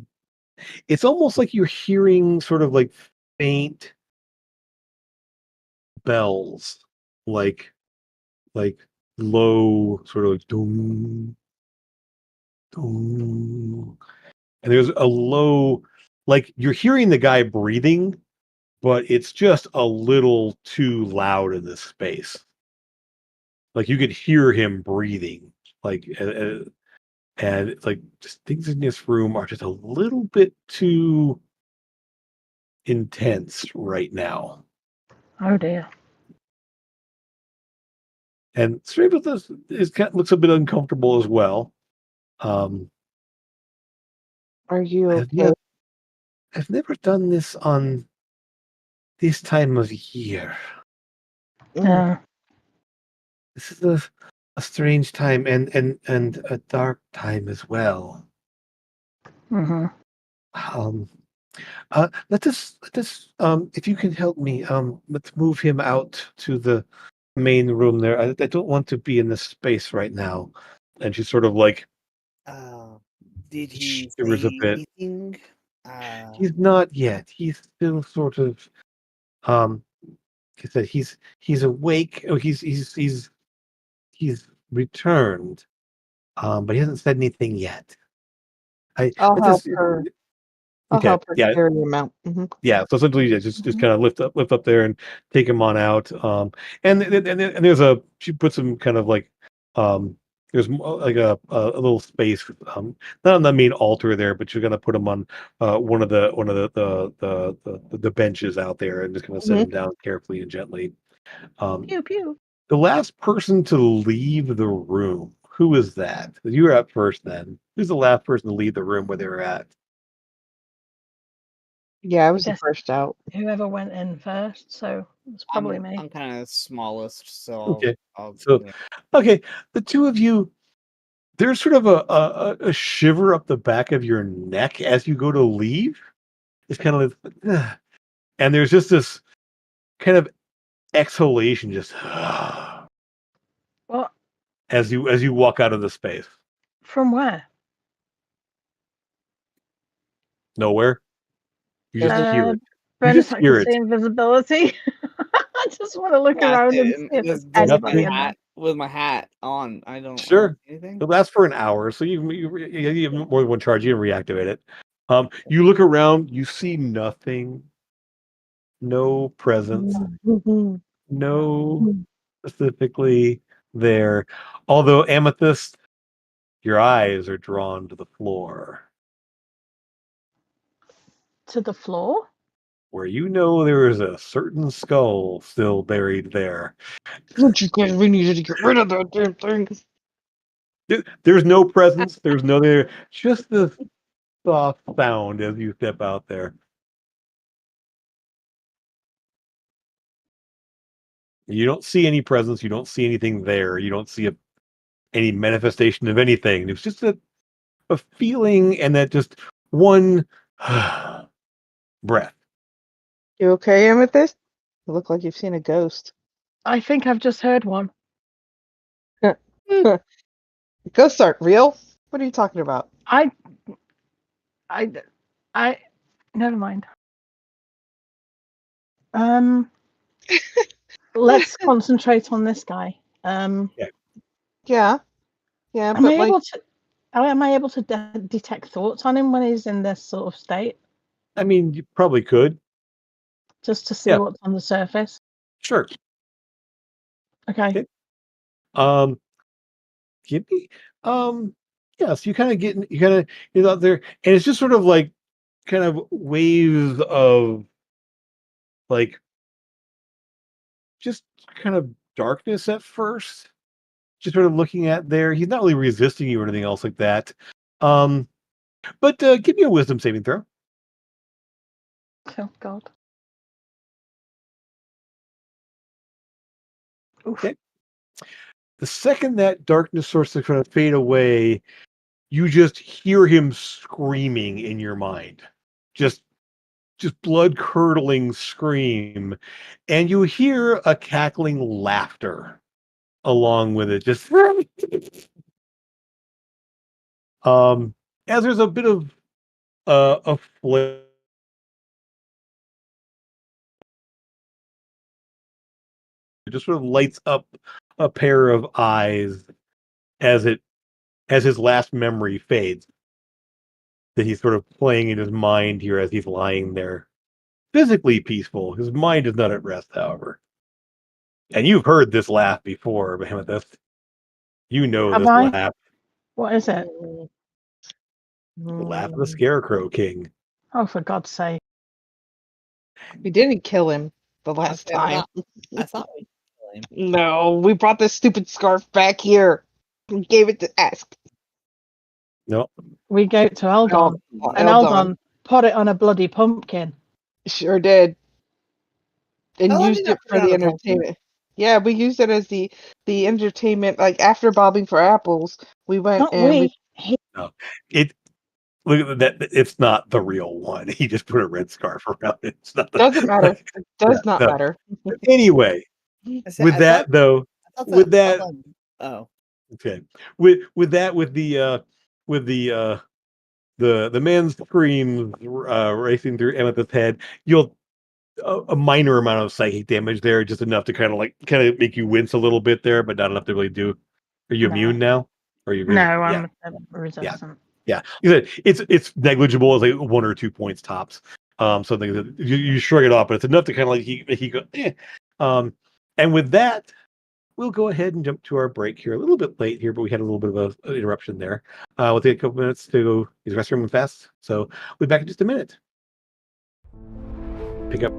It's almost like you're hearing sort of like faint bells, like like low sort of like doom doom, and there's a low like you're hearing the guy breathing, but it's just a little too loud in this space. Like you could hear him breathing, like, and it's like just things in this room are just a little bit too intense right now. Oh dear. And Staples looks a bit uncomfortable as well. Um, Are you I've okay? I've never done this on this time of year. Mm. This is a strange time and a dark time as well. Mm-hmm. Um, let us if you can help me, let's move him out to the main room there. I don't want to be in this space right now. And she sort of like Uh, did he shivers a say bit. anything? He's not yet. He's still sort of um he said he's awake. Oh, he's returned. But he hasn't said anything yet. I I'll let's help just her. I'll okay, help her yeah, carry him out. Hmm. yeah. So essentially, yeah, just Mm-hmm. kind of lift up there and take him on out. And there's a she puts him kind of like um There's like a little space, not on the main altar there, but you're gonna put them on one of the benches out there, and just gonna set them down carefully and gently. Um, Pew pew. the last person to leave the room, who is that? You were up first. Then who's the last person to leave the room where they were at? Yeah, I I was the guess first out. whoever went in first, so it's probably me. I'm kind of smallest, so Okay, I'll so yeah. okay, the two of you. There's sort of a shiver up the back of your neck as you go to leave. It's kind of like, "Ugh." And there's just this kind of exhalation, just What? as you walk out of the space. From where? Nowhere. You just There's hear Uh, it. You bonus just hear it. accuracy invisibility. I just want to look yeah, around and see if there's anybody in there. with my hat on. I don't Sure. see anything. It lasts for an hour, so you have more than one charge. You can reactivate it. You look around. You see nothing. No presence. No specifically there. Although Amethyst, your eyes are drawn to the floor, To the floor? where you know there is a certain skull still buried there. Don't you guys, we need to get rid of that damn thing. There's no presence. There's no there. Just the soft sound as you step out there. You don't see any presence. You don't see anything there. You don't see any manifestation of anything. It's just a feeling, and that just one breath. You okay, Amethyst? You look like you've seen a ghost. I think I've just heard one. Ghosts aren't real. What are you talking about? I never mind. Let's concentrate on this guy. Yeah, Am but I like, able to? Am I able to detect thoughts on him when he's in this sort of state, I mean, you probably could. just to see Yeah, what's on the surface? sure. Okay. Okay. Um, give me. Yes, you kind of get out there, and it's just sort of like kind of waves of like just kind of darkness at first. Just sort of looking at there. He's not really resisting you or anything else like that. Um, but give me a wisdom saving throw. Oh God. Oof. Okay. The second that darkness starts to kind of fade away, you just hear him screaming in your mind. Just blood curdling scream, and you hear a cackling laughter along with it. Just as there's a bit of a flare, it just sort of lights up a pair of eyes as it as his last memory fades. That he's sort of playing in his mind here as he's lying there, physically peaceful. His mind is not at rest, however. And you've heard this laugh before, Behemoth. You know Have this I? laugh, What is it? the laugh of the Scarecrow King. Oh, for God's sake! we didn't kill him the last Okay, time. I thought we killed him. No, we brought this stupid scarf back here. We gave it to Ask. No, We go to Eldon, and Eldon put it on a bloody pumpkin. Sure did. And How long used did I it put for it on the a pumpkin? entertainment. Yeah, we used it as the entertainment. Like after bobbing for apples, we went Not and we. we. no. It look at that. It's not the real one. He just put a red scarf around it. It's not the, Doesn't matter. It does yeah, not no. matter. Anyway, with that though, with that, Oh, okay. With that, with the man's screams racing through Amethyst's head, you'll a minor amount of psychic damage there, just enough to kind of make you wince a little bit there, but not enough to really do. Are you No. immune now? Or are you No, yeah, I'm resistant. yeah. It's negligible, it's like 1 or 2 points tops. Something that you shrug it off, but it's enough to kind of like he go. Eh. And with that, we'll go ahead and jump to our break here. A little bit late here, but we had a little bit of an interruption there. We'll take a couple minutes to go use the restroom and fast. So we'll be back in just a minute. Pick up.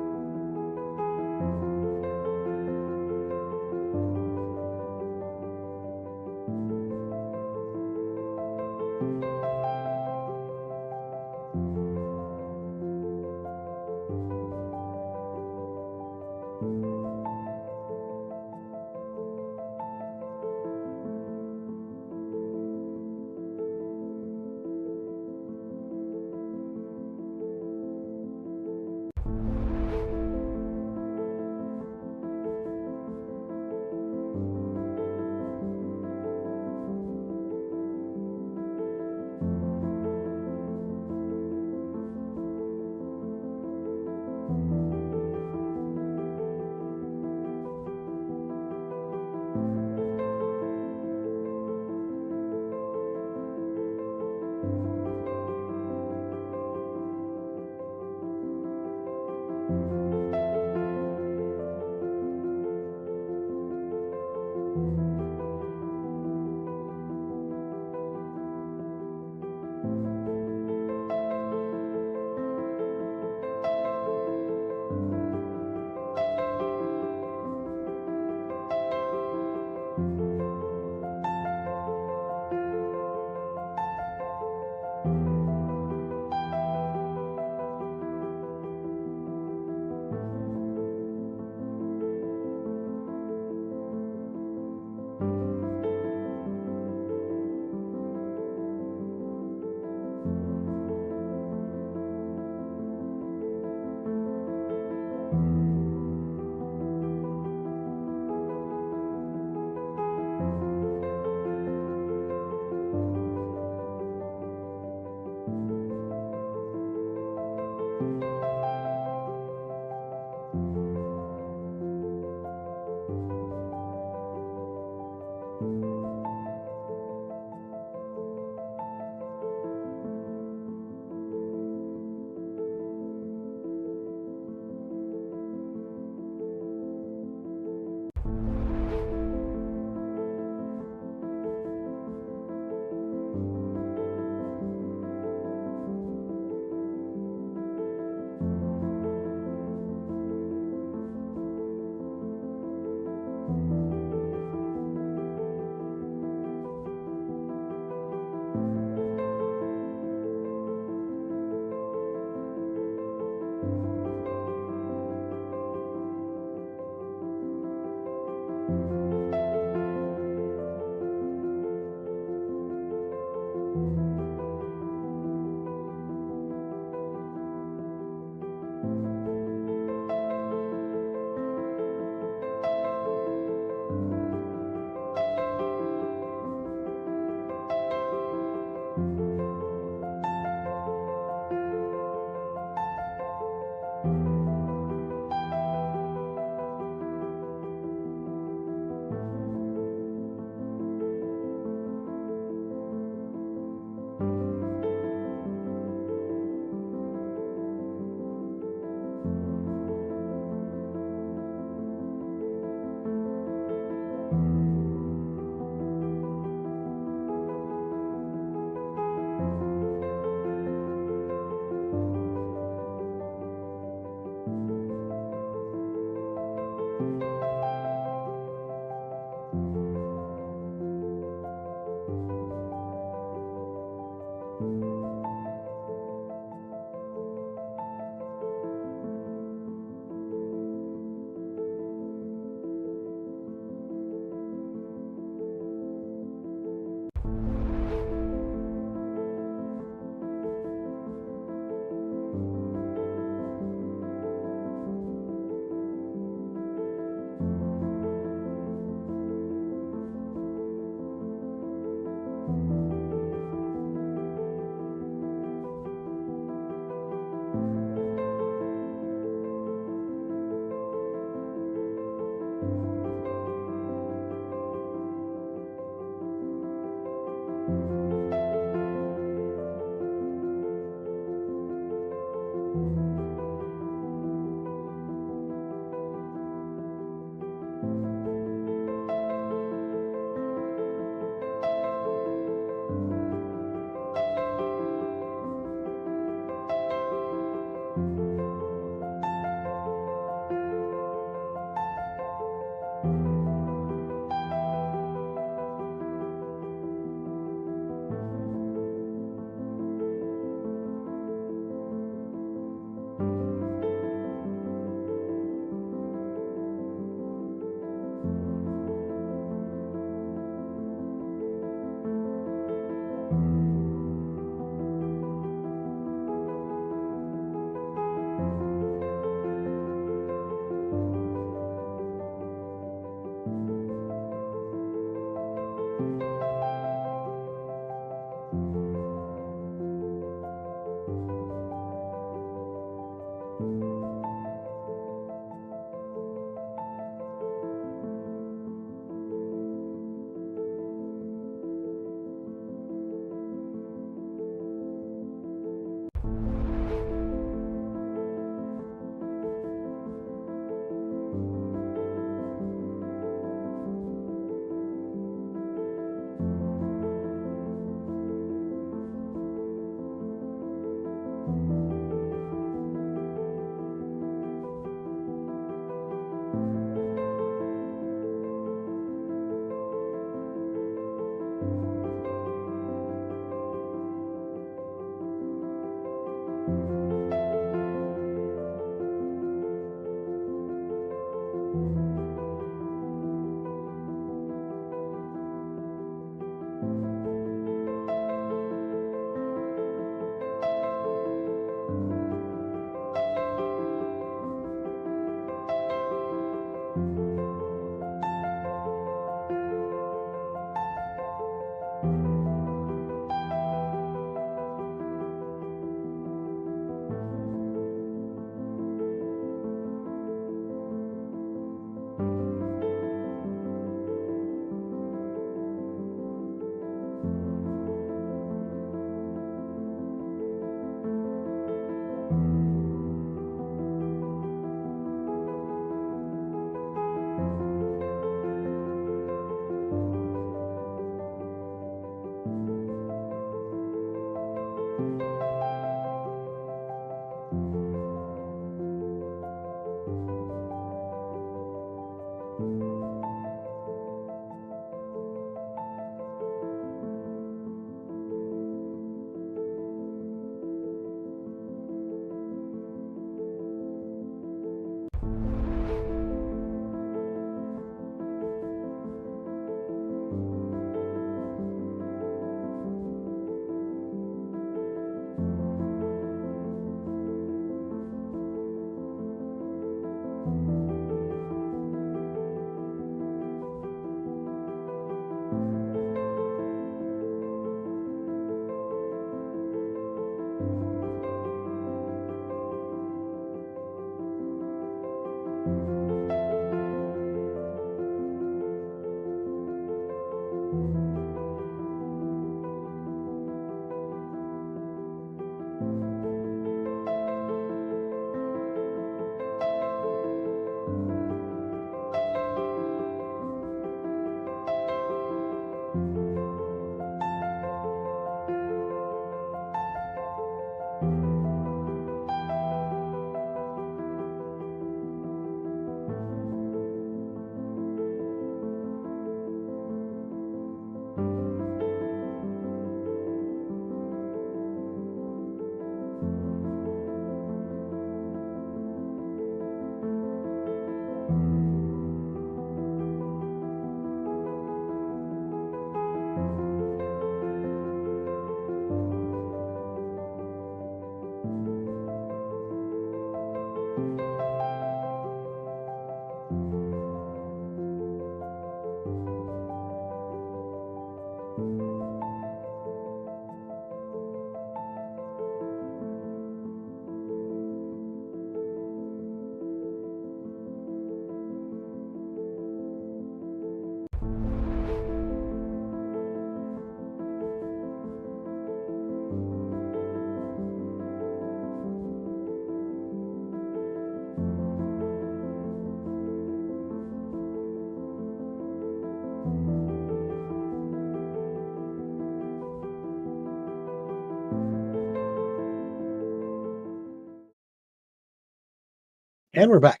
And we're back.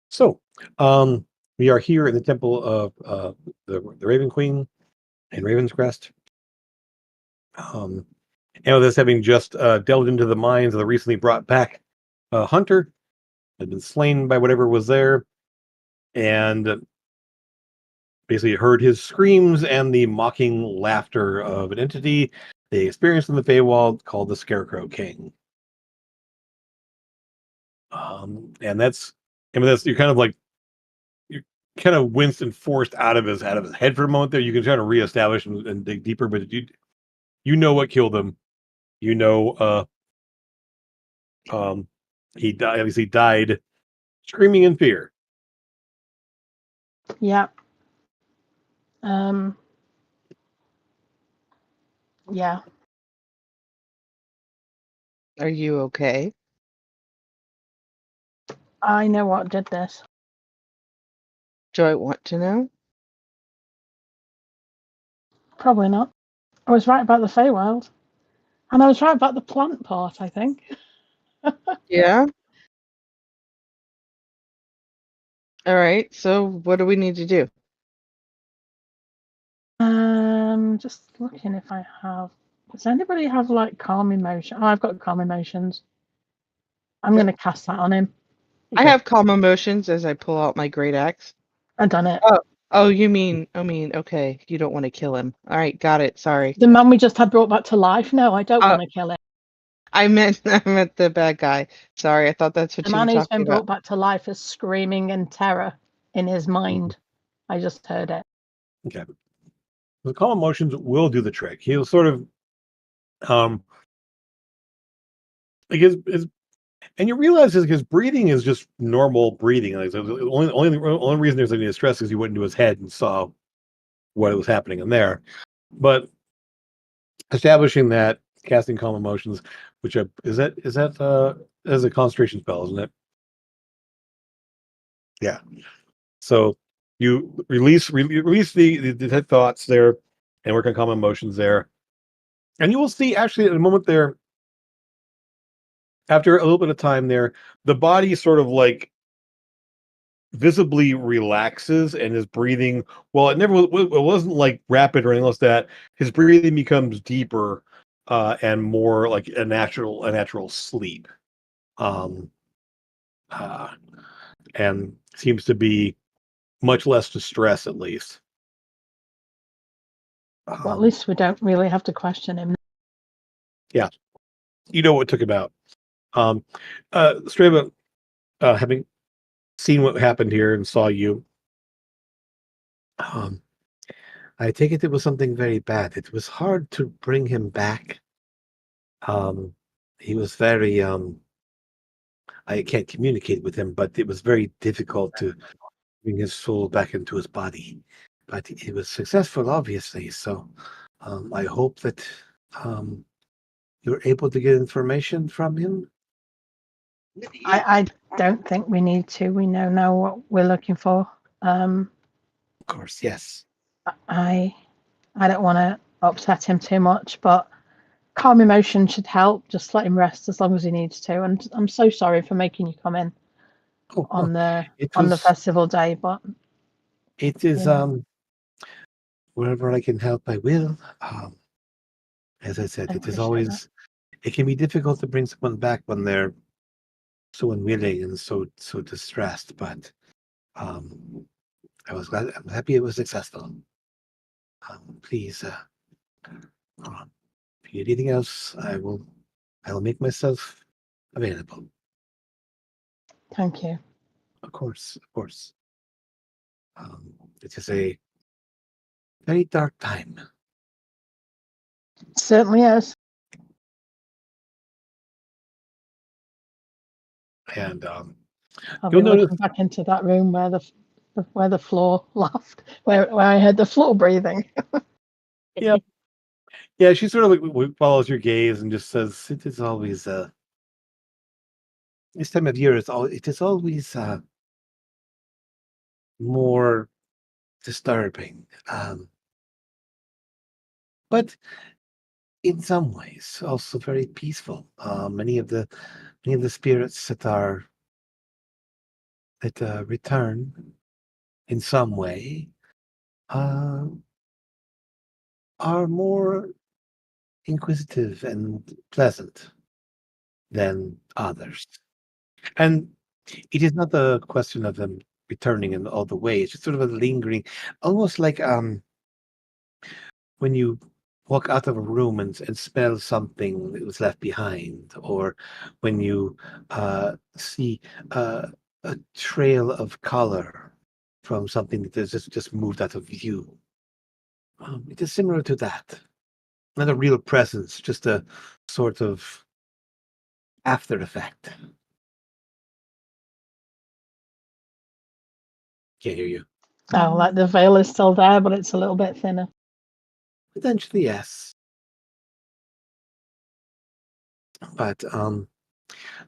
So, we are here in the temple of the Raven Queen in Ravens Crest. And with us having just delved into the minds of the recently brought back hunter, had been slain by whatever was there, and basically heard his screams and the mocking laughter of an entity they experienced in the Feywild called the Scarecrow King. And that's, I mean, that's you're kind of like you're kind of winced and forced out of his head for a moment there. You can try to reestablish and dig deeper, but you know what killed him. You know, he died. Obviously, died screaming in fear. Yeah. Um. Yeah. Are you okay? I know what did this. Do I want to know? Probably not. I was right about the Feywild. And I was right about the plant part, I think. Yeah. All right. So what do we need to do? Just looking if I have. Does anybody have like calm emotion? Oh, I've got calm emotions. I'm Okay. going to cast that on him. I have calm emotions as I pull out my great axe. I've done it. Oh, you mean, okay. You don't want to kill him. All right, got it. Sorry. The man we just had brought back to life? No, I don't Uh, want to kill him. I meant the bad guy. Sorry, I thought that's what The you were man who's talking been about. brought back to life is screaming in terror in his mind. I just heard it. Okay. The calm emotions will do the trick. He'll sort of, like his and you realize his breathing is just normal breathing. Like the only reason there's any distress is he went into his head and saw what was happening in there. But establishing that, casting calm emotions, which is that as a concentration spell, isn't it? Yeah. So you release the thoughts there, and work on calm emotions there, and you will see actually in a moment there, after a little bit of time there, the body sort of like visibly relaxes and his breathing, well, it wasn't like rapid or anything like that. His breathing becomes deeper and more like a natural sleep. Um uh and seems to be much less distress, at least. Well, at least we don't really have to question him. Yeah, you know what took him out. Strava, having seen what happened here and saw you, um I take it was something very bad. It was hard to bring him back. Um, he was very I can't communicate with him, but it was very difficult to bring his soul back into his body. But he was successful, obviously. So I hope that um, you're able to get information from him. I don't think we need to. We know now what we're looking for. Of course, yes. I don't want to upset him too much, but calm emotion should help. Just let him rest as long as he needs to. And I'm so sorry for making you come in Oh, on well, the festival day, but it is you wherever I can help, I will. As I said, I it is appreciate that. always it can be difficult to bring someone back when they're so unwilling and so distressed, but um I'm happy it was successful. Please, if you need anything else, I will make myself available. Thank you. Of course, of course. It is a very dark time, Certainly is. and I'll you'll be looking notice. back into that room where the floor laughed, where I heard the floor breathing. Yeah, yeah. She sort of like follows your gaze and just says, "It is always this time of year. It is always more disturbing, but in some ways also very peaceful. Many of the spirits that return in some way uh, are more inquisitive and pleasant than others. And it is not a question of them returning in all the way. It's just sort of a lingering, almost like when you walk out of a room and smell something that was left behind, or when you see a trail of color from something that is just moved out of view. It is similar to that. Not a real presence, just a sort of after effect. Can't hear you. Oh, like the veil is still there, but it's a little bit thinner. Potentially, yes. But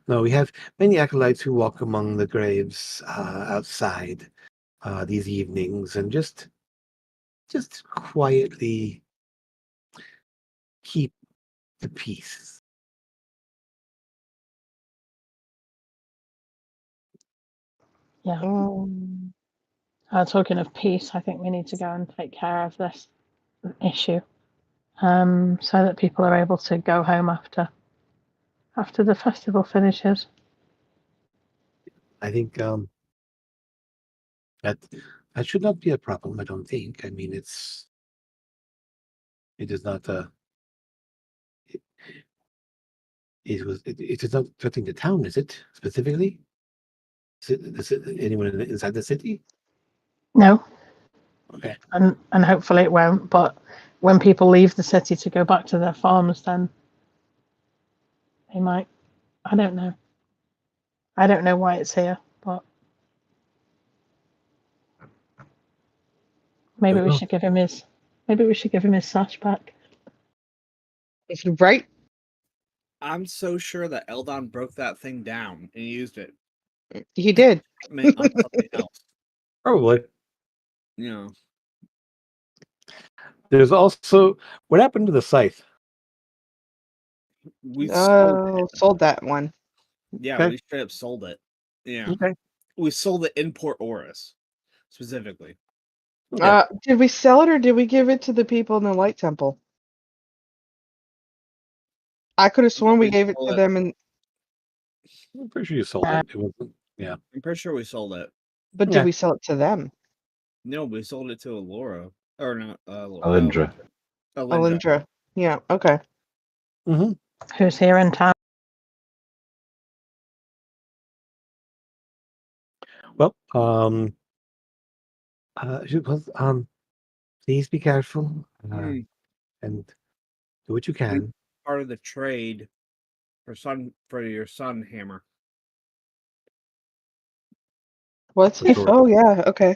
no, we have many acolytes who walk among the graves outside these evenings and just quietly keep the peace. Yeah. Um, Talking of peace, I think we need to go and take care of this issue, so that people are able to go home after the festival finishes. I think that that should not be a problem. I don't think. I mean, it is not it, it is not threatening the town, is it specifically? Is it anyone inside the city? No, Okay. and hopefully it won't. But when people leave the city to go back to their farms, then they might. I don't know. I don't know why it's here, but maybe Don't we know. should give him his. Maybe we should give him his sash back. right? I'm so sure that Eldon broke that thing down and used it. He did. Meant on something else. Probably. You know, There's also what happened to the scythe. we sold Oh, sold that one. Yeah, Okay. we straight up sold it. Yeah. Okay. We sold it in Port Oris, specifically. Yeah. Did we sell it or did we give it to the people in the Light Temple? I could have sworn we We gave it sold to it. them, and I'm pretty sure you sold it. It wasn't. Yeah. I'm pretty sure we sold it. but Yeah. did we sell it to them? No, we sold it to Alora. Or not, Alindra. Alindra. Alindra. Yeah. Okay. Mm-hmm. Who's here in town? Well, please be careful and do what you can. Part of the trade for your son, Hammer. What's For he? sure. Oh, yeah. Okay.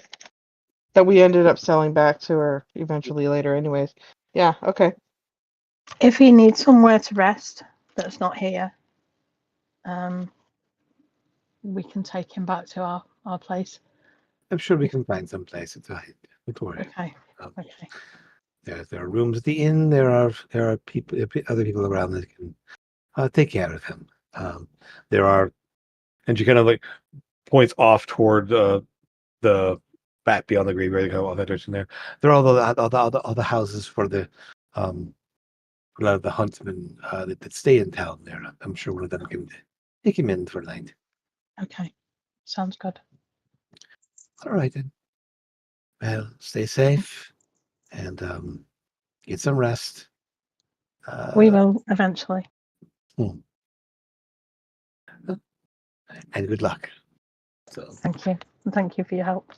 That we ended up selling back to her eventually later, anyways. Yeah. Okay. If he needs somewhere to rest that's not here, we can take him back to our place. I'm sure we can find some place to hide. Don't worry. Okay. Um, Okay. there are rooms at the inn. There are people, other people around that can take care of him. There are, and she kind of like points off toward the back beyond the graveyard, kind of all that direction there. There are all the houses for the for a lot of the huntsmen that stay in town there. I'm sure one of them can take him in for the night. Okay. Sounds good. All right then. Well, stay safe and get some rest. We will eventually. And good luck. So Thank you. And thank you for your help.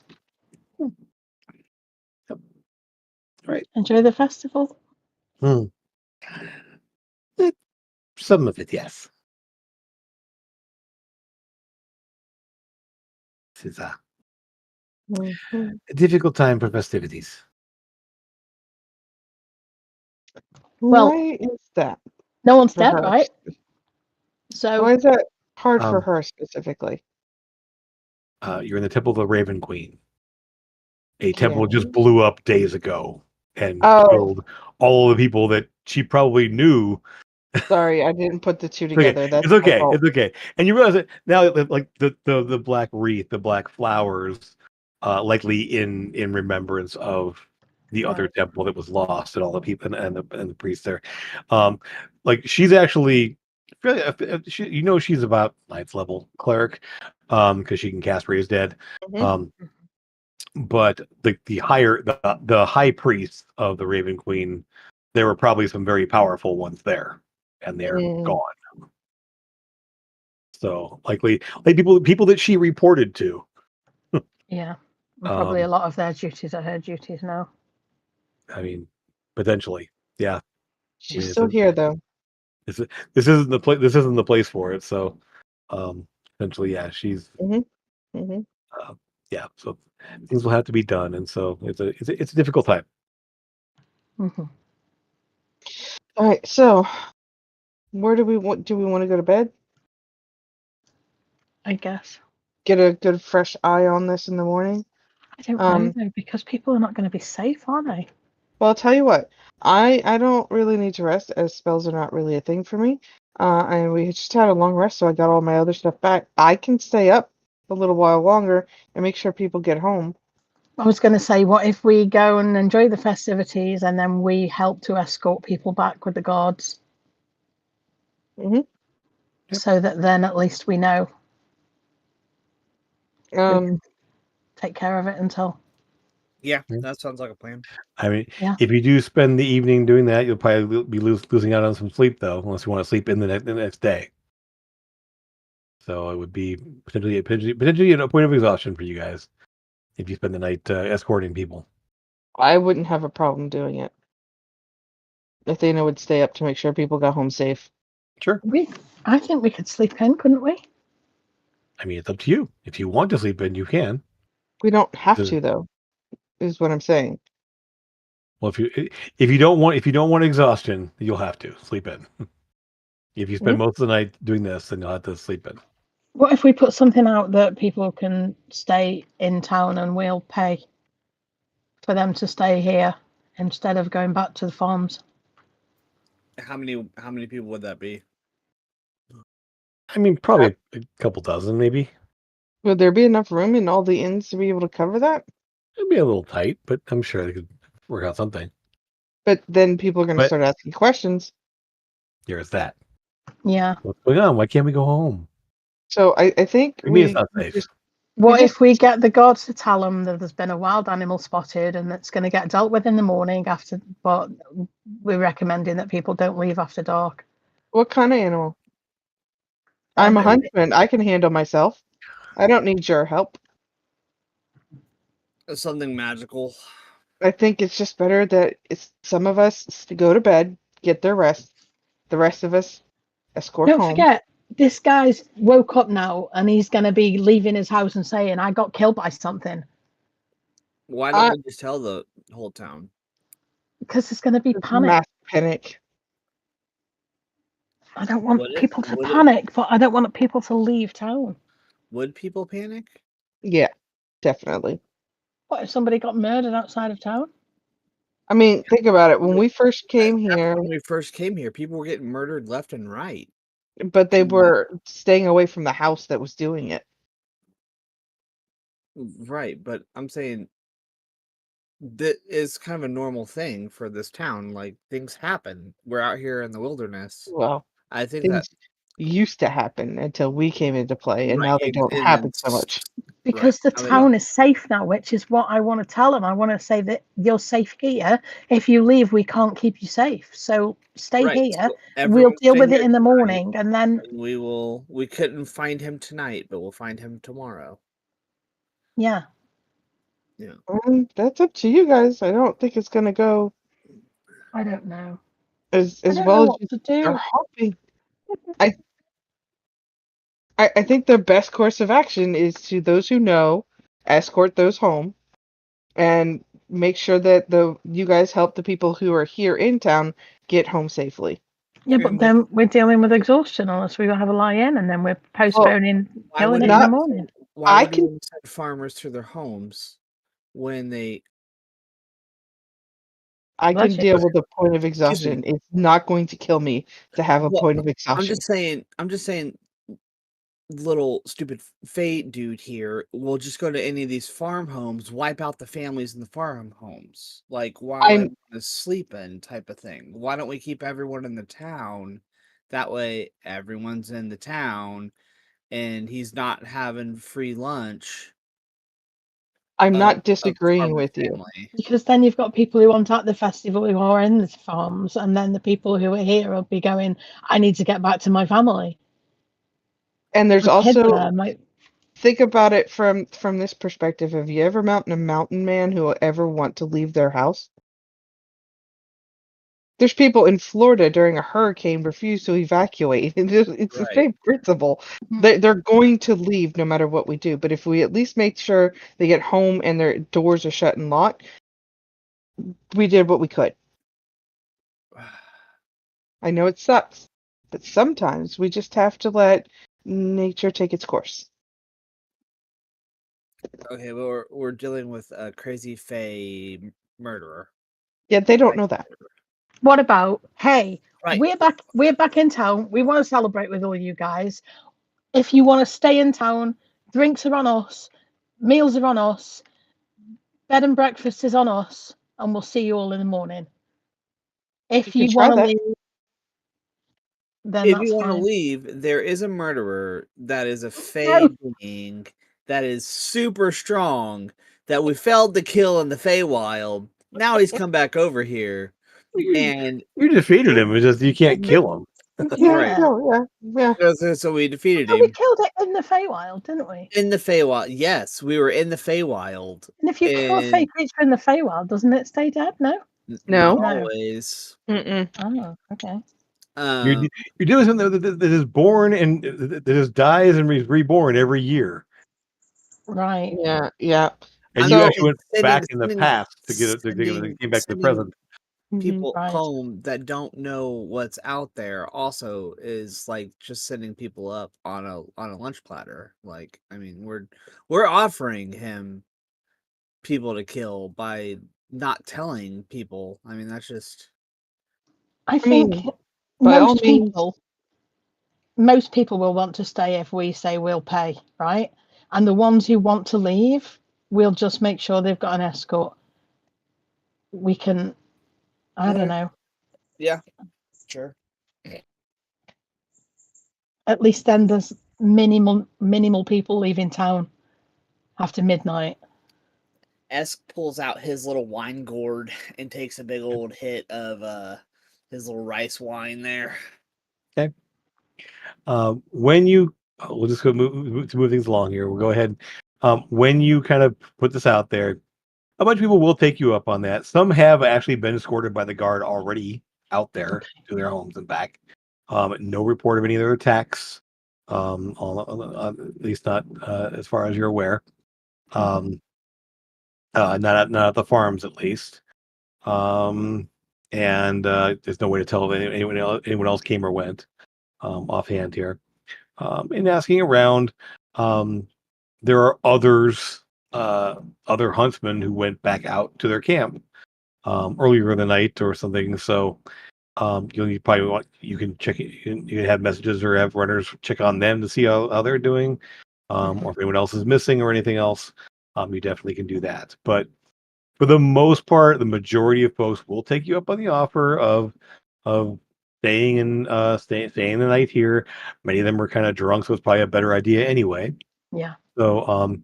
right. Enjoy the festival. Hmm. Eh, some of it, yes. This is Mhm. a difficult time for festivities. Well, Why is that no one's for dead, her? right? So Why is that hard for Um, her specifically? You're in the Temple of the Raven Queen. A temple Yeah. just blew up days ago and Oh, killed all the people that she probably knew. sorry, I didn't put the two It's okay. together. That's It's my okay. fault. It's okay. And you realize that now, that, like the black wreath, the black flowers, likely in remembrance of the other right. temple that was lost, and all the people and the priests there. Um, like she's actually, she's about ninth level cleric, because she can cast Raise Dead. Mhm. Um, but the high priest of the Raven Queen, there were probably some very powerful ones there, and they're Mm. gone. So likely, like people that she reported to. Yeah. And probably a Um, lot of their duties are her duties now. I mean, potentially, yeah. I She's mean, still here though. this, this isn't the place. This isn't the place for it. So, potentially, yeah. She's, Mhm. Mhm. uh, yeah. So things will have to be done, and so it's a difficult time. Hmm. All right. So, where do we want? Do we want to go to bed? I guess. Get a good fresh eye on this in the morning. I don't know Um. though, because people are not going to be safe, are they? Well, I'll tell you what. I don't really need to rest, as spells are not really a thing for me. And we just had a long rest, so I got all my other stuff back. I can stay up a little while longer and make sure people get home. I was going to say, what if we go and enjoy the festivities and then we help to escort people back with the guards Hmm. Yep. so that then at least we know we Um. can take care of it until. Yeah, Yeah. that sounds like a plan. I mean, Yeah. if you do spend the evening doing that, you'll probably be losing out on some sleep, though, unless you want to sleep in the next day. So it would be potentially a point of exhaustion for you guys if you spend the night escorting people. I wouldn't have a problem doing it. Athena would stay up to make sure people got home safe. Sure. I think we could sleep in, couldn't we? I mean, it's up to you. If you want to sleep in, you can. We don't have The- to, though, is what I'm saying. Well, if you don't want exhaustion, you'll have to sleep in. If you spend Mhm. most of the night doing this, then you'll have to sleep in. What if we put something out that people can stay in town and we'll pay for them to stay here instead of going back to the farms? How many people would that be? I mean, probably a couple dozen, maybe. Would there be enough room in all the inns to be able to cover that? It'd be a little tight, but I'm sure they could work out something. But then people are going to But start asking questions. here's that. Yeah. What's going on? Why can't we go home? So I think For me, it's we not safe. just What just if we get the guards to tell them that there's been a wild animal spotted and that's going to get dealt with in the morning after, but we're recommending that people don't leave after dark. what kind of animal? I'm a I mean, huntsman. I can handle myself. I don't need your help. Something magical. I think it's just better that it's some of us to go to bed, get their rest. The rest of us escort Don't home. forget, this guy's woke up now and he's going to be leaving his house and saying, I got killed by something. Why don't we just tell the whole town? Because there's going to be panic. Mass panic. I don't want Would it? people to Would it? panic, but I don't want people to leave town. Would people panic? Yeah, definitely. What if somebody got murdered outside of town? I mean, think about it. When we first came That's here, when we first came here, people were getting murdered left and right. but they And were staying away from the house that was doing it. right, but I'm saying that is kind of a normal thing for this town. Like things happen. We're out here in the wilderness. Well, I think that things used to happen until we came into play, and right, now they don't and happen so much. Because the I mean, town is safe now, which is what I want to tell them. I want to say that you're safe here. If you leave, we can't keep you safe. So stay right. here. So We'll everyone deal stay with it here in the tonight, morning, and then and we couldn't find him tonight, but we'll find him tomorrow. Yeah. That's up to you guys. I don't think it's gonna go I don't know. as I don't well know as what you to do. are hoping. I think the best course of action is to those who know, escort those home, and make sure that you guys help the people who are here in town get home safely. Yeah, but then we're dealing with exhaustion unless we have a lie-in, and then we're postponing Why killing would it in the not- morning. Why I would can- we send farmers to their homes when they? I Well, can that's deal with a point of exhaustion. It's not going to kill me to have a Well, point of I'm exhaustion. just saying, little stupid fate dude here will just go to any of these farm homes, wipe out the families in the farm homes, like while I'm- everyone is sleeping, type of thing. Why don't we keep everyone in the town? That way, everyone's in the town, and he's not having free lunch. I'm of- not of disagreeing farmer's with you. family. because then you've got people who want at the festival who are in the farms, and then the people who are here will be going, I need to get back to my family. And there's My kids also there might. think about it from this perspective. Have you ever met a mountain man who will ever want to leave their house? There's people in Florida during a hurricane refuse to evacuate. It's the Right. same principle. Mhm. They're going to leave no matter what we do. But if we at least make sure they get home and their doors are shut and locked, we did what we could. I know it sucks, but sometimes we just have to let nature take its course. Okay, well, we're dealing with a crazy Fae murderer. Yeah, they don't know that. What about, hey, Right. we're back in town. We want to celebrate with all you guys. If you want to stay in town, drinks are on us, meals are on us, bed and breakfast is on us, and we'll see you all in the morning. If You you can try want to that. leave, then If that's you want to fine. leave, there is a murderer that is a Fae No. being that is super strong that we failed to kill in the Feywild. Now he's come back over here, and You defeated him. It's just you can't kill him. Yeah, Right. yeah. so we defeated No, we him killed it in the Feywild, didn't we? in the Feywild. Yes, we were in the Feywild. And if you kill a Fey And creature in the Feywild, doesn't it stay dead? No. not No. always. Mm-mm. Oh, okay. You're doing something that is born and that just dies and is reborn every year. Right. Yeah. And I'm you So- actually went back in the sending- past to get it. To came back to the sending present. people Right. home that don't know what's out there also is like just sending people up on a lunch platter. Like, I mean, we're offering him people to kill by not telling people. I mean, that's just I think mean, by all means- most people will want to stay if we say we'll pay, right? And the ones who want to leave, we'll just make sure they've got an escort. We can, I don't know, yeah, sure. at least then there's minimal people leaving town after midnight. Esk pulls out his little wine gourd and takes a big old hit of his little rice wine there. When you, we'll just go move things along here. We'll go ahead. When you kind of put this out there, a bunch of people will take you up on that. Some have actually been escorted by the guard already out there to their homes and back. No report of any other attacks. At least not as far as you're aware. Not at the farms, at least. And there's no way to tell if anyone else came or went. Offhand here. And asking around, there are other huntsmen who went back out to their camp earlier in the night or something. So you probably can check it. You can have messages or have runners check on them to see how they're doing, or if anyone else is missing or anything else. You definitely can do that. But for the most part, the majority of folks will take you up on the offer of staying the night here. Many of them are kind of drunk, so it's probably a better idea anyway. Yeah. So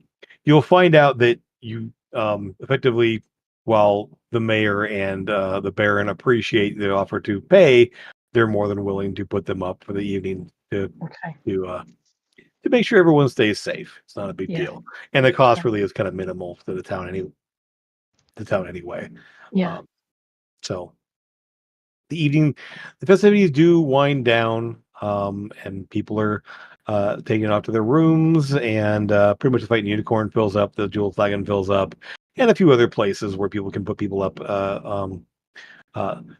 you'll find out that you effectively, while the mayor and the baron appreciate the offer to pay, they're more than willing to put them up for the evening to Okay. to make sure everyone stays safe. It's not a big Yeah. deal, and the cost Yeah. really is kind of minimal to the town anyway. Yeah. So the festivities do wind down, and people are taking it off to their rooms, and pretty much the Fighting Unicorn fills up, the Jewel Flagon fills up, and a few other places where people can put people up.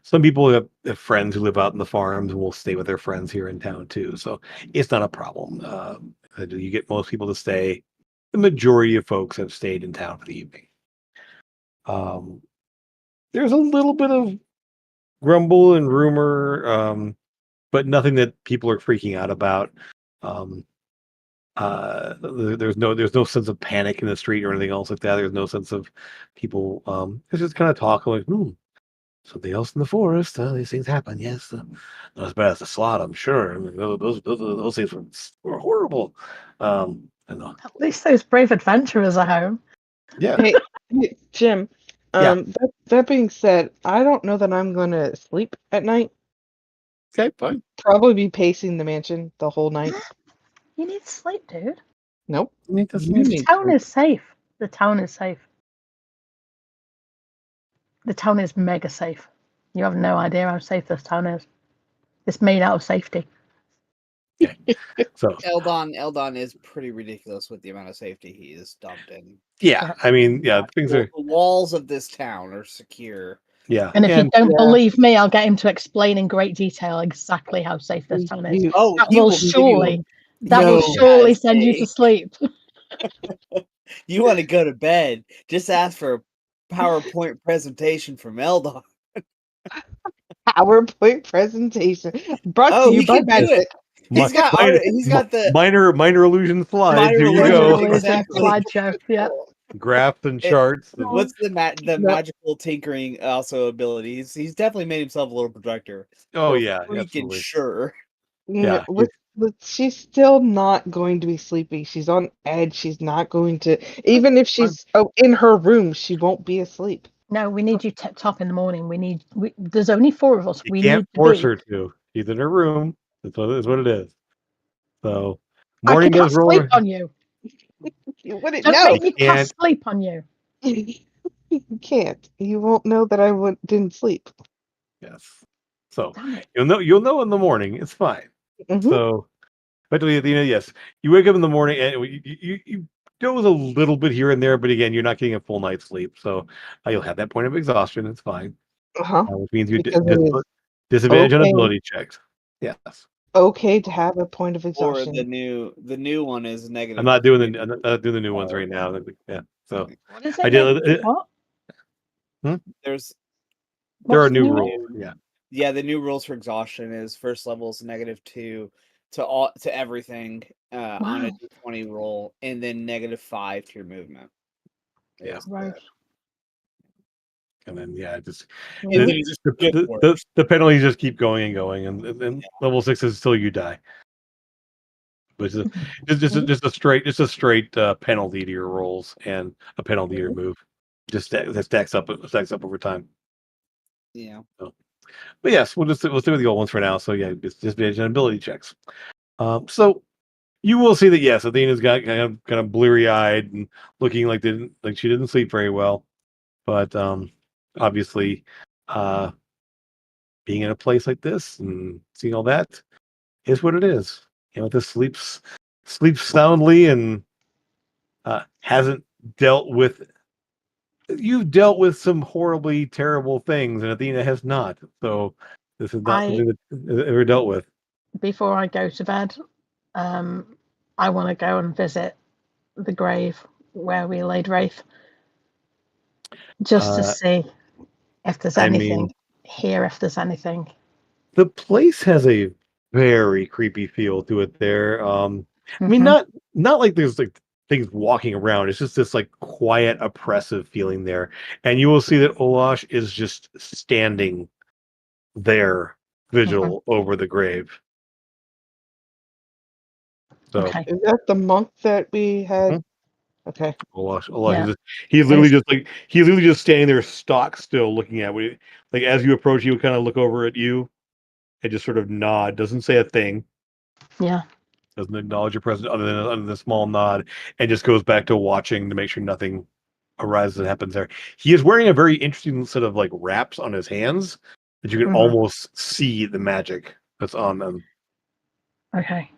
Some people have friends who live out in the farms and will stay with their friends here in town too, so it's not a problem. You get most people to stay. The majority of folks have stayed in town for the evening. Um, there's a little bit of grumble and rumor, but nothing that people are freaking out about. Um, there's no sense of panic in the street or anything else like that. There's no sense of people. It's just kind of talk like, something else in the forest. These things happen. Yes, not as bad as the slot, I'm sure. I mean, those things were horrible. I know. At least those brave adventurers are home. Yeah, Hey, Jim. Yeah. That being said, I don't know that I'm going to sleep at night. okay, fine. Probably be pacing the mansion the whole night. You need sleep, dude. Nope. I mean, that's- You The need town sleep. is safe. The town is safe. The town is mega safe. You have no idea how safe this town is. It's made out of safety. So Eldon is pretty ridiculous with the amount of safety he is dumped in. yeah, I mean, yeah, things are The walls of this town are secure. yeah, And if you don't Yeah. believe me, I'll get him to explain in great detail exactly how safe this town is. You- Oh, That he will will give surely, you. that will No. surely Yes, send you to Dave. sleep. You want to go to bed? Just ask for a PowerPoint presentation from Eldon. PowerPoint presentation brought Oh, to you he by can do Magic. it. He's got he's got the minor illusion slides. Minor Here you illusion, go. Minor illusion exactly. slideshow. Yeah. Graphs and It- charts. What's the No. magical tinkering also abilities? He's definitely made himself a little projector. Oh For yeah, freaking absolutely. sure. Yeah, She's still not going to be sleepy. She's on edge. She's not going to, even if she's in her room, she won't be asleep. No, we need you tipped up in the morning. There's only 4 of us. You We can't need to force be. her to. She's in her room. That's what it is. So I morning can does cast roll. sleep on you. You wouldn't Don't know. make me can't. cast sleep on you. You can't. You won't know that I didn't sleep. Yes. So Damn it. you'll know in the morning. It's fine. Mhm. So effectively, yes, you wake up in the morning and you doze a little bit here and there, but again, you're not getting a full night's sleep. So you'll have that point of exhaustion. It's fine. Uh-huh. Which means you Because it is disadvantage on okay. ability checks. Yes. Okay to have a point of Or exhaustion. the new one is negative. I'm not doing the new ones right now. Yeah. So What is I it? did. Negative what? There's There What's are the new new rules. one? Yeah. yeah, the new rules for exhaustion is first level is -2 to everything on a Wow. d20 roll, and then -5 to your movement. Yeah. Right. And then just And then it just gets worse. the penalties just keep going and going, and level 6 is till you die. But just a straight penalty to your rolls and a penalty to your move. That stacks up over time. Yeah. But yes, we'll stay with the old ones for now. So yeah, it's disadvantage on ability checks. So you will see that yes, Athena's got kind of bleary eyed and looking like she didn't sleep very well. But obviously, being in a place like this and seeing all that is what it is. This sleeps soundly and hasn't dealt with. You've dealt with some horribly terrible things, and Athena has not. So this is not something that is ever dealt with. Before I go to bed, I want to go and visit the grave where we laid Wraith, just to see if there's I anything mean, here, if there's anything. the place has a very creepy feel to it there. I mean, Mhm. not like there's like things walking around. It's just this like quiet, oppressive feeling there. And you will see that Olash is just standing there, vigil over the grave. So Okay. Is that the monk that we had? Mhm. Okay. Olash, Yeah. he's literally just standing there, stock still, looking at you. Like as you approach, he would kind of look over at you and just sort of nod. Doesn't say a thing. Yeah. doesn't acknowledge your presence other than the small nod, and just goes back to watching to make sure nothing arises that happens there. He is wearing a very interesting set of like wraps on his hands that you can Mhm. almost see the magic that's on them. Okay.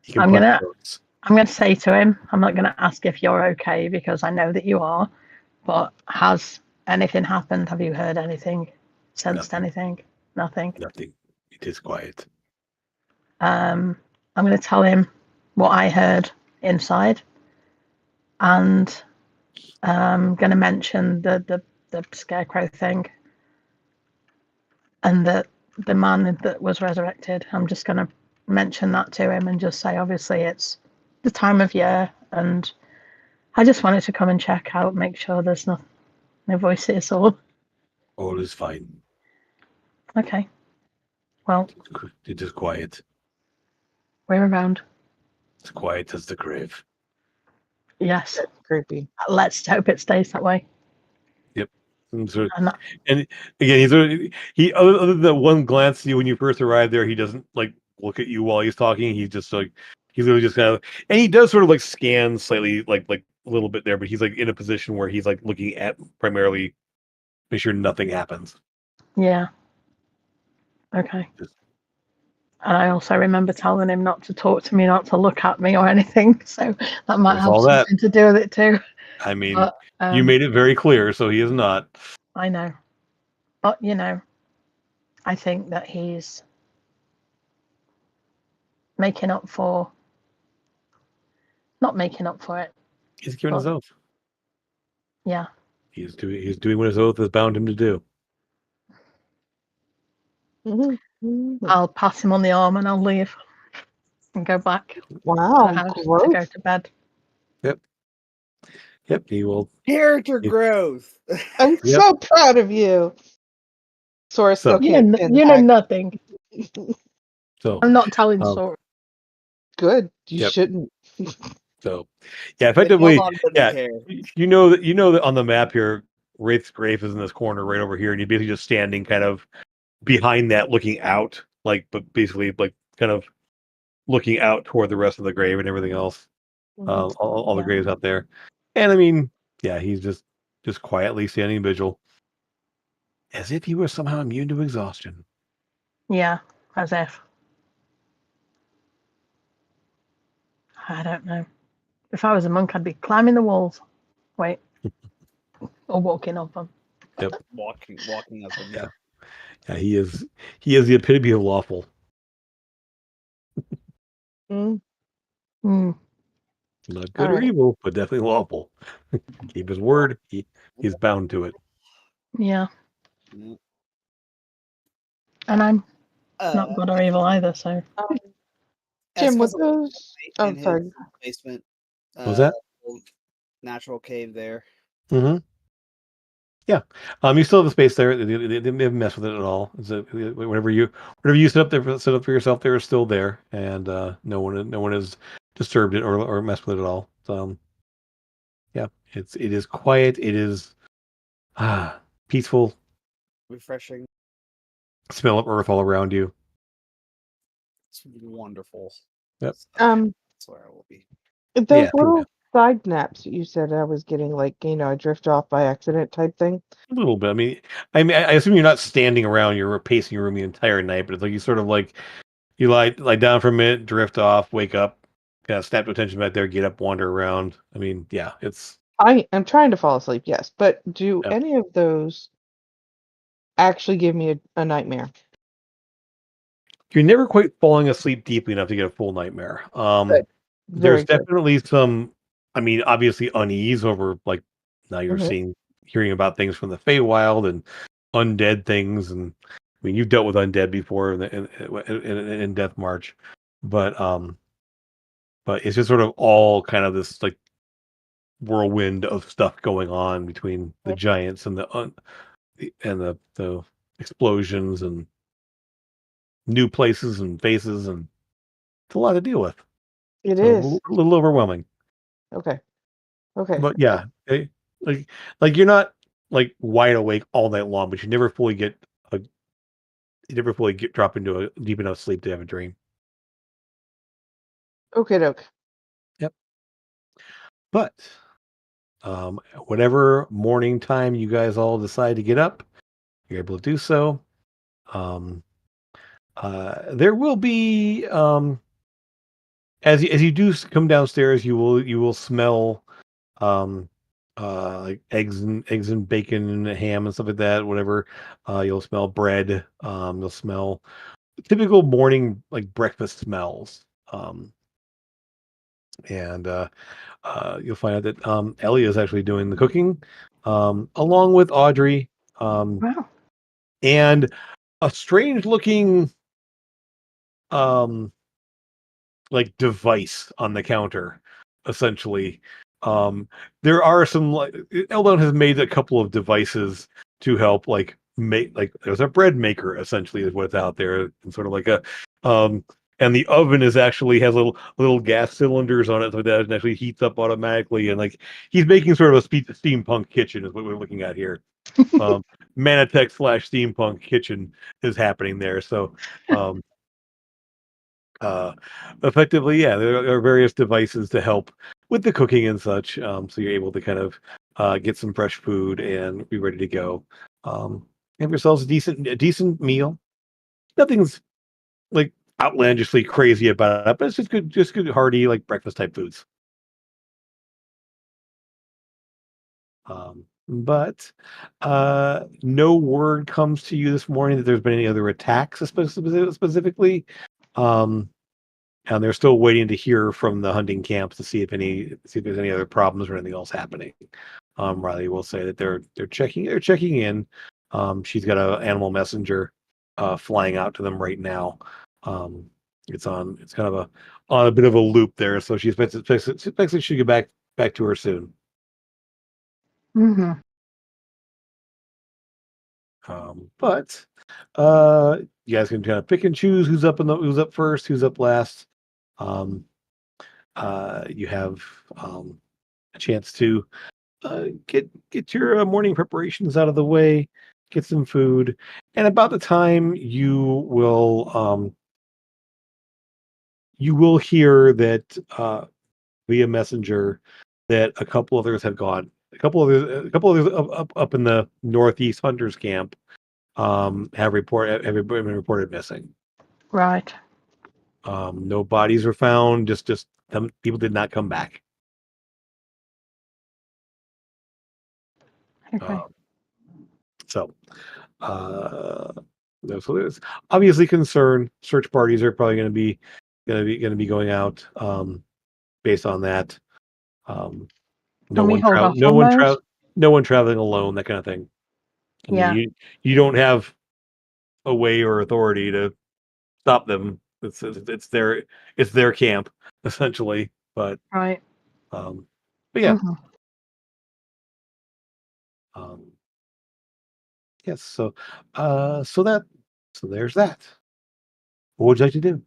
He can I'm punch gonna those. I'm gonna say to him, I'm not gonna ask if you're okay because I know that you are, but has anything happened? Have you heard anything? Sensed Nothing. anything? Nothing. Nothing. It is quiet. I'm gonna tell him what I heard inside, and I'm gonna mention the scarecrow thing, and the man that was resurrected. I'm just gonna mention that to him and just say, obviously, it's the time of year, and I just wanted to come and check out, make sure there's no voices or. All is fine. Okay. Well, It is quiet. we're around. As quiet as the grave. Yes. Creepy. Let's hope it stays that way. Yep. And so, And that, and again, he other than that one glance at you when you first arrived there, he doesn't like look at you while he's talking. He's just like he's literally just kind of, and he does sort of like scan slightly, like a little bit there, but he's like in a position where he's like looking at primarily, make sure nothing happens. yeah. Okay. Just, And I also remember telling him not to talk to me, not to look at me or anything. So that might there's have all that. something to do with it too. I mean, But you made it very clear, so he is not. I know. But I think that he's making up for not making up for it. He's given his But oath. yeah. He's doing what his oath has bound him to do. I'll pass him on the arm and I'll leave and go back to the Wow, house to gross. go to bed. Yep, he will. Character Yep. growth. I'm Yep. so proud of you. Sora still So- can't pin You know that. nothing. So, I'm not telling Um, Sora. Good. You Yep. shouldn't. so yeah, effectively, Hold on to the yeah. hair. You know that on the map here, Wraith's grave is in this corner right over here, and you're basically just standing kind of behind that, looking out, like, but basically like kind of looking out toward the rest of the grave and everything else, all the Yeah. graves out there. And I mean, yeah, he's just quietly standing vigil, as if he were somehow immune to exhaustion. Yeah, as if. I don't know. If I was a monk, I'd be climbing the walls. Wait. Or walking up them. Walking up them. Yeah. Yeah, he is the epitome of lawful. Mm. Mm. Not good All or right. evil, but definitely lawful. Keep his word. He's bound to it. Yeah. Mm. And I'm Uh, not good or evil either, so. as Jim, for with the those. in I'm his sorry. basement, What was that? old natural cave there. Mm-hmm. Yeah. You still have the space there. They haven't messed with it at all. So whatever you set up for yourself, there is still there, and no one has disturbed it or messed with it at all. So yeah, it is quiet. It is peaceful. Refreshing. Smell of earth all around you. It's wonderful. Yep. That's where I will be. Those Yeah, little side naps you said I was getting, like, I drift off by accident type thing. A little bit. I assume you're not standing around. You're pacing your room the entire night, but it's like you sort of like you lie down for a minute, drift off, wake up, kind of snap to attention back there, get up, wander around. I mean, yeah, it's I am trying to fall asleep, yes, but do Yep. any of those actually give me a nightmare? you're never quite falling asleep deeply enough to get a full nightmare. Good. Very There's good. definitely some. I mean, obviously unease over like now you're Mhm. hearing about things from the Feywild and undead things, and I mean you've dealt with undead before in Death March, but it's just sort of all kind of this like whirlwind of stuff going on between the giants and the explosions and new places and faces, and it's a lot to deal with. It So is. a little overwhelming. Okay. Okay. But yeah, like you're not like wide awake all night long, but you never fully drop into a deep enough sleep to have a dream. Okay, doke. But whatever morning time you guys all decide to get up, you're able to do so. There will be as you do come downstairs, you will smell um like eggs and bacon and ham and stuff like that. Whatever, you'll smell bread. You'll smell typical morning like breakfast smells. And you'll find out that Ellie is actually doing the cooking, along with Audrey, Wow. and a strange looking um like device on the counter, essentially. Um, there are some like Eldon has made a couple of devices to help like make like there's a bread maker essentially is what's out there, and sort of like a um and the oven is actually has little gas cylinders on it so that it actually heats up automatically, and like he's making sort of a steampunk kitchen is what we're looking at here. Manatech / steampunk kitchen is happening there. So um uh, effectively, yeah, there are various devices to help with the cooking and such. So you're able to kind of get some fresh food and be ready to go. Have yourselves a decent meal. Nothing's like outlandishly crazy about it, but it's just good, hearty, like breakfast type foods. But no word comes to you this morning that there's been any other attacks specifically. Um, and they're still waiting to hear from the hunting camps to see if there's any other problems or anything else happening. Riley will say that they're checking in. She's got an animal messenger flying out to them right now. Um, it's kind of on a bit of a loop there, so she expects it should get back to her soon. Mm-hmm. But you guys can kind of pick and choose who's up first, who's up last. Um, you have a chance to get your morning preparations out of the way, get some food, and about the time you will hear that via messenger that a couple others have gone. A couple others up in the northeast hunters camp have been reported missing. Right. No bodies were found. Just people did not come back. Okay. So, uh, so there's obviously concern. Search parties are probably going to be going out based on that. No Can we one hold travel. off on those? No one traveling alone. That kind of thing. I mean, Yeah. you don't have a way or authority to stop them. It's their camp essentially. But Right. um, but yeah. Mm-hmm. Um, yes. So there's that. What would you like to do?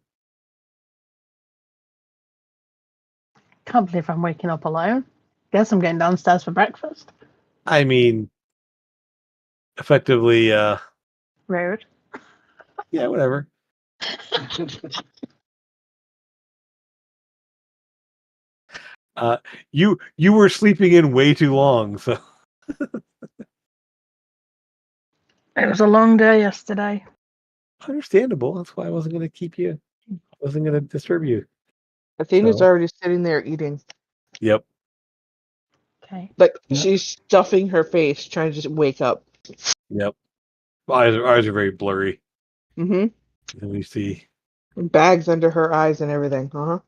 Can't believe I'm waking up alone. Guess I'm getting downstairs for breakfast. I mean, effectively, Rude. yeah, whatever. Uh, you were sleeping in way too long, so It was a long day yesterday. understandable. That's why I wasn't going to keep you. I wasn't going to disturb you. Athena's So, already sitting there eating. yep, Okay. Like Yeah. she's stuffing her face, trying to wake up. yep. Eyes are very blurry. Mm-hmm. Let me see. Bags under her eyes and everything. Uh-huh.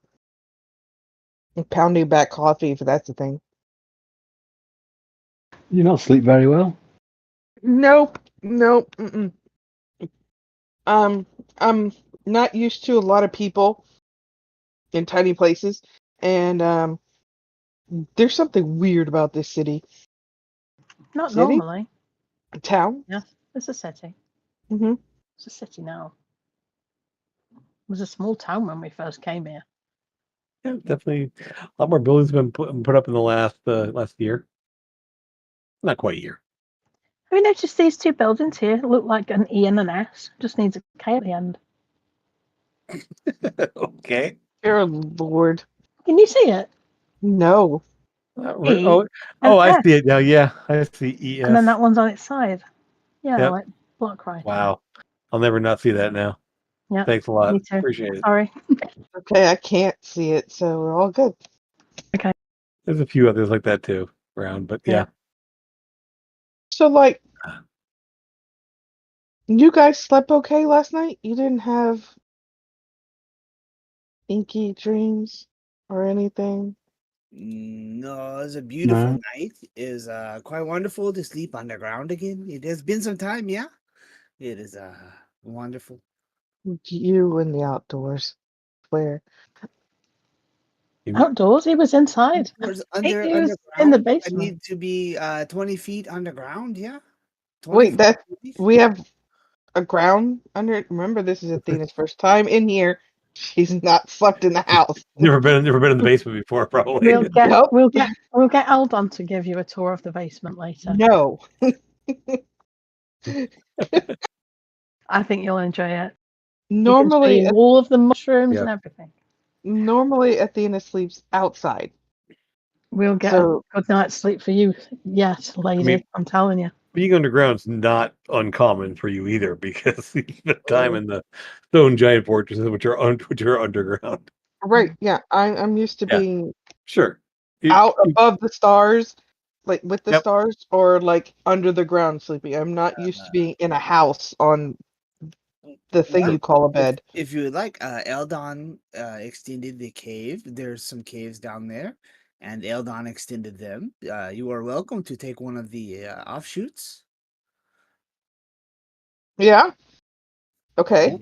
And pounding back coffee, if that's the thing. You not sleep very well? Nope. Nope. Mm-mm. I'm not used to a lot of people in tiny places, and there's something weird about this city. Not City? normally. Town? Yeah. It's a city. Mm-hmm. It's a city now. It was a small town when we first came here. Yeah, definitely. A lot more buildings have been put up in the last year. Not quite a year. Have you noticed these two buildings here look like an E and an S? Just needs a K at the end. Okay. Dear Lord. Can you see it? No. Re- E oh, and I F, see it now. Yeah, I see EF. and then that one's on its side. Yeah, Yep. like block writing. Wow. I'll never not see that now. Yeah, Thanks a lot. me too. Appreciate it. Sorry. Okay, I can't see it, so we're all good. Okay. There's a few others like that too around, but yeah. So, like, you guys slept okay last night? You didn't have inky dreams or anything? No, it was a beautiful No. night. It was quite wonderful to sleep underground again. It has been some time, yeah. It is wonderful. You in the outdoors. Where? Outdoors, he was inside. Towards He was in the underground. I basement. need to be 20 feet underground, yeah. 20 Wait, feet that underneath. we have a ground under. Remember, this is Athena's first time in here. She's not slept in the house. Never been in the basement before, probably. Nope. We'll get Eldon to give you a tour of the basement later. No. I think you'll enjoy it. He can show Normally, you all of the mushrooms Yeah. and everything. normally Athena sleeps outside. We'll get So a good night's sleep for you. Yes, lady. mean- I'm telling you. Being underground's not uncommon for you either, because you spent time in the stone giant fortresses, which are underground. right, yeah, I'm used to Yeah. being Sure. out above the stars, like with the Yep. stars, or like under the ground sleeping. I'm not used to being in a house on the thing Well, you call a bed. If you would like, Eldon extended the cave. There's some caves down there, and Eldon extended them. You are welcome to take one of the offshoots. Yeah. Okay.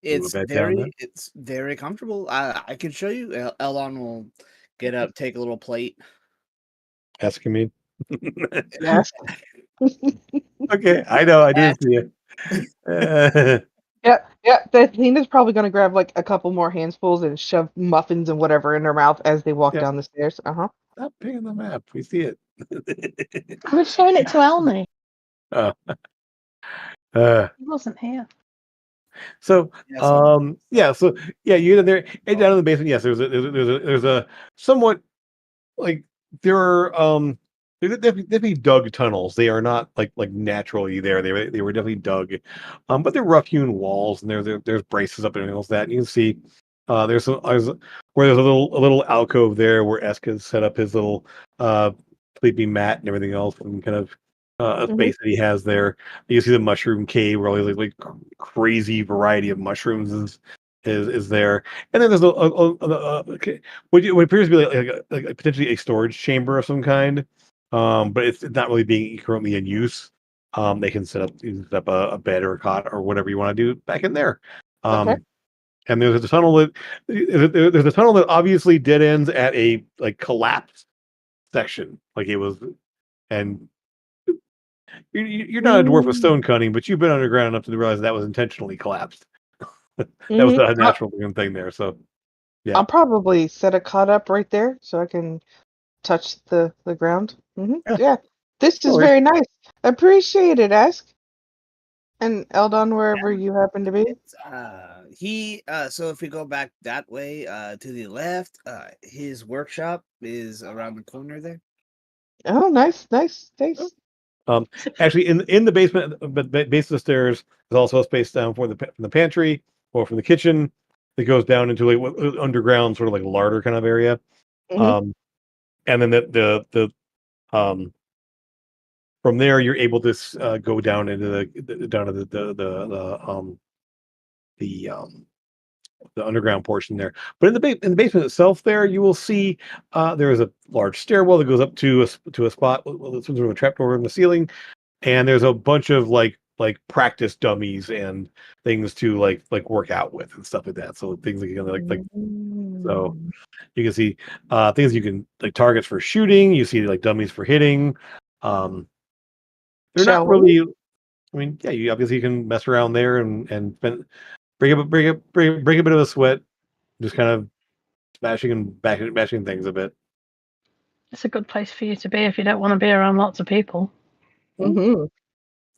Move back down then. It's very comfortable. I can show you. Eldon will get up, take a little plate. Asking me. Yes. Okay, I know. I didn't see it. Yeah. Yeah. Athena's probably gonna grab like a couple more handfuls and shove muffins and whatever in her mouth as they walk Yep. down the stairs. Uh-huh. Stop picking the map. We see it. I was showing it to Elmy. uh, He wasn't here. so Yes, ma'am. you get in there and down in the basement. Yes, there's a somewhat like there are there's definitely dug tunnels. They are not like naturally there. They were definitely dug, but they're rough hewn walls, and there's braces up and everything else that and you can see. There's where there's a little alcove there where Esk has set up his little sleeping mat and everything else, and kind of a space that he has there. You see the mushroom cave where all these like crazy variety of mushrooms is there, and then there's what appears to be like potentially a storage chamber of some kind, but it's not really being currently in use. They can set up a bed or a cot or whatever you want to do back in there. Okay. And there's a tunnel there's a tunnel that obviously dead ends at a like collapsed section, like it was, and you're not a dwarf with stone cutting, but you've been underground enough to realize that was intentionally collapsed. That was a natural looking thing there. So yeah. I'll probably set a cot up right there so I can touch the ground. Yeah. This is No worries. very nice. Appreciate it, Ask. And Eldon, wherever you happen to be. So if we go back that way, to the left, his workshop is around the corner there. Oh, nice. Actually, in the basement, but base of the stairs, there's also a space down from the pantry or from the kitchen that goes down into like underground, sort of like larder kind of area. Mhm. And then the from there you're able to go down into the underground portion there. But in the basement itself, there you will see there is a large stairwell that goes up to a spot with some sort of a trapdoor in the ceiling, and there's a bunch of like practice dummies and things to like work out with and stuff like that. So things like so you can see things you can like targets for shooting. You see like dummies for hitting. They're not Shall we? really. I mean, yeah, you obviously can mess around there and bring a bit of a sweat, just kind of smashing and bashing things a bit. It's a good place for you to be if you don't want to be around lots of people. Mm-hmm.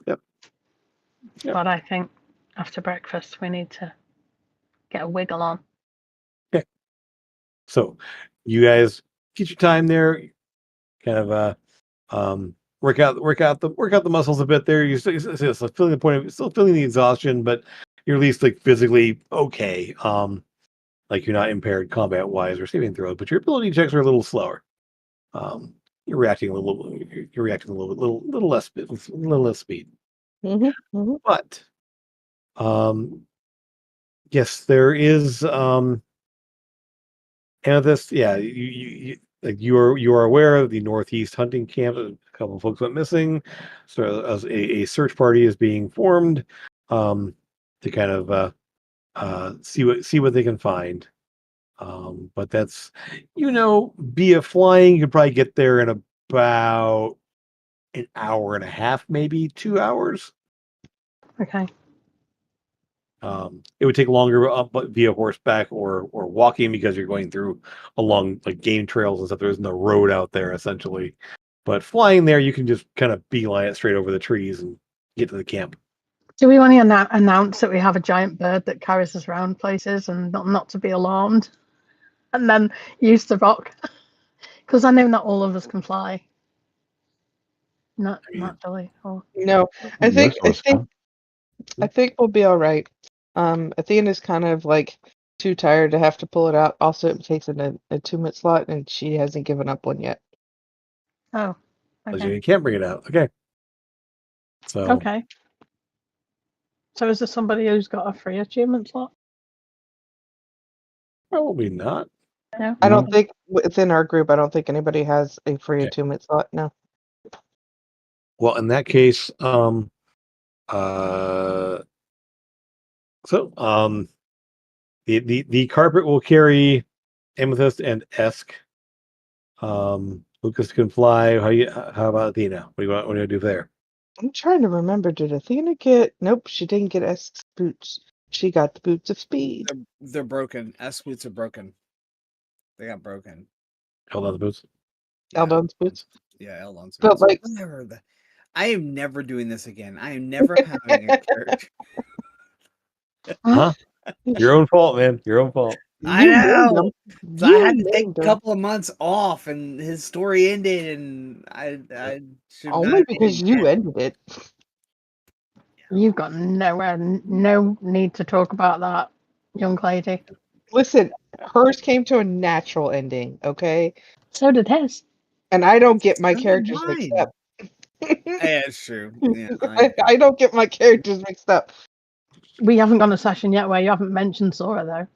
Yep. But I think after breakfast we need to get a wiggle on. So you guys get your time there, kind of work out the muscles a bit there. You're still feeling the point of still feeling the exhaustion, but you're at least like physically okay. Like you're not impaired combat wise or saving throws, but your ability checks are a little slower. You're reacting a little. You're reacting a little less speed. But yes, there is and this, yeah, you like you are aware of the Northeast hunting camp. A couple of folks went missing, so as a search party is being formed to kind of see what they can find. But that's via flying, you could probably get there in about an hour and a half, maybe 2 hours. Okay. It would take longer but via horseback or walking because you're going through along like game trails and stuff. There's no road out there essentially, but flying there you can just kind of beeline it straight over the trees and get to the camp. Do we want to announce that we have a giant bird that carries us around places and not to be alarmed? And then use the rock? Because I know not all of us can fly. Not Naturally. Or... No, I think Most of us can. I think we'll be all right. Athena's kind of like too tired to have to pull it out. Also, it takes in a 2-minute slot, and she hasn't given up one yet. Oh, Okay. okay. You can't bring it out. Okay. So Okay. So is there somebody who's got a free achievement slot? probably not. No. I don't think within our group. I don't think anybody has a free Okay. 2-minute slot. No. Well, in that case, uh, the carpet will carry Amethyst and Esk. Lucas can fly. How about Athena? What do you do there? I'm trying to remember. Did Athena get? Nope, she didn't get Esk's boots. She got the boots of speed. They're broken. S boots are broken. They got broken. Held on the boots. Eldon's boots. Yeah, Eldon's But boots. like, Whatever. I am never doing this again. I am never having a character. Huh? Your own fault, man. Your own fault. I you named know. him. So I You had to take named a him. couple of months off, and his story ended, and I should not Only have because taken you it. ended it. You've got no need to talk about that, young lady. Listen, hers came to a natural ending, okay? So did his. And I don't get my So did characters mixed mine. up. Yeah, it's true. Yeah, I don't get my characters mixed up. We haven't gone a session yet where you haven't mentioned Sora, though.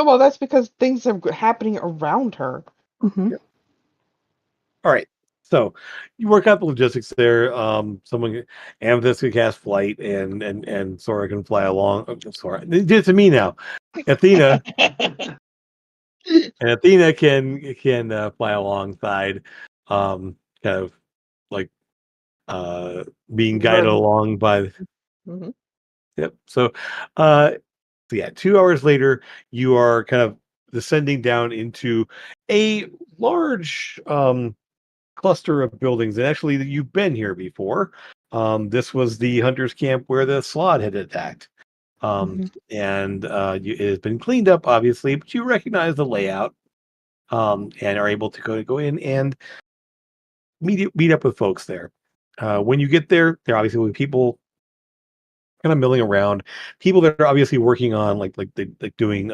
Well, that's because things are happening around her. Mm-hmm. All right. So you work out the logistics there. Amethyst can cast flight and Sora can fly along. Oh, Sora, they did it to me now. Athena can fly alongside, kind of like being guided Run. along by. Mhm. Yep. So yeah, 2 hours later, you are kind of descending down into a large cluster of buildings. And actually, you've been here before. This was the hunters' camp where the Slod had attacked. And it has been cleaned up, obviously, but you recognize the layout and are able to go in and meet up with folks there. When you get there, there obviously will be people kind of milling around. People that are obviously working on like doing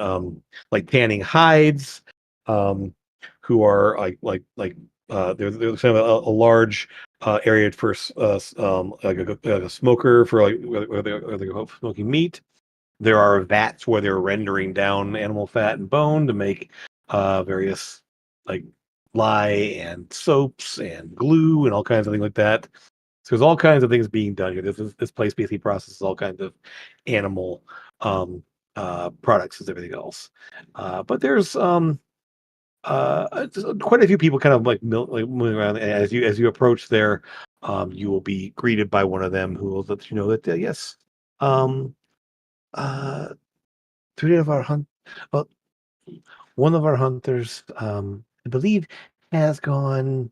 like tanning hides, who are there's kind of a large area for like a smoker for like where they're smoking meat. There are vats where they're rendering down animal fat and bone to make various like lye and soaps and glue and all kinds of things like that. So there's all kinds of things being done here. This place basically processes all kinds of animal products and everything else. But there's quite a few people kind of like moving around. And as you approach there, you will be greeted by one of them who will let you know that yes, uh, three of our well, one of our hunters, I believe, has gone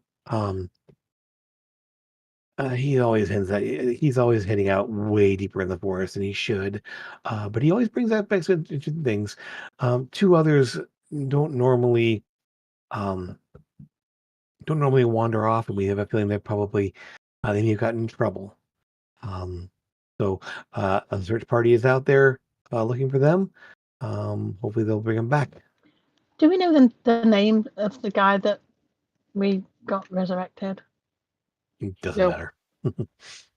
He always he's always heading out way deeper in the forest than he should, but he always brings that back to interesting things. Two others don't normally um, don't normally wander off, and we have a feeling they're probably they may have gotten in trouble. Um, so a search party is out there looking for them. Hopefully, they'll bring them back. Do we know the name of the guy that we got resurrected? It doesn't No. matter.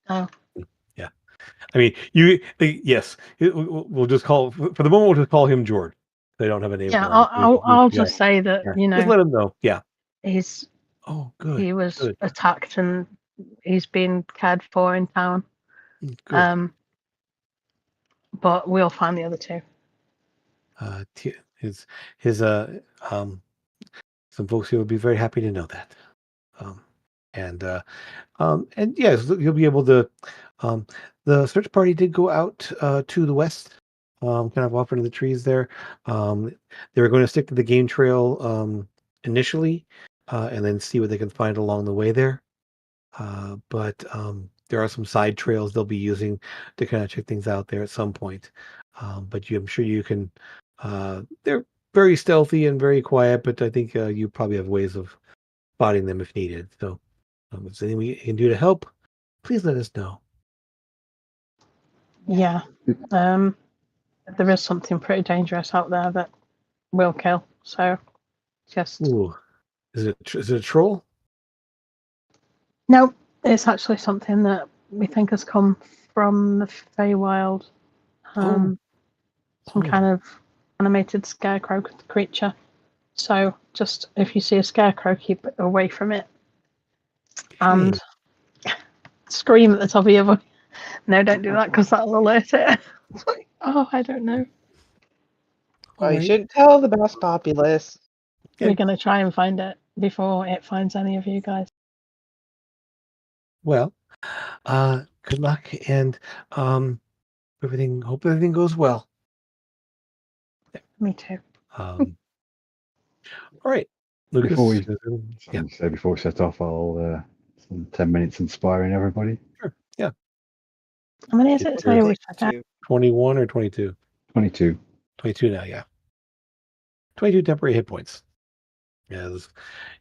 Oh, Yeah, I mean, yes, we'll just call for the moment. We'll just call him George. They don't have a name yeah. for him. I'll just say that Yeah. Just let him know. Yeah. he's Oh, good. he was Good. attacked and he's been cared for in town. Good. But we'll find the other two. His some folks here would be very happy to know that. Um, and yes, you'll be able to. Um, the search party did go out to the west, kind of off into the trees there. They were going to stick to the game trail initially, and then see what they can find along the way there. But there are some side trails they'll be using to kind of check things out there at some point. But I'm sure you can. They're very stealthy and very quiet, but I think you probably have ways of spotting them if needed. So, if there's anything we can do to help, please let us know. Yeah. There is something pretty dangerous out there that will kill. So just Ooh, is it a troll? no, it's actually something that we think has come from the Feywild. Some kind of animated scarecrow creature. So just if you see a scarecrow, keep away from it. And scream at the top of your voice. No, don't do that because that'll alert it. It's like, oh, I don't know. Well, you shouldn't tell the mass populace. We're going to try and find it before it finds any of you guys. Well, good luck and hope everything goes well. Me too. All right. Lucas, Before we yeah. before we set off, I'll spend 10 minutes inspiring everybody. Sure. Yeah. How many is it? I always forget. 21 or 22? 22. 22 now, yeah. 22 temporary hit points. Yeah,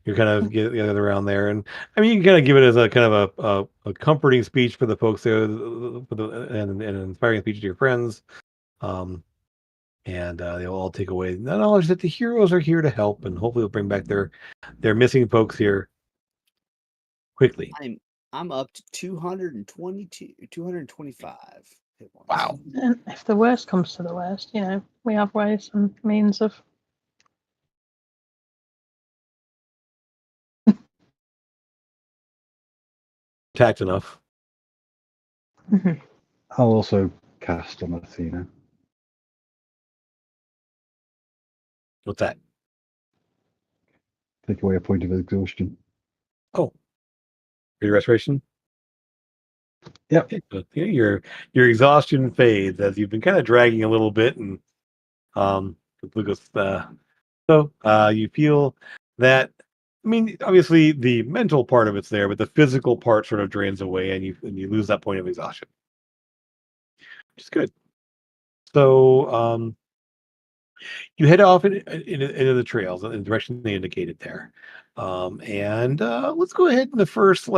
you're kind of getting around there, and I mean, you can kind of give it as a kind of a comforting speech for the folks there, and an inspiring speech to your friends, and they'll all take away the knowledge that the heroes are here to help, and hopefully, they'll bring back their missing folks here quickly. I'm up to 222, 225 hit points. Wow. And if the worst comes to the worst, we have ways and means of. Tact enough. I'll also cast on Athena. What's that? Take away a point of exhaustion. Oh, your restoration. Yep. Your exhaustion fades as you've been kind of dragging a little bit, and Lucas. So you feel that. I mean, obviously the mental part of it's there, but the physical part sort of drains away, and you lose that point of exhaustion, which is good. So you head off into the trails in the direction they indicated there, and let's go ahead in the first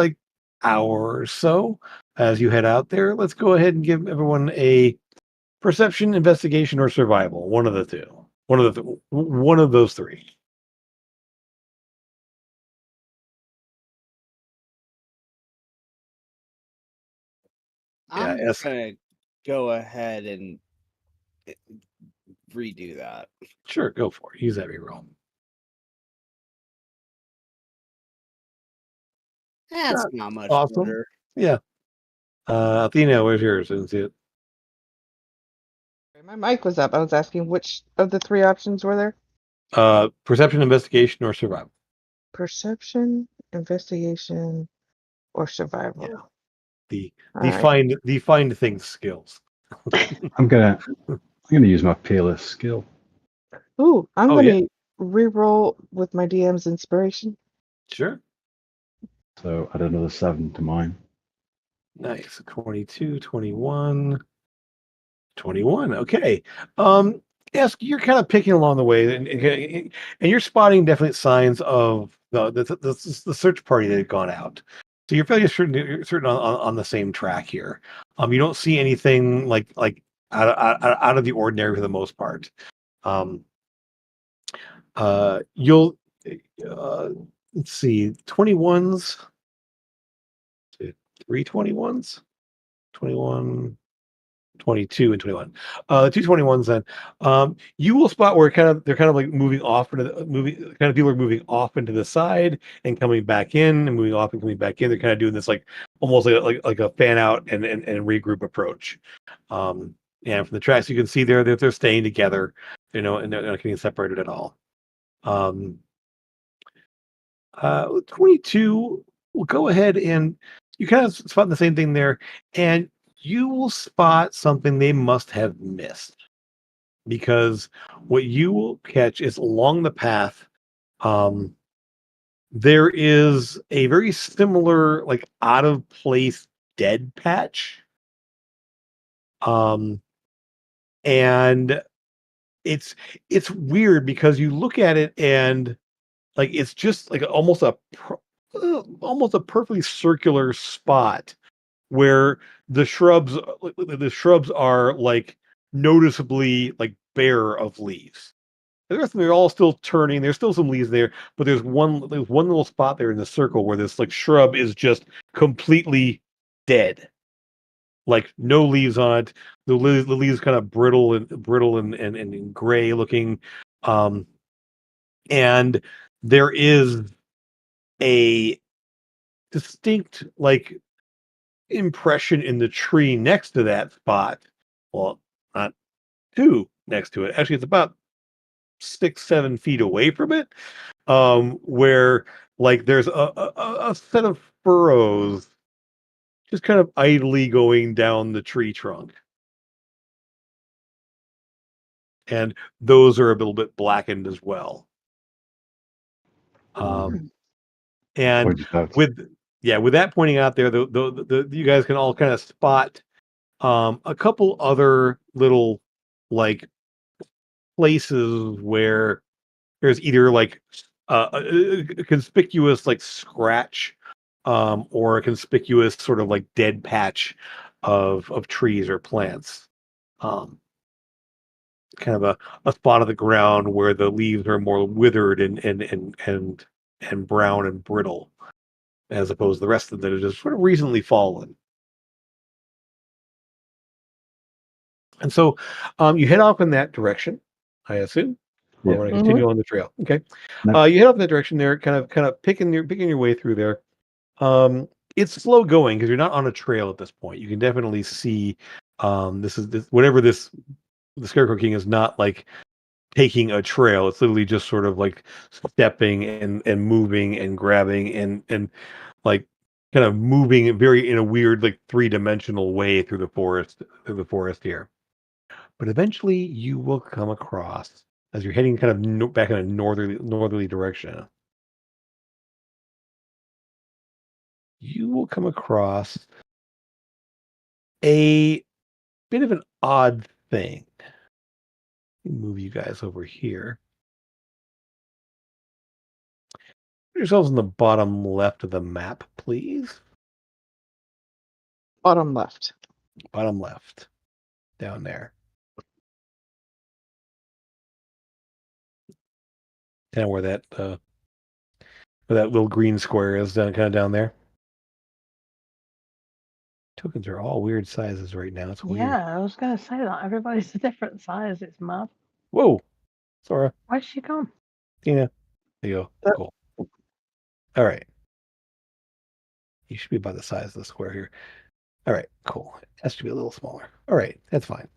hour or so as you head out there. Let's go ahead and give everyone a perception, investigation, or survival. One of the two. One of those three. I'm gonna go ahead and redo that. Sure, go for it. Use that reroll. That's not much awesome. better. Yeah. Athena, where's yours? I didn't see it. My mic was up. I was asking which of the three options were there? Perception, investigation, or survival. Perception, investigation, or survival. Yeah. Right. The find things skills. I'm gonna use my peerless skill. Ooh, I'm gonna re-roll with my DM's inspiration. Sure. So add another 7 to mine. Nice. 22, 21, 21. Okay. Yes, you're kind of picking along the way, and you're spotting definite signs of the search party that had gone out. So you're fairly certain you're certain on the same track here. You don't see anything like out of the ordinary for the most part. Um, you'll uh, let's see, 21s, three 21s, 21. 22 and 21. The two 21s then. You will spot where they're kind of like moving off into the moving kind of people are moving off into the side and coming back in and moving off and coming back in. They're kind of doing this like almost like a fan out and regroup approach. And from the tracks you can see there that they're staying together, and they're not getting separated at all. 22 will go ahead and you kind of spot the same thing there, and you will spot something they must have missed because what you will catch is along the path, um, there is a very similar, like out of place dead patch. Um, and it's weird because you look at it and like it's just like almost a perfectly circular spot where the shrubs are like noticeably like bare of leaves. The rest of them are all still turning. There's still some leaves there, but there's one little spot there in the circle where this like shrub is just completely dead. Like no leaves on it. The leaves kind of brittle and gray looking. Um, and there is a distinct like impression in the tree next to that spot. Well, not two next to it. Actually, it's about 6, 7 feet away from it. Where like there's a set of furrows just kind of idly going down the tree trunk. And those are a little bit blackened as well. Um, and Pointed out. with that pointing out there, you guys can all kind of spot a couple other little like places where there's either like a conspicuous like scratch or a conspicuous sort of like dead patch of trees or plants. Um, Kind of a spot of the ground where the leaves are more withered and brown and brittle, as opposed to the rest of them that are just sort of recently fallen. And so you head off in that direction, I assume. Or Yeah. want to continue on the trail. Okay. No. You head off in that direction there, kind of picking your way through there. It's slow going because you're not on a trail at this point. You can definitely see whatever the Scarecrow King is not like taking a trail. It's literally just sort of like stepping and moving and grabbing and like kind of moving very in a weird like three-dimensional way through the forest here. But eventually you will come across as you're heading kind of back in a northerly direction. You will come across a bit of an odd thing. Let me move you guys over here. Put yourselves in the bottom left of the map, please. Bottom left. Bottom left. Down there. Kind of where that little green square is kind of down there. Tokens are all weird sizes right now. It's weird. Yeah, I was going to say that. Everybody's a different size. It's mad. Whoa. Sora. Where's she gone? Tina. There you go. Cool. All right. You should be about the size of the square here. All right, cool. It has to be a little smaller. All right, that's fine.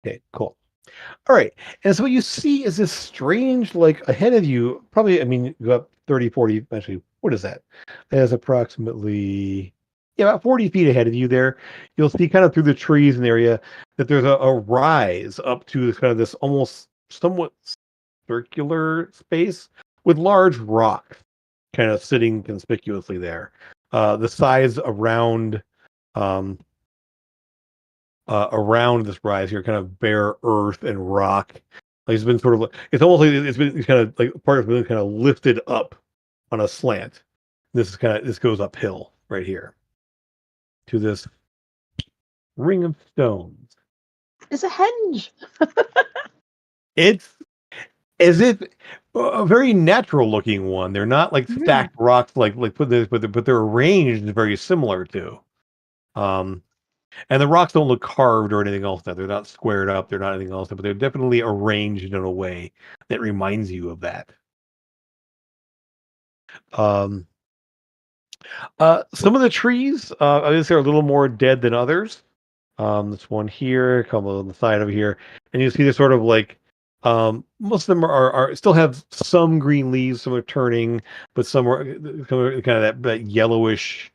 Okay, cool. All right. And so what you see is this strange, like ahead of you, probably, I mean, you go up 30, 40, actually, what is that? That is approximately, yeah, about 40 feet ahead of you there. You'll see kind of through the trees and area that there's a rise up to kind of this almost somewhat circular space with large rocks kind of sitting conspicuously there. the sides around this rise here, kind of bare earth and rock. Like it's been sort of, it's almost like it's kind of like part of it kind of lifted up on a slant. This goes uphill right here to this ring of stones. It's a henge. It's as if a very natural looking one. They're not like Yeah. stacked rocks, like put this, but they're arranged very similar to. Um, and the rocks don't look carved or anything else. They're not squared up. They're not anything else, but they're definitely arranged in a way that reminds you of that. Um, some of the trees, I guess, are a little more dead than others. This one here, come on the side of here, and you see this sort of like, most of them are still have some green leaves, some are turning, but some are kind of that yellowish,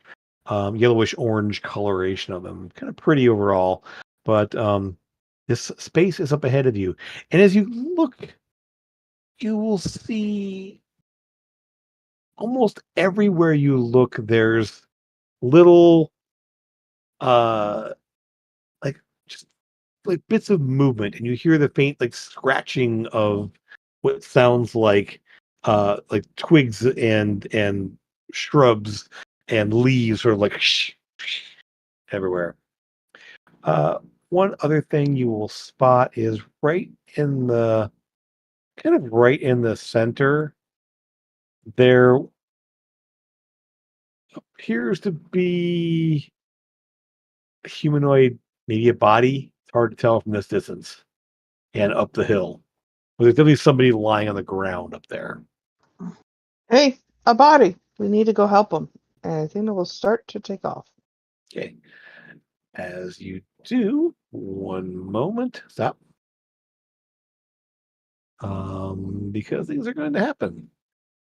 yellowish orange coloration of them. Kind of pretty overall, but this space is up ahead of you, and as you look, you will see almost everywhere you look, there's little, uh, like just like bits of movement, and you hear the faint like scratching of what sounds like twigs and shrubs and leaves, sort of like everywhere. Uh, one other thing you will spot is right in the center. There appears to be a humanoid, maybe a body. It's hard to tell from this distance and up the hill. But there's definitely somebody lying on the ground up there. Hey, a body. We need to go help him. And I think it will start to take off. Okay. As you do, one moment. Stop. Because things are going to happen.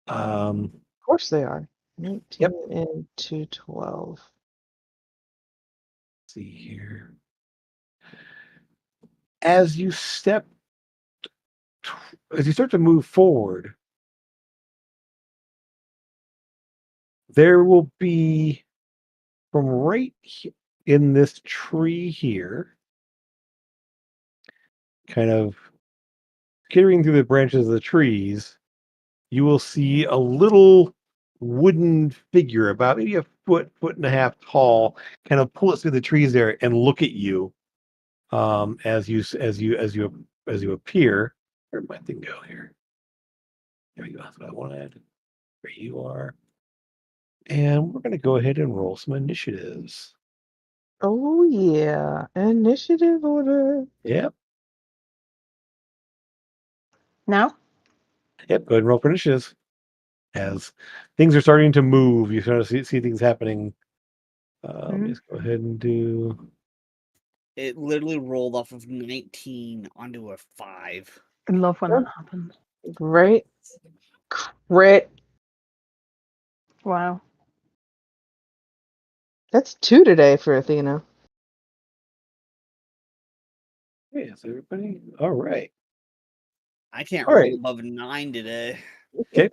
Of course they are. 19 Yep. and 212. See here. As you start to move forward, there will be from right in this tree here, kind of skittering through the branches of the trees, you will see a little wooden figure about maybe a foot and a half tall, kind of pull it through the trees there and look at you, as you appear. Where'd my thing go here? There we go. That's what I wanted. Where you are. And we're going to go ahead and roll some initiatives. Oh, yeah. Initiative order. Yep. Now? Yep. Go ahead and roll for initiatives. As things are starting to move, you sort of see things happening. Let me just go ahead and do. It literally rolled off of 19 onto a 5. I love when Oh. that happens. Great. Crit. Wow. That's 2 today for Athena. Hey, is everybody all right? I can't All roll right. above 9 today. Okay.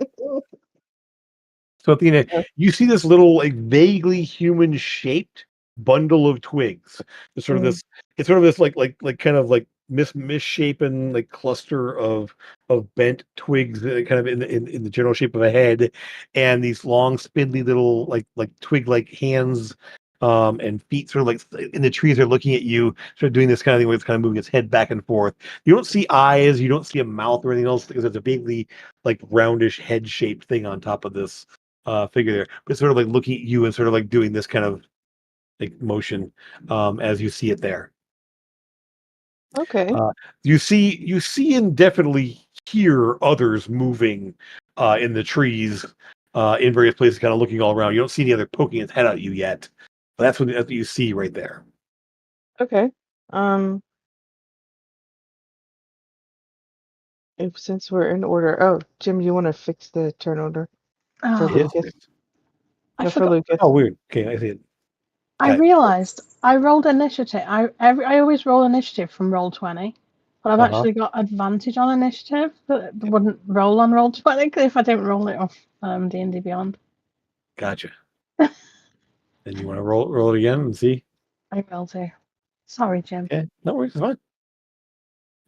So Athena, you see this little like vaguely human shaped bundle of twigs. It's sort of this. It's sort of this like kind of like misshapen like cluster of bent twigs, kind of in the general shape of a head, and these long spindly little like twig like hands. And feet sort of like in the trees are looking at you, sort of doing this kind of thing where it's kind of moving its head back and forth. You don't see eyes, you don't see a mouth or anything else because it's a vaguely like roundish head shaped thing on top of this figure there, but it's sort of like looking at you and sort of like doing this kind of like motion as you see it there. Okay. You see and definitely hear others moving in the trees in various places, kind of looking all around. You don't see any other poking its head at you yet, but that's what you see right there. Okay. Since we're in order. Oh, Jim, you want to fix the turn order for Oh, It is Lucas? I No, for forgot. Lucas. Oh, weird. Okay, I see it. I Okay. realised I rolled initiative. I always roll initiative from roll 20, but I've actually got advantage on initiative that wouldn't roll on roll 20 if I didn't roll it off D&D Beyond. Gotcha. Then you want to roll it again and see. I will do. Sorry, Jim. Okay, no worries, it's fine.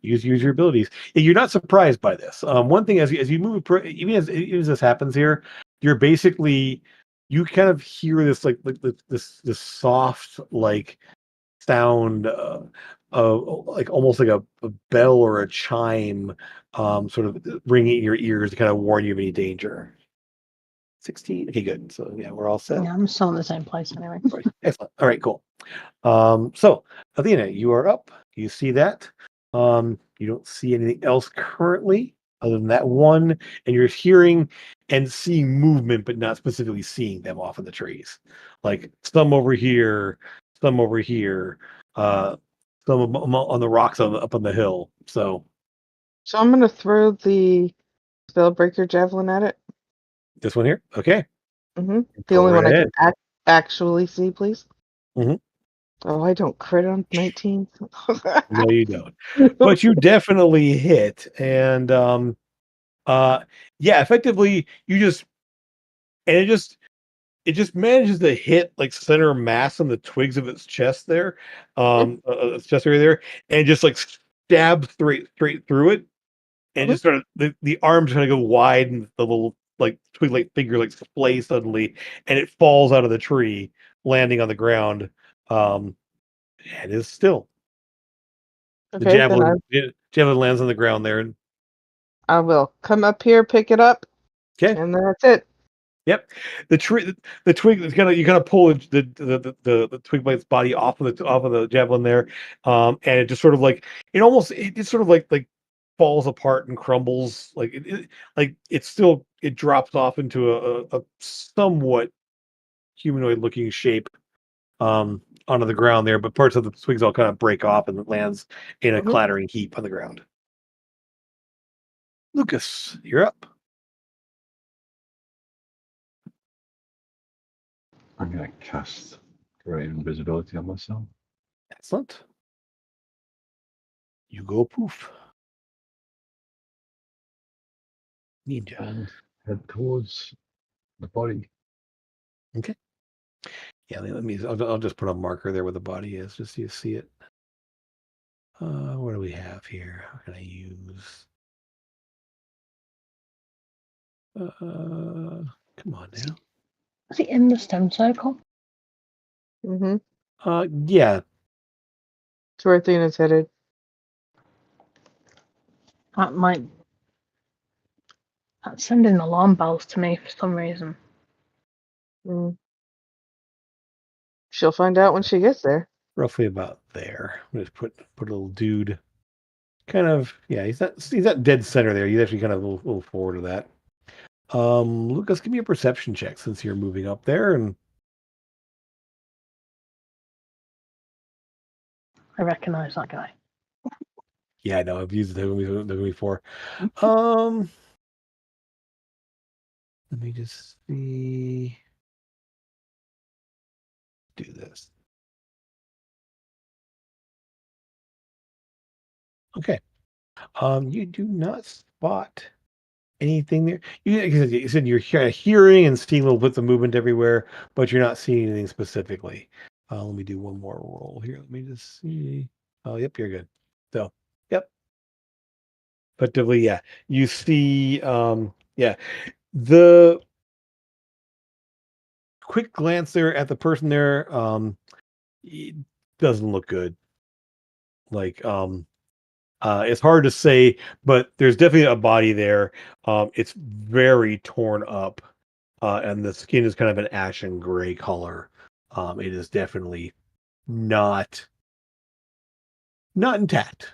Use your abilities. And you're not surprised by this. One thing as you move, even as this happens here, you're basically you kind of hear this this soft like sound of like almost like a bell or a chime, sort of ringing in your ears to kind of warn you of any danger. 16. Okay, good. So yeah, we're all set. Yeah, I'm still in the same place anyway. Right. Excellent. All right, cool. So Athena, you are up. You see that. You don't see anything else currently other than that one, and you're hearing and seeing movement, but not specifically seeing them off in the trees. Like some over here, some over here, some on the rocks up on the hill. So So I'm gonna throw the Spellbreaker javelin at it. this one here, okay. The Go only right one I ahead. can actually see, please. Mhm. Oh, I don't crit on 19. No, you don't. But you definitely hit, and yeah, effectively you just and it just manages to hit like center mass on the twigs of its chest there, its chest area there, and just like stabs straight through it, and Mhm. just sort of the arms kind of go wide, and the little like twig like figure like splay suddenly, and it falls out of the tree, landing on the ground, um, and is still. The Okay, then javelin lands on the ground there, and I will come up here, pick it up, okay. and that's it. Yep. The twig is kind of you kind of pull the twig blade's body off of the javelin there, and it just sort of like it just sort of like falls apart and crumbles like it drops off into a somewhat humanoid looking shape onto the ground there, but parts of the twigs all kind of break off and it lands in a Mhm. clattering heap on the ground. Lucas, you're up. I'm going to cast Great Invisibility on myself. Excellent. You go poof. Ninja. And head towards the body. Okay. Yeah, I'll just put a marker there where the body is, just so you see it. What do we have here? How can I use? Come on now. Is it in the stone circle? Mm-hmm. Yeah. It's where Athena's headed. That might. That's sending alarm bells to me for some reason. Mm. She'll find out when she gets there. Roughly about there. Just put a little dude. Kind of, yeah. He's not dead center there. He's actually kind of a little forward of that. Lucas, give me a perception check since you're moving up there, and I recognize that guy. yeah, I know I've used it before. Let me just see. Do this. Okay. You do not spot anything there. You said you're kind of hearing and seeing little bits of movement everywhere, but you're not seeing anything specifically. Let me do one more roll here. Let me just see. Oh, yep, you're good. So, yep. Effectively, yeah. You see, yeah. The quick glance there at the person there, it doesn't look good. Like, it's hard to say, but there's definitely a body there. It's very torn up, and the skin is kind of an ashen gray color. It is definitely not intact.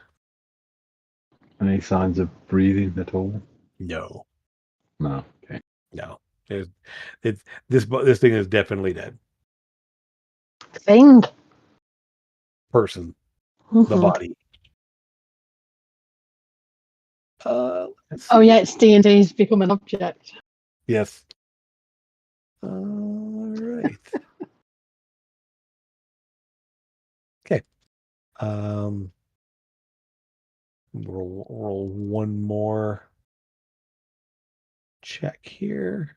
Any signs of breathing at all? No, No. Okay. no. There's this thing is definitely dead. Thing. Person, the body. Let's Oh see. yeah, it's D&D's become an object. Yes. All right. Okay. Um, roll one more check here.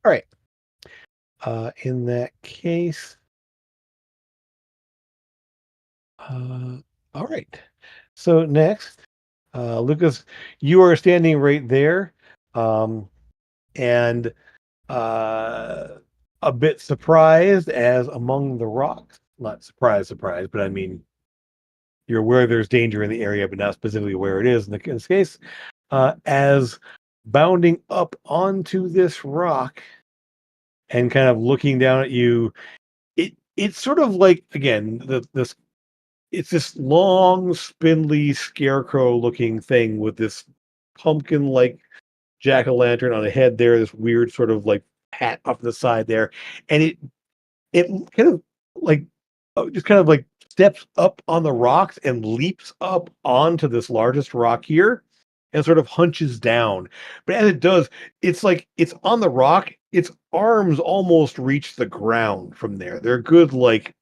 All right. In that case, all right. So next, Lucas, you are standing right there, and uh, a bit surprised as among the rocks. Not surprised, but I mean, you're aware there's danger in the area, but not specifically where it is in this case. As bounding up onto this rock and kind of looking down at you, it's sort of like again this it's this long, spindly, scarecrow-looking thing with this pumpkin-like jack-o'-lantern on a head there, this weird sort of like hat off the side there, and it kind of like just kind of like steps up on the rocks and leaps up onto this largest rock here and sort of hunches down. But as it does, it's like it's on the rock, its arms almost reach the ground from there. They're good, like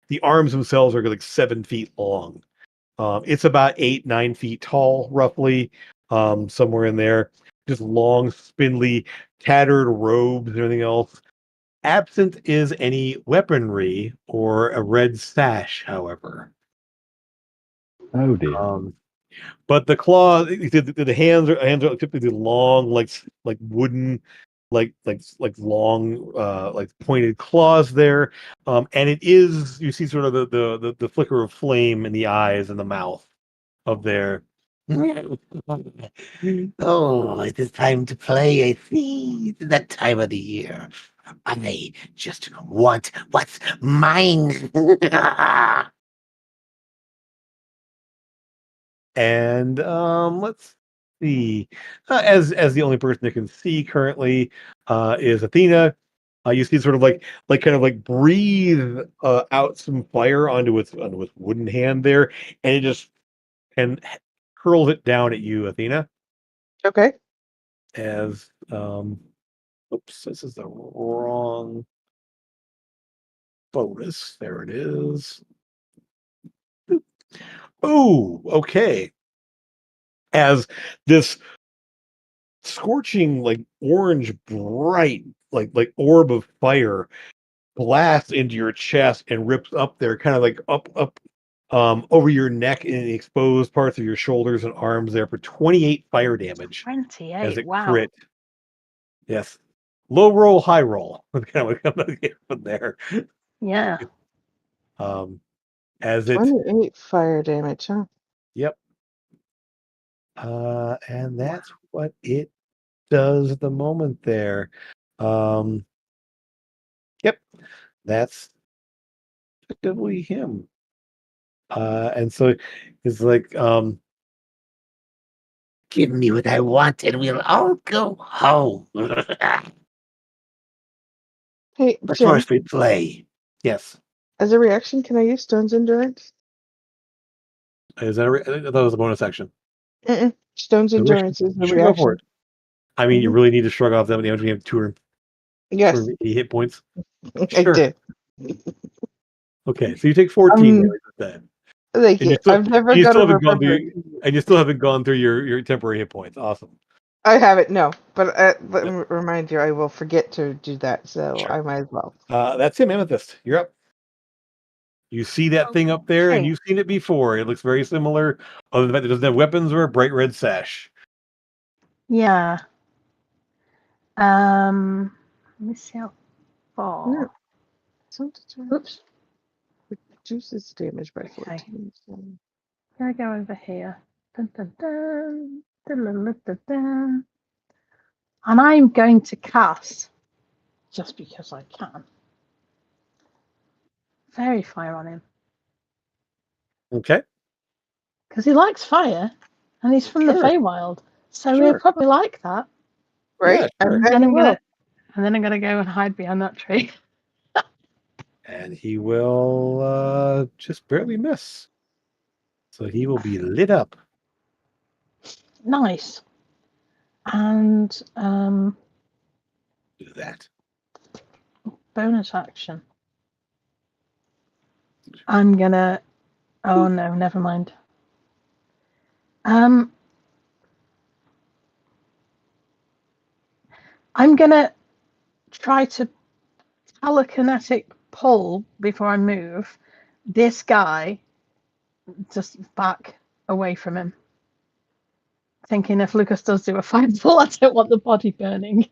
the arms themselves are like 7 feet long. It's about 8, 9 feet tall, roughly, somewhere in there. Just long, spindly, tattered robes and everything else. Absent is any weaponry or a red sash, however. Oh dear. But the claws, the hands are typically long, like wooden, like long, like pointed claws there. And it is you see sort of the flicker of flame in the eyes and the mouth of their. Oh, it is time to play. I see that time of the year. I just want what's mine. And let's see. As the only person that can see currently is Athena. You see sort of like kind of like breathe out some fire onto its wooden hand there, and it just and hurls it down at you, Athena. Okay. As oops, this is the wrong bonus. There it is. Oh, okay. As this scorching, like orange, bright, like orb of fire blasts into your chest and rips up there, kind of like up over your neck and the exposed parts of your shoulders and arms there for 28 fire damage as 28. it Wow. crit. Yes. Low roll, high roll. Kind of come from there. Yeah. As it 28 fire damage, huh? Yep. And that's what it does at the moment there. Um Yep. That's effectively him. And so it's like, Give me what I want and we'll all go home. Hey, Of Jim, course we play. yes. as a reaction, can I use Stone's Endurance? Is that I thought it was a bonus action. Stone's Endurance is a Sure, go for reaction. it. I mean, you Mhm. really need to shrug off that damage when you have Yes, 280 hit points. I Sure. did. Okay, so you take 14 damage with that. Thank And you. you still I've never and you got still to haven't gone remember. through and you still haven't gone through your temporary hit points. Awesome. I haven't, no, but let Yep. me remind you, I will forget to do that, so Sure. I might as well. That's him, Amethyst. You're up. You see that thing up there, and Okay. you've seen it before. It looks very similar, other than the fact that it doesn't have weapons or a bright red sash. Yeah. Let me see how far. No, sometimes Oops. reduces damage by Okay. 14. So. Gonna go over here. Dun, dun, dun. Dun, dun, dun, dun, dun. And I'm going to cast, just because I can, fairy fire on him. Okay. Because he likes fire, and he's from the Sure. Feywild. So Sure. he'll probably like that. Right? Yeah, I sure. bet And he I'm will. gonna go and hide behind that tree. And he will just barely miss. So he will be lit up. Nice. And Do that. bonus action. I'm gonna. Oh no, never mind. I'm gonna try to telekinetic pull before I move this guy just back away from him. Thinking if Lucas does do a fireball, I don't want the body burning.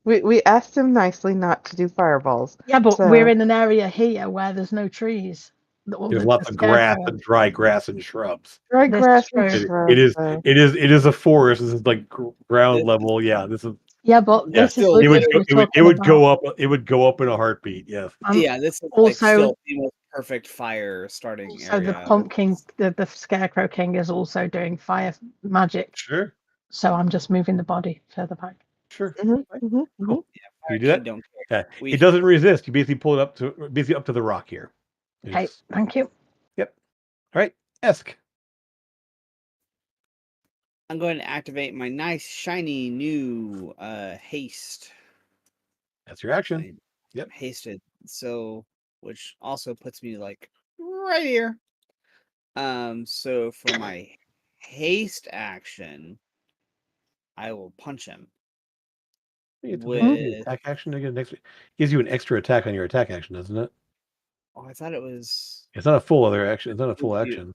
We asked him nicely not to do fireballs. Yeah, but So we're in an area here where there's no trees. There's lots of grass and dry grass and shrubs. dry This grass is and true. shrubs. It is a forest. This is like ground This- level. Yeah, this is. Yeah, but Yeah, this is still- It would Lucas go, we're it would talking it would go about. up. It would go up in a heartbeat. Yes. Yeah, this is like Also- still the most perfect fire starting So area. the pumpkin, the Scarecrow King is also doing fire magic. Sure. So I'm just moving the body further back. Sure. Mhm, Fine. mhm, mhm. Cool. Fire You do that? King don't care. Yeah. We- It doesn't resist. You basically pull it up to the rock here. Okay, It's- thank you. Yep. All right. Esk. I'm going to activate my nice shiny new haste. That's your action. Yep. Hasted. So which also puts me like right here. So for my haste action, I will punch him. It's With an attack action to get an extra. Gives you an extra attack on your attack action, doesn't it? oh, I thought it was It's not a full other action. It's not a full You- action.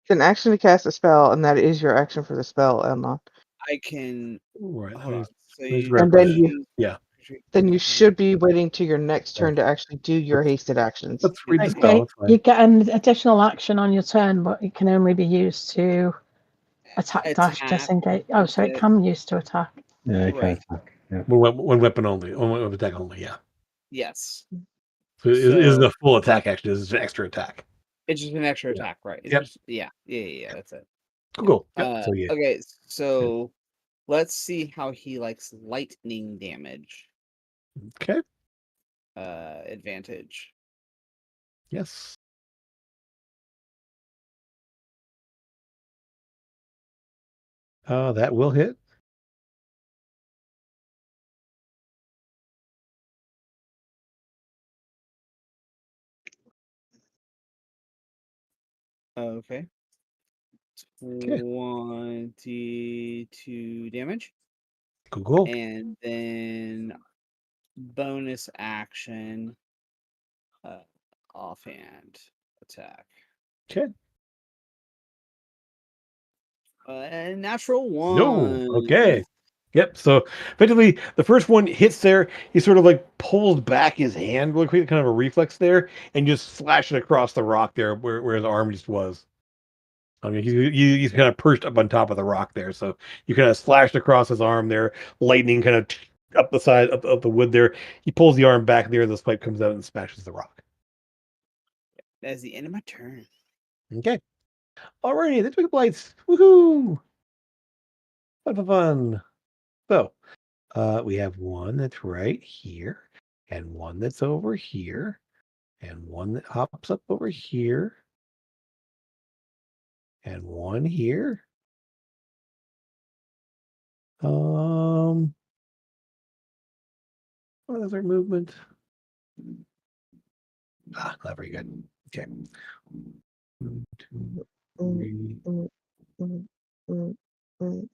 It's an action to cast a spell, and that is your action for the spell, Emma. I can All right. hold on. So let me you grab And then that. you- Yeah. Then you should be waiting to your next turn to actually do your hasted actions. Let's read the Okay, spell. It's fine. you get an additional action on your turn, but it can only be used to attack dash disengage. Oh, so it can be used to attack. Yeah, you can Right. attack. Yeah. One weapon only. One weapon attack only. Yeah. Yes. So it isn't So- a full attack action. It's an extra attack. It's just an extra Yeah. attack, right? It's Yep. just- yeah, that's it. Cool. Yep. So yeah. Okay, so let's see how he likes lightning damage. Okay. Advantage. Yes. That will hit. Okay. Okay. 22 damage. Cool. And then bonus action offhand attack. Okay. Natural one. No. Okay. Yep. So effectively, the first one hits there. He sort of like pulls back his hand really quick, kind of a reflex there, and just slash it across the rock there where his arm just was. I mean, he's kind of perched up on top of the rock there. So you kind of slashed across his arm there, lightning kind of up the side of the wood there. He pulls the arm back there, the spike comes out and smashes the rock. That's the end of my turn. Okay. Alrighty, the Twinkle Lights. Woohoo! Fun. So, we have one that's right here, and one that's over here, and one that hops up over here, and one here. What is our movement? Not very good. Okay. 1, 2, 3. Mm, mm, mm.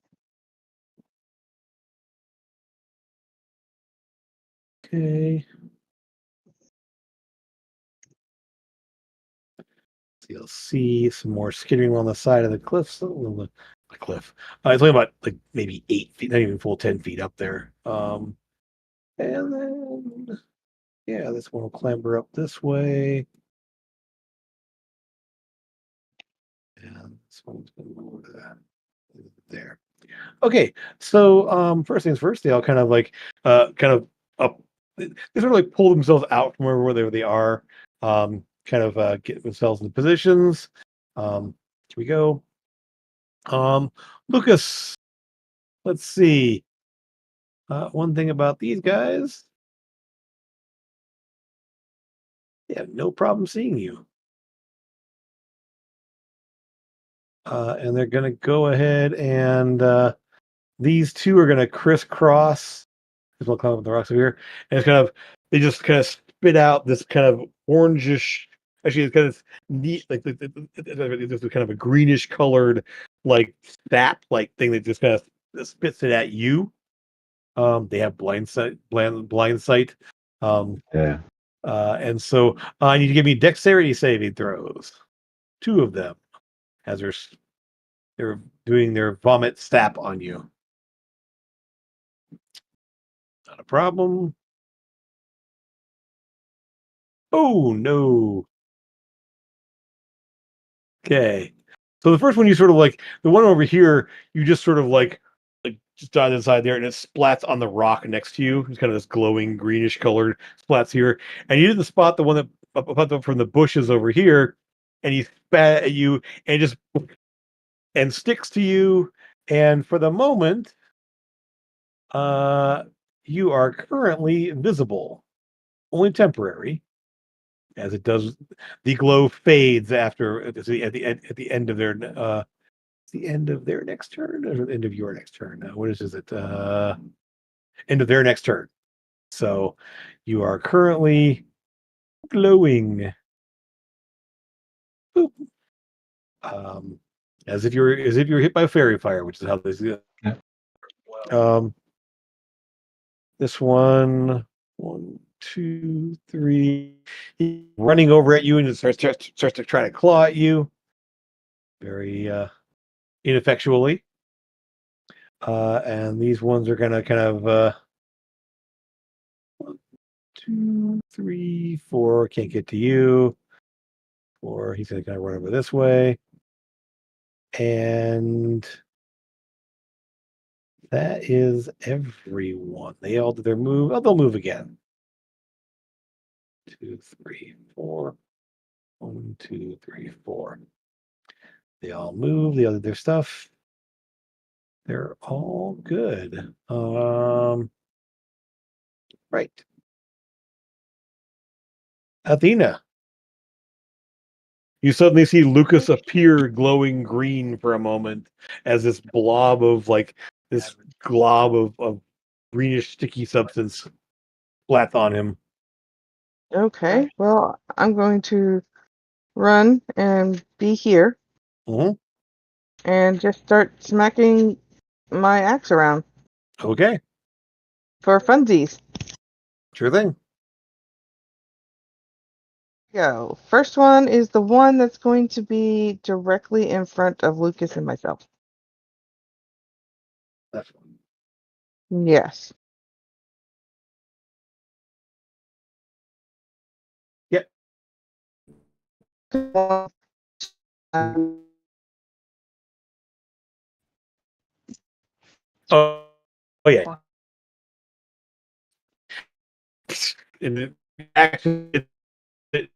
Okay. So you'll see some more skittering on the side of the cliff. The cliff. It's only about like maybe 8 feet, not even full 10 feet up there. And then yeah, this one will clamber up this way. And this one's going to go over that. There. Okay, so first things first, they all kind of like kind of up. They sort of like pull themselves out from wherever they are. Kind of get themselves in positions. Here we go. Lucas. Let's see. One thing about these guys, they have no problem seeing you. And they're going to go ahead and these two are going to crisscross. We'll climb up the rocks over here, and it's kind of they just kind of spit out this kind of orangish. Actually, it's kind of neat, like it's kind of a greenish colored, like sap like thing that just kind of spits it at you. They have blind sight. Yeah. And so I need to give me dexterity saving throws. 2 of them as they're doing their vomit sap on you. Not a problem. Oh no. Okay. So the first one you sort of like the one over here, you just sort of like just dive inside there and it splats on the rock next to you. It's kind of this glowing greenish colored splats here. And you didn't spot the one that up from the bushes over here, and he spat at you and just and sticks to you. And for the moment, uh you are currently invisible. Only temporary, as it does the glow fades after at the end of their the end of their next turn or the end of your next turn. What is it? End of their next turn. So you are currently glowing. Boop. Um, as if you're hit by fairy fire, which is how this is. Yeah. Um, this one, two, three, running over at you and it starts to try to claw at you, very ineffectually. And these ones are gonna kind of 1, 2, 3, 4. Can't get to you. 4. He's gonna kind of run over this way, and that is everyone. They all did their move. Oh, they'll move again. 2, 3, 4. 1, 2, 3, 4. They all move. They all did their stuff. They're all good. Right. Athena. You suddenly see Lucas appear glowing green for a moment as this glob of greenish sticky substance splats on him. Okay, well, I'm going to run and be here Hmm. and just start smacking my axe around Okay, for funsies. sure thing. Go. First one is the one that's going to be directly in front of Lucas and myself. That's Yes. Yep. Um, Oh, oh yeah. And it actually, it-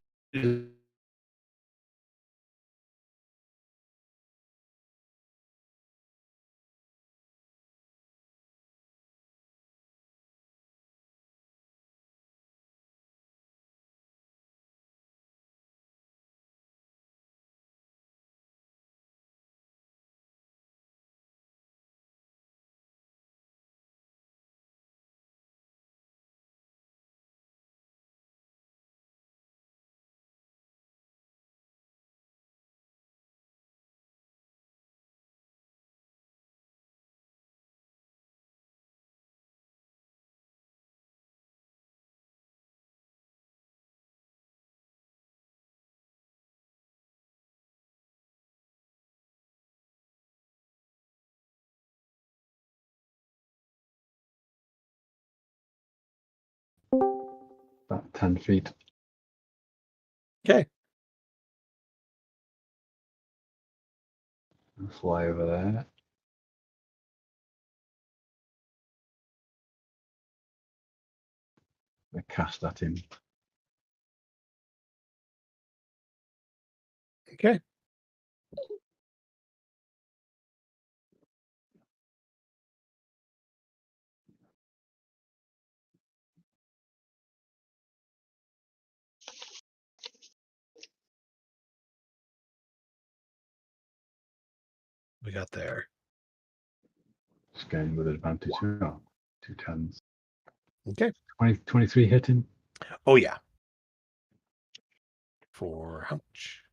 About 10 feet. okay. I'll fly over there. I cast at him. Okay. We got there. Scaling with advantage. Oh, 2 10s. Okay. 23 hitting. Oh yeah. For how much?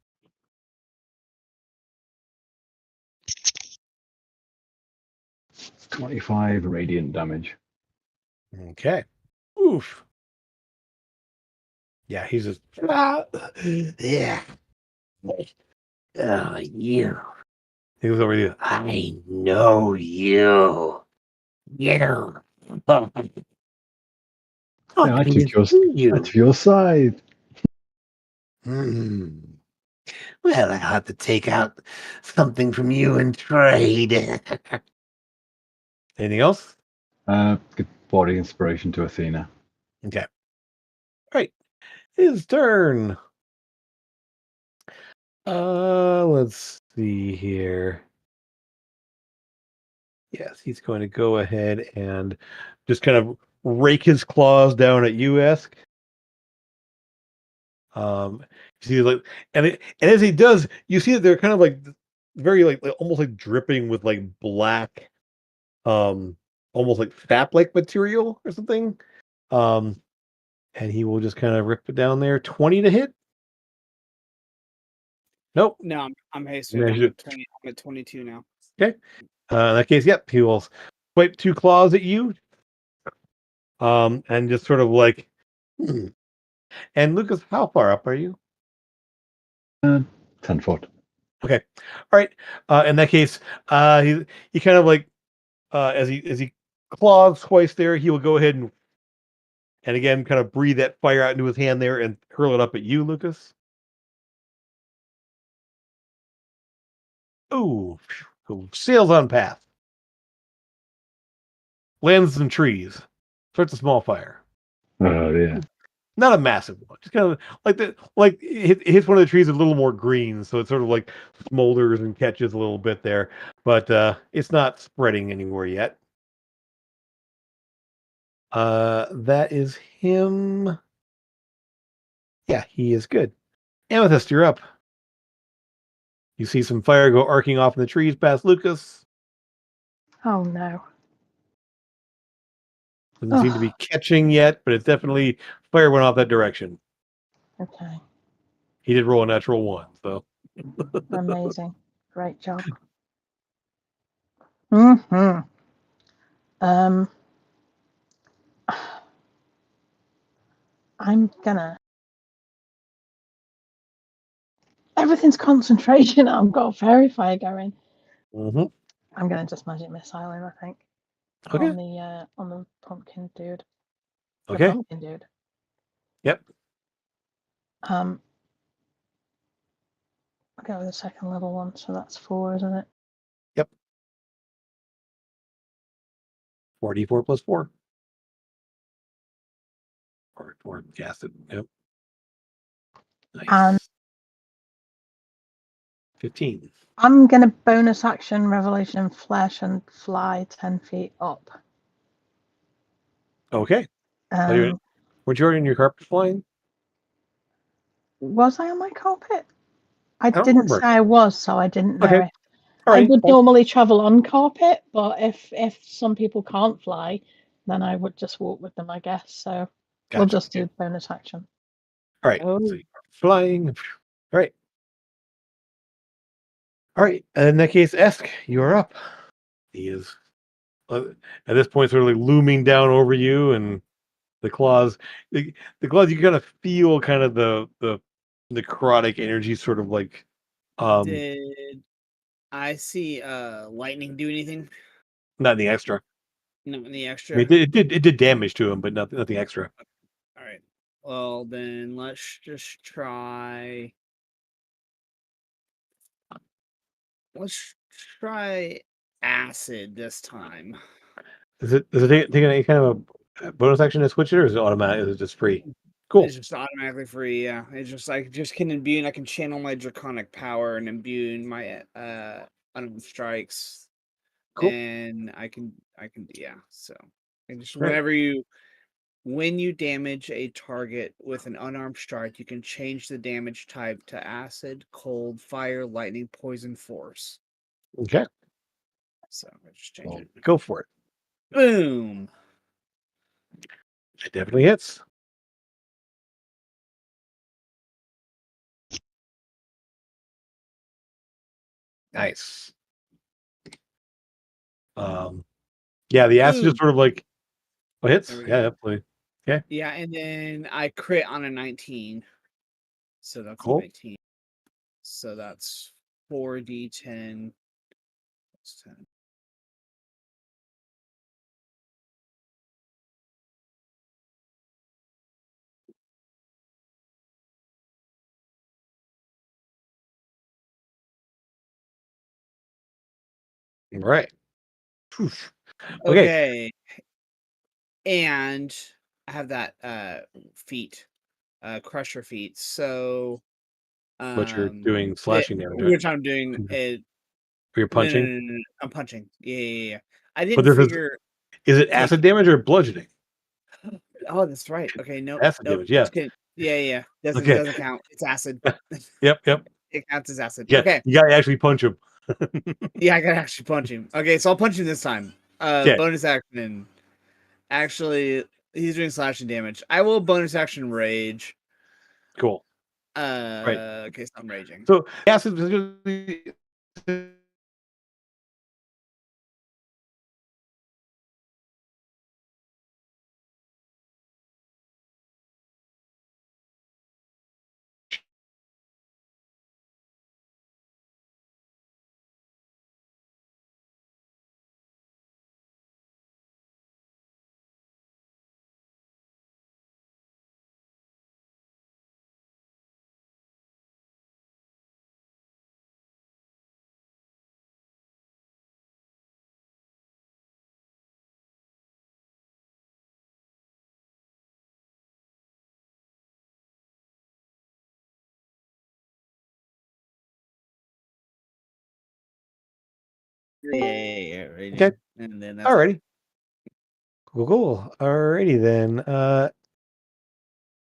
25 radiant damage. Okay. Oof. Yeah, he's just. Yeah. Oh, you. He was over you. I know you. You. Yeah, What can do I took you? your side. Hmm. Well, I'll have to take out something from you and trade. Anything else? Good body inspiration to Athena. Okay. All right. His turn. Let's see here. Yes, he's going to go ahead and just kind of rake his claws down at you, Esk. You see, like, and as he does, you see that they're kind of like very like almost like dripping with like black, um, almost like sap-like material or something. Um, and he will just kind of rip it down there. 20 to hit. Nope. No, I'm hasted. Managed it. I'm at 22 now. Okay. In that case, yep, he will swipe 2 claws at you. And just sort of like, hmm. And Lucas, how far up are you? 10 foot. Okay. All right. In that case, he kind of like as he claws twice there, he will go ahead and again kind of breathe that fire out into his hand there and hurl it up at you, Lucas. Ooh, sails on path, lands in trees, starts a small fire. Oh, yeah. Not a massive one, just kind of like it hits one of the trees a little more green, so it sort of like smolders and catches a little bit there, but it's not spreading anywhere yet. That is him. Yeah, he is good. Amethyst, you're up. You see some fire go arcing off in the trees past Lucas. Oh no. Doesn't seem to be Oh, catching yet, but it's definitely fire went off that direction. okay. He did roll a natural 1, so Amazing. Great job. Hmm. Um, I'm gonna. Everything's concentration. I've got a fairy fire going. mhm. I'm gonna just magic missile him, I think, Okay. on the pumpkin dude. The Okay. pumpkin dude. Yep. Um, I'll go with the second level one, so that's 4, isn't it? Yep. 4d4 plus 4. Or cast it. Yep. And Nice. 15. I'm gonna bonus action Revelation Flesh and fly 10 feet up. Okay. Weren't you already in your carpet flying? Was I on my carpet? I I don't didn't say remember. I was, so I didn't know Okay. if All I right. would Fine. normally travel on carpet, but if some people can't fly, then I would just walk with them, I guess. So we'll Gotcha. just do bonus action. All right. Oh, So you are flying. All right. All right. In that case, Esk, you are up. He is at this point sort of like looming down over you, and the claws, the claws. You kind of feel kind of the necrotic energy, sort of like um did I see lightning do anything? nothing extra. No, any I mean, extra? it did damage to him, but nothing extra. All right. Well, then let's just try. Let's try acid this time. Does it take any kind of a bonus action to switch it, or is it automatic? Is it just free? Cool. It's just automatically free. Yeah, it's just like just can imbue, and I can channel my draconic power and imbue my unarmed strikes, Cool. and I can yeah. So and just All right. when you damage a target with an unarmed strike, you can change the damage type to acid, cold, fire, lightning, poison, force. Okay. So I just change Well, it. Go for it. Boom. It definitely hits. Nice. Yeah, the acid just Boom. sort of like Oh, hits. There we Yeah, go. absolutely. Okay, Yeah, and then I crit on a 19. So that's cool. 19. So that's 4d10 plus 10. All right. Oof. Okay. Okay. And I have that feat, crusher feat. So What you're doing slashing damage, right? which I'm doing it. Or you're No, no, punching. no, no, no. I'm punching. Yeah. I But didn't there's figure. is it Take. acid damage or bludgeoning? Oh, that's right. Okay, nope, Acid nope. damage. Yeah. Just kidding. Yeah. Doesn't Okay. doesn't count. It's acid. Yep. It counts as acid. Yeah. Okay. You gotta actually punch him. Yeah, I gotta actually punch him. Okay, so I'll punch him this time. Okay. Bonus action. Actually, he's doing slashing damage. I will bonus action rage. Cool. Right. Okay, so I'm raging. So acid. Yeah, raging. Okay. And then that's Alrighty. Cool. Alrighty then.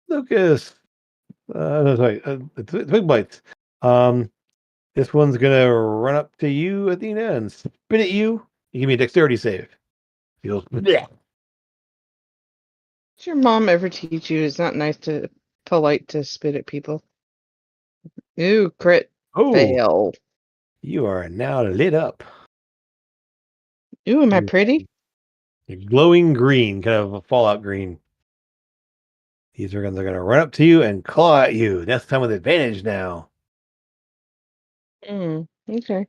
Lucas. No, sorry. Twig bites. This one's gonna run up to you, Athena, and spin at you. You give me a dexterity save. Feels. Bleh. Did your mom ever teach you it's not polite to spit at people? Ooh, crit Oh, fail. you are now lit up. Ooh, am I You're pretty? glowing green, kind of a fallout green. These are gonna run up to you and claw at you. That's time with advantage now. Okay.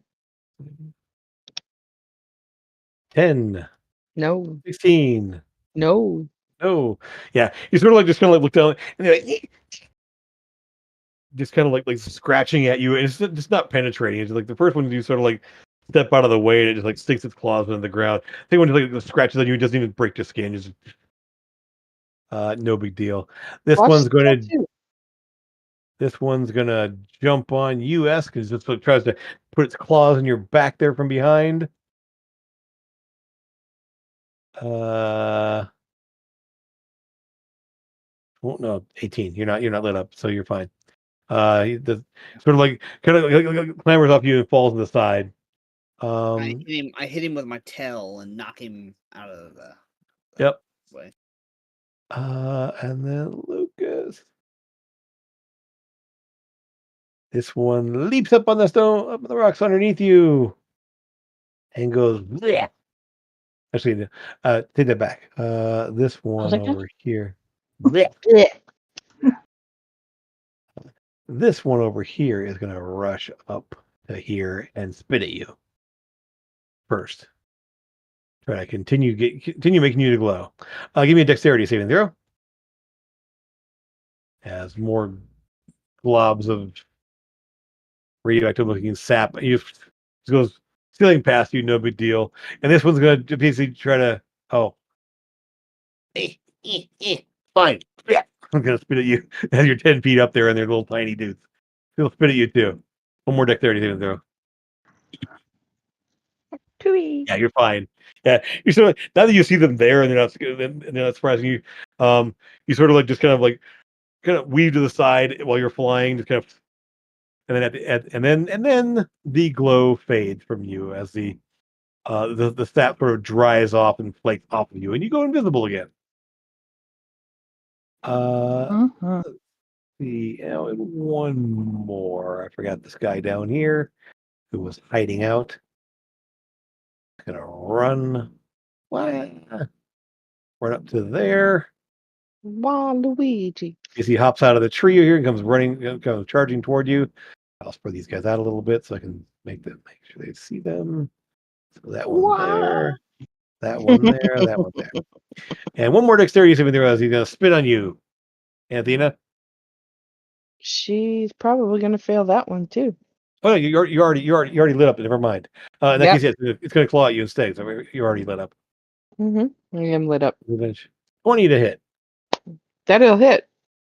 10, No. 16. No. No. Yeah. You sort of like just kind of like look down and they're like just kind of like scratching at you, and it's just not penetrating. It's like the first one you sort of like step out of the way and it just like sticks its claws into the ground. I think when it like scratches on you, it doesn't even break your skin. Just no big deal. This Watch one's the gonna tattoo. this one's gonna jump on US because it's what tries to put its claws in your back there from behind. Uh well, no, 18. You're not lit up, so you're fine. He does sort of like kind of like clambers off you and falls to the side. Um I hit him with my tail and knock him out of the yep. way. And then Lucas. This one leaps up on the stone, up on the rocks underneath you, and goes. Bleh. Actually, take that back. This one again? over here. Bleh. Yeah. This one over here is going to rush up to here and spit at you first. Try to continue making you to glow. Give me a dexterity saving throw. As more globs of radioactive looking sap. You just goes stealing past you, no big deal. And this one's gonna basically try to fine. Yeah. I'm gonna spit at you as you're 10 feet up there and they're little tiny dudes. He'll spit at you too. One more dexterity saving throw. Cooey. Yeah, you're fine. Yeah, you're sort of now that you see them there and they're not surprising you. You sort of like just kind of weave to the side while you're flying, just kind of, and then and then the glow fades from you as the sap sort of dries off and flakes off of you, and you go invisible again. Mhm. Let's see, and one more. I forgot this guy down here who was hiding out. Gonna run. What? Run up to there. Waluigi. As he hops out of the tree here and comes running, comes charging toward you. I'll spread these guys out a little bit so I can make sure they see them. So that one there, that one there, that one there. And one more dexterity saving throw as he's gonna spit on you, Athena. She's probably gonna fail that one too. Oh no, you already lit up. Never mind. In that Yep. case, yes, it's gonna claw at you instead. So you're already lit up. I am lit up. Revenge. 20 to hit. That'll hit.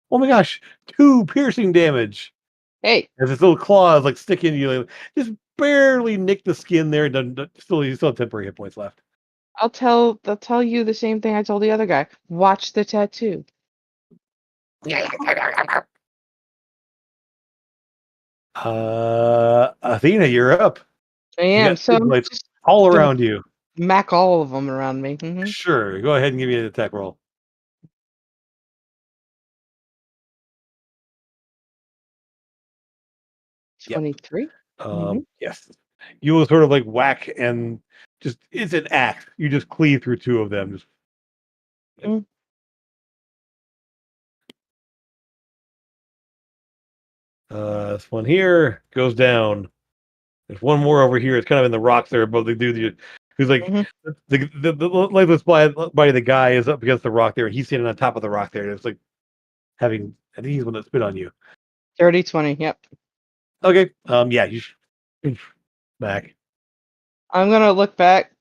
Oh my gosh, 2 piercing damage. Hey, As his little claws like stick into you, like, just barely nick the skin there. You still have temporary hit points left. I'll tell you the same thing I told the other guy. Watch the tattoo. Athena, you're up. I You am. got So big lights just all gonna around you. smack all of them around me. Sure, go ahead and give me an attack roll. Yep. 23. Yes, you will sort of like whack and just it's an axe. You just cleave through 2 of them. This one here goes down. There's one more over here. It's kind of in the rocks there above the dude who's like the lifeless body of the guy is up against the rock there, and he's standing on top of the rock there. And it's like having. I think he's the one that spit on you. 30, 20. Yep. Okay. Yeah. You should back. I'm gonna look back.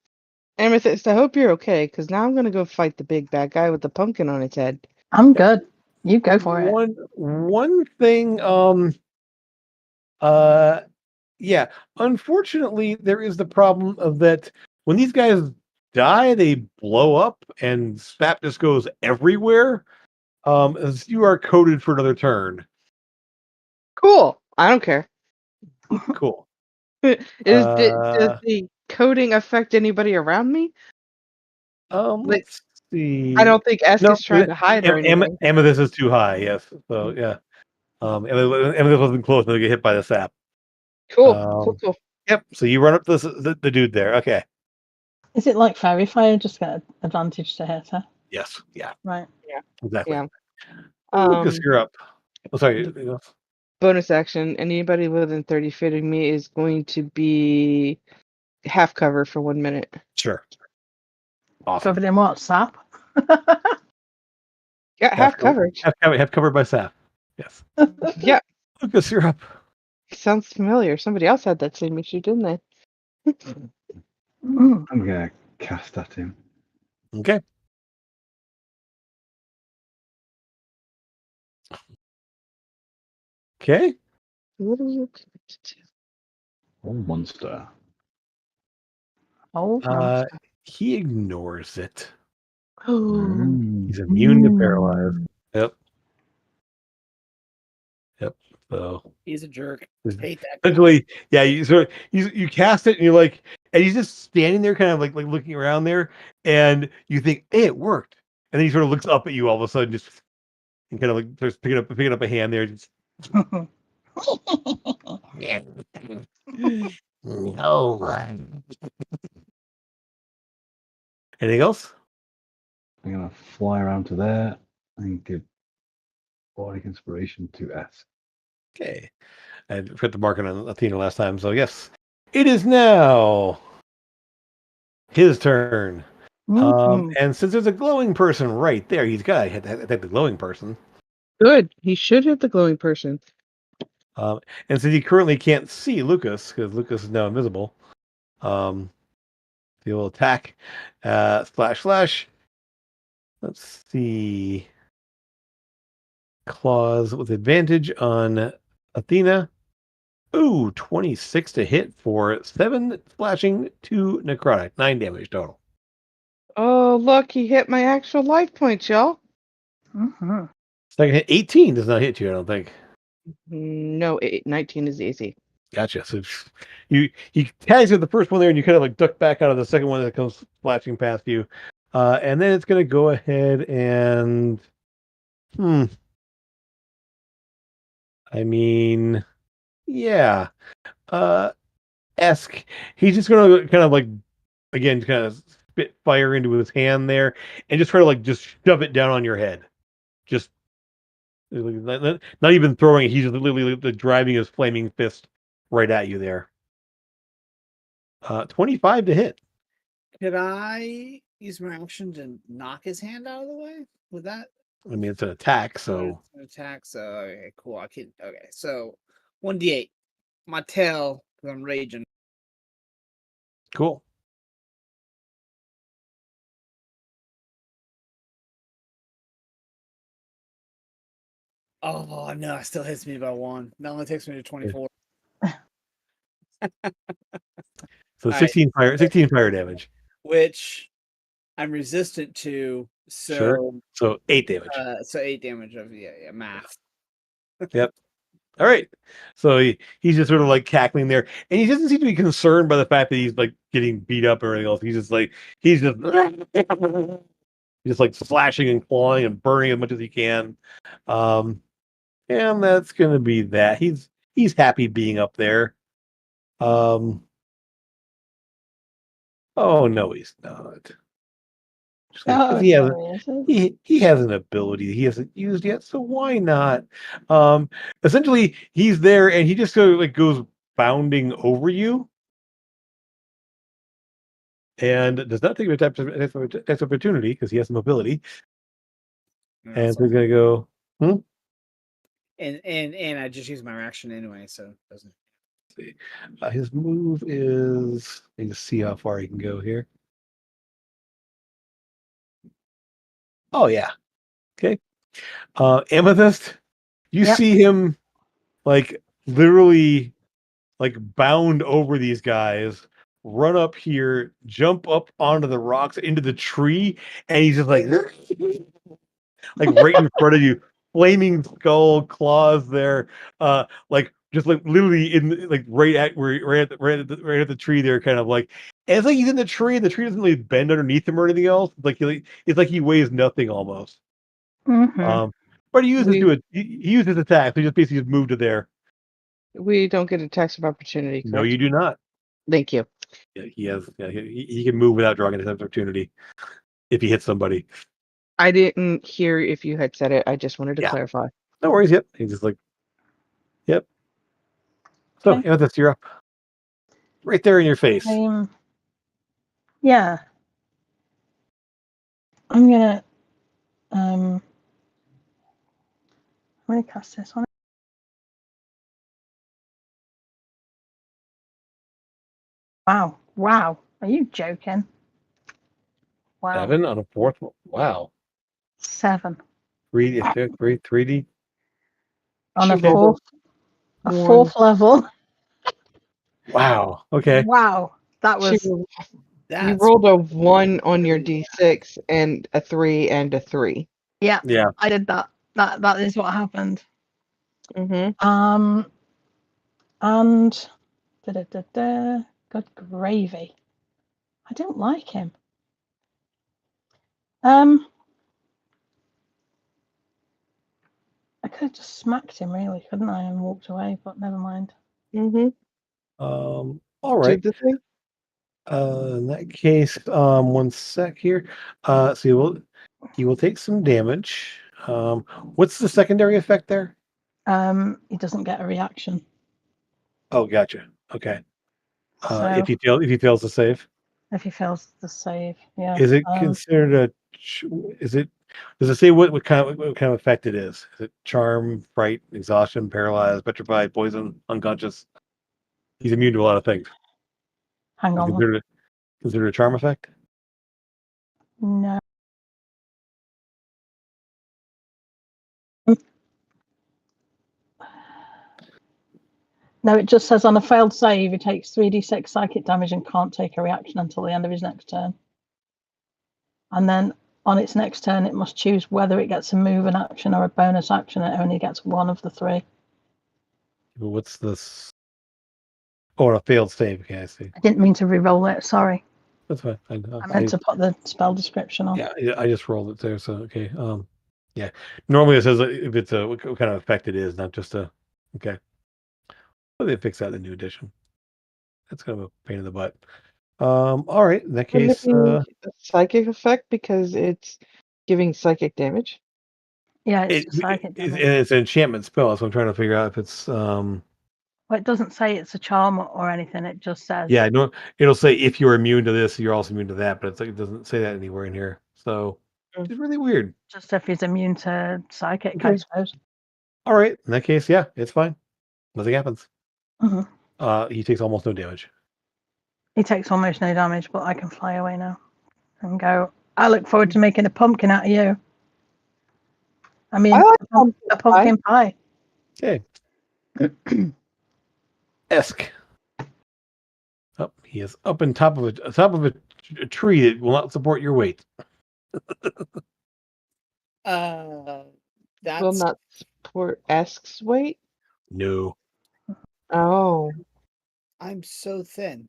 Amethyst, I hope you're okay, because now I'm gonna go fight the big bad guy with the pumpkin on his head. I'm good. You go for it. One thing. Yeah. Unfortunately, there is the problem of that when these guys die, they blow up and spap just goes everywhere. As you are coded for another turn. Cool. I don't care. Cool. Does the coding affect anybody around me? Let's see. I don't think Esk is trying to hide or anything. Amethyst is too high. Yes. So yeah. Amethyst wasn't close enough to get hit by the sap. Cool. Yep. So you run up to the dude there. Okay. Is it like fairy fire? Just get advantage to hit her. Yes. Yeah. Right. Yeah. Exactly. Yeah. Lucas, you're up. Oh, sorry. Bonus action. Anybody within 30 feet of me is going to be half cover for 1 minute. Sure. Awesome. Covered in what? Sap? Yeah, half coverage. Half covered by sap. Yes. Yeah. Lucas, you're up. Sounds familiar. Somebody else had that same issue, didn't they? I'm gonna cast at him. Okay. Okay. What are you connected to? Oh, monster. Oh, He ignores it. Oh. He's immune to paralyze. Yep. So He's a jerk. Hate that. essentially, yeah. You cast it, and you're like, and he's just standing there, kind of like looking around there, and you think, hey, it worked, and then he sort of looks up at you all of a sudden, just and kind of like starts picking up a hand there. Just, No. anything else? I'm gonna fly around to there and give Bardic Inspiration to S. Okay. I put the mark on Athena last time, so yes, it is now his turn. And since there's a glowing person right there, he's got to hit the glowing person. Good. He should hit the glowing person. And since he currently can't see Lucas, because Lucas is now invisible, he will attack. Slash. Let's see. Claws with advantage on Athena. Ooh, 26 to hit for 7 splashing, 2 necrotic, 9 damage total. Oh, look, he hit my actual life points, y'all. Second hit, 18 does not hit you, I don't think. No, 19 is easy. Gotcha. So he tags at the first one there, and you kind of like duck back out of the second one that comes flashing past you. And then it's going to go ahead and... I mean... Yeah. Esk. He's just going to kind of like, again, kind of spit fire into his hand there, and just try to like just shove it down on your head. Just not even throwing it. He's just literally driving his flaming fist right at you there. 25 to hit. Could I use my action to knock his hand out of the way? Would that I mean, it's an attack, so it's an attack? So okay, cool. I can. Okay, so 1d8. My tail, 'cause I'm raging. cool. Oh no, it still hits me by 1. That only takes me to 24. So Alright. 16 fire damage. Which I'm resistant to. Sure. So So 8 damage. so 8 damage of math. Yep. All right. So he's just sort of like cackling there, and he doesn't seem to be concerned by the fact that he's like getting beat up or anything else. He's just like slashing and clawing and burning as much as he can. And that's gonna be that. He's happy being up there. Oh no, he's not. Just like, 'cause Oh, no, he isn't. he has an ability he hasn't used yet, so why not? Essentially, he's there and he just goes bounding over you, and does not take an attack opportunity because he has some ability, and so he's gonna go. And I just use my reaction anyway, so it doesn't. See. His move is. Let me just see how far he can go here. Oh yeah. Okay. Amethyst, you Yep. see him like literally like bound over these guys, run up here, jump up onto the rocks into the tree, and he's just like like right in front of you, flaming skull claws there, like just like literally in like right at where right at the tree there, kind of like. And it's like he's in the tree, and the tree doesn't really bend underneath him or anything else. It's like he weighs nothing almost. Mhm. But he uses We he uses attack. So he just basically just moved to there. we don't get attacks of opportunity, No, correct? you do not. Thank you. Yeah, he has. Yeah, he can move without drawing an attack of opportunity if he hits somebody. I didn't hear if you had said it. I just wanted to Yeah. clarify. No worries. Yep. He's just like, yep. So, Okay. Amethyst, you're up. Right there in your face. Yeah. I'm gonna I'm gonna cast this one. Wow. Wow. Are you joking? Wow. 7 on a 4th. Wow. 7. 3D, 3D. On a She rolled fourth one. fourth level. Wow. Okay. Wow. That She was you That's rolled a 1 on your really d6 and a 3 and a 3. yeah, Yeah. I did that. That is what happened. Mm-hmm. And good gravy. I don't like him. I could have just smacked him, really, couldn't I, and walked away, but never mind. Mm-hmm. All right. Do the thing. In that case, one sec here. So he will take some damage. What's the secondary effect there? He doesn't get a reaction. Oh, gotcha. Okay. So If he fails to save, if he fails the save, yeah. is it considered is it, does it say what kind of effect it is? Is it charm, fright, exhaustion, paralyzed, petrified, poison, unconscious? He's immune to a lot of things. Hang Is it on. considered a charm effect? No. No, it just says on a failed save, he takes 3d6 psychic damage and can't take a reaction until the end of his next turn. And then on its next turn, it must choose whether it gets a move, an action, or a bonus action. It only gets one of the 3. What's this? Oh, a failed save. Okay, I see. I didn't mean to re-roll it. Sorry. That's fine. I meant to put the spell description on. Yeah, I just rolled it there. So okay. Yeah. Normally it says if it's what kind of effect it is, not just a. Okay. Well, they fix that in the new edition. That's kind of a pain in the butt. All right. In that Wouldn't it case, be a psychic effect because it's giving psychic damage? Yeah, it's it, just psychic and damage. it's an enchantment spell, so I'm trying to figure out if it's Well, it doesn't say it's a charm or anything. It just says yeah, no, it'll say if you're immune to this, you're also immune to that, but it's like it doesn't say that anywhere in here. So Mm. it's really weird. just if he's immune to psychic, I Okay. suppose. All right. In that case, yeah, it's fine. Nothing happens. hmm He takes almost no damage. He takes almost no damage, but I can fly away now and go. I look forward to making a pumpkin out of you. I mean, I like a pumpkin pie. pumpkin pie. Okay. Esk. Up, he is up on top of a tree that will not support your weight. Will That's not support Esk's weight. No. Oh, I'm so thin.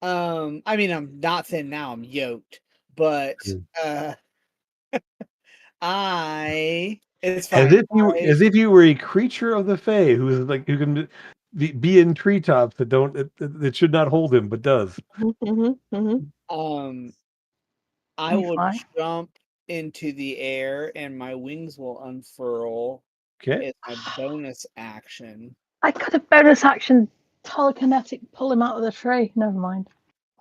I mean, I'm not thin now. I'm yoked, but Mm. it's fine. As if you were a creature of the Fae who is like who can be in treetops that don't that should not hold him, but does. I Can you will fly? jump into the air and my wings will unfurl. Okay. It's my bonus action. I got a bonus action telekinetic pull him out of the tree. Never mind.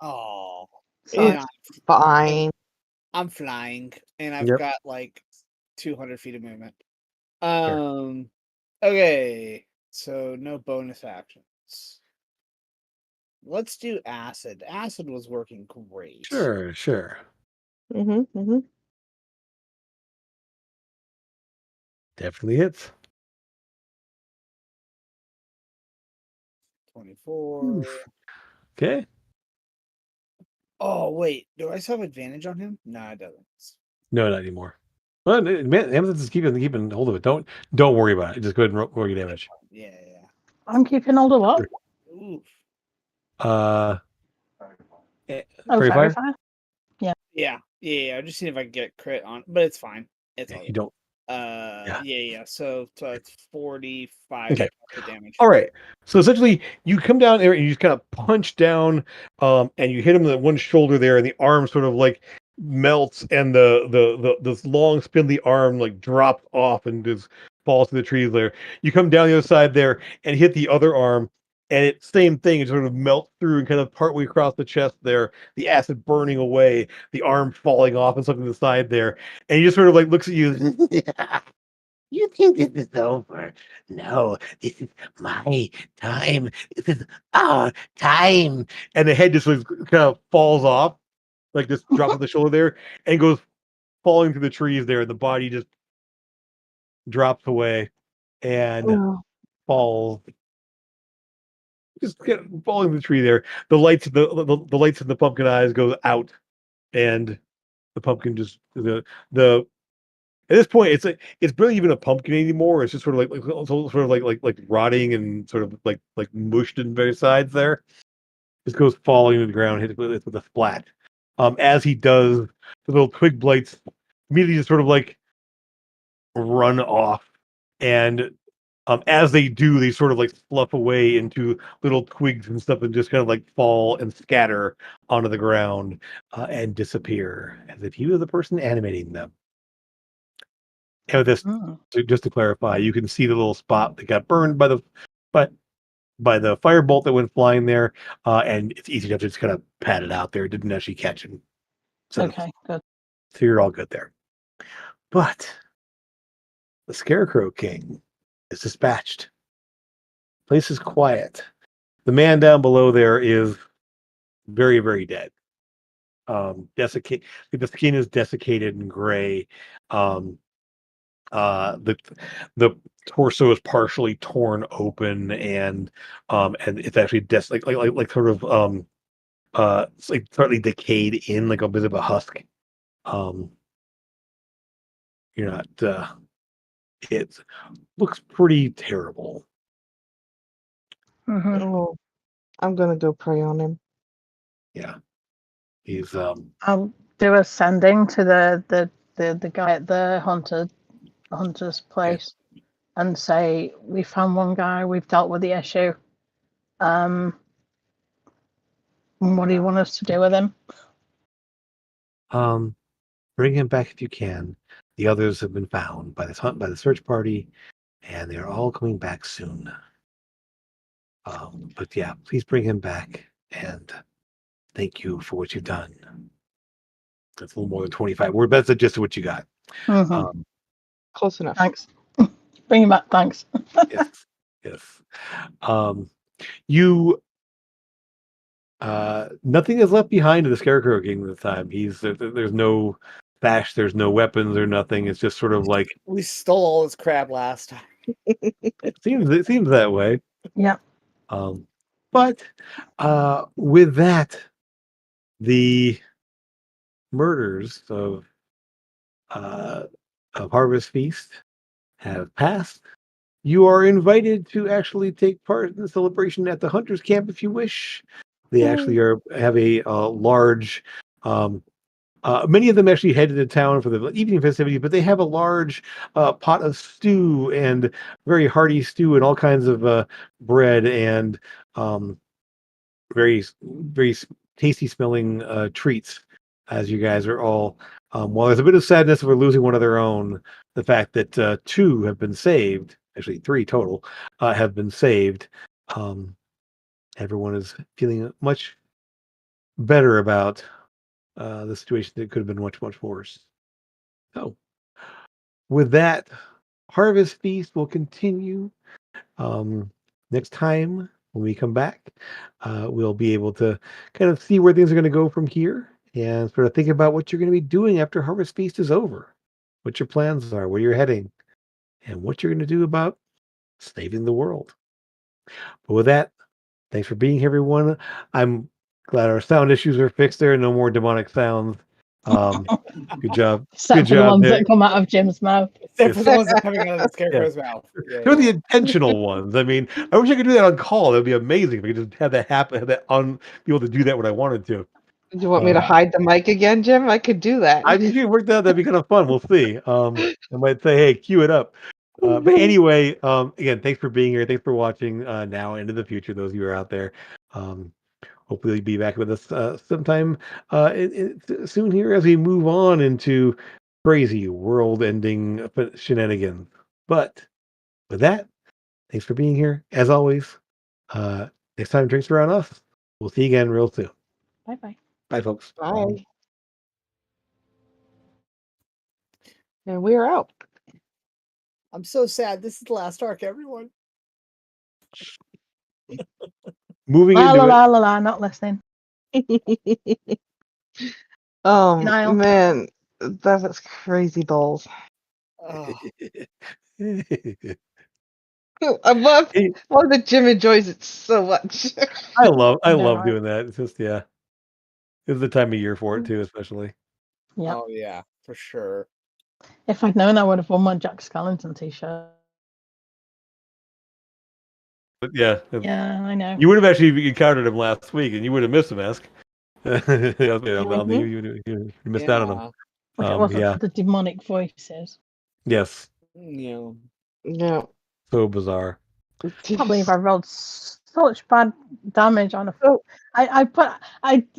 Oh, Sorry. and fine. I'm flying, and I've Yep. got like 200 feet of movement. Sure. Okay, so no bonus actions. Let's do acid. Acid was working great. Sure. Mm-hmm. Definitely hits. 24. Oof. Okay. Oh wait, do I still have advantage on him? No, it doesn't. No, not anymore. Well, man, Amethyst is keeping hold of it. Don't worry about it. Just go ahead and roll your damage. Yeah. I'm keeping hold of what? Oof. Uh, Oh, Fairy fairy fire. fire. Yeah. I'm just seeing if I can get crit on, but it's fine. It's Yeah, all you don't. yeah. So it's 45 Okay. points of damage. All right. So essentially, you come down there and you just kind of punch down, and you hit him in the one shoulder there, and the arm sort of like melts, and the this long spindly arm like drops off and just falls to the trees there. You come down the other side there and hit the other arm, and it same thing. It sort of melts through and kind of partway across the chest there. The acid burning away, the arm falling off and something to the side there, and he just sort of like looks at you. You think this is over? No, this is my time. This is our time. And the head just like, kind of falls off, like just drops on the shoulder there, and goes falling through the trees there. And the body just drops away and Oh, falls, just kind of falling through the tree there. The lights, the lights in the pumpkin eyes go out, and the pumpkin just the. At this point, it's barely even a pumpkin anymore. It's just sort of sort of like rotting and sort of like mushed in various sides there. Just goes falling to the ground, hit it with a splat. As he does, the little twig blights immediately just sort of like run off, and as they do, they sort of like fluff away into little twigs and stuff, and just kind of like fall and scatter onto the ground and disappear, as if he was the person animating them. And with this, Mm. just to clarify, you can see the little spot that got burned by but by the firebolt that went flying there, and it's easy to just kind of pat it out there. It didn't actually catch him. Okay, good. So you're all good there. But the Scarecrow King is dispatched. Place is quiet. The man down below there is very, very dead. Desiccate. The skin is desiccated and gray. Um, the torso is partially torn open, and it's actually like sort of it's like slightly decayed in like a bit of a husk. Um, you're not. It looks pretty terrible. hmm oh, I'm gonna go pray on him. Yeah, he's I'll do a sending to the guy at the hunter's place and say we found one guy. We've dealt with the issue. And what do you want us to do with him? Bring him back if you can. The others have been found by the search party, and they're all coming back soon. But yeah, please bring him back, and thank you for what you've done. That's a little more than 25 words. That's just what you got. Mhm. Um, Close enough. Thanks. Bring him back. Thanks. yes, yes. You nothing is left behind in the Scarecrow King this time. There's no bash, there's no weapons or nothing. It's just sort of like We stole all his crap last time. it seems that way. Yeah. But with that, the murders of Harvest Feast have passed. You are invited to actually take part in the celebration at the Hunters Camp if you wish. They actually have a large. Many of them actually headed to town for the evening festivities, but they have a large pot of stew and very hearty stew and all kinds of bread and very tasty smelling treats. As you guys are all, while there's a bit of sadness for losing one of their own, the fact that two have been saved, actually three total, have been saved. Everyone is feeling much better about the situation that could have been much, much worse. So, with that, Harvest Feast will continue. Next time when we come back, we'll be able to kind of see where things are going to go from here and sort of think about what you're going to be doing after Harvest Feast is over, what your plans are, where you're heading, and what you're going to do about saving the world. But with that, thanks for being here, everyone. I'm glad our sound issues are fixed there. No more demonic sounds. Good job. Except Good for the job ones there. that come out of Jim's mouth. Except for the ones that are coming out of the Scarecrow's mouth. Yeah, They're the yeah. intentional ones. I mean, I wish I could do that on call. That'd be amazing if I could just have that happen, have that on, be able to do that when I wanted to. Do you want me to hide the mic again, Jim? I could do that. I think it worked out. That'd be kind of fun. We'll see. I might say, hey, cue it up. But anyway, again, thanks for being here. Thanks for watching now into the future, those of you who are out there. Hopefully you'll be back with us sometime soon here as we move on into crazy world-ending shenanigans. But with that, thanks for being here. As always, next time drinks are on us. We'll see you again real soon. Bye-bye. Bye, folks. Bye. And we're out. I'm so sad. This is the last arc, everyone. Moving La into la la la la. Not listening. Denial. Man, that was crazy balls. Oh, it. I love Hey, that Jim enjoys it so much. I love Right. doing that. It's just it's the time of year for it too, especially. Yeah. oh yeah, for sure. If I'd known, I would have worn my Jack Skellington t-shirt. But yeah, Yeah, I know. you would have actually encountered him last week, and you would have missed him, Ask. You missed out on him. If it wasn't Yeah. for the demonic voices. Yes. You Yeah. So bizarre. I can't believe I rolled such bad damage on a. Oh. I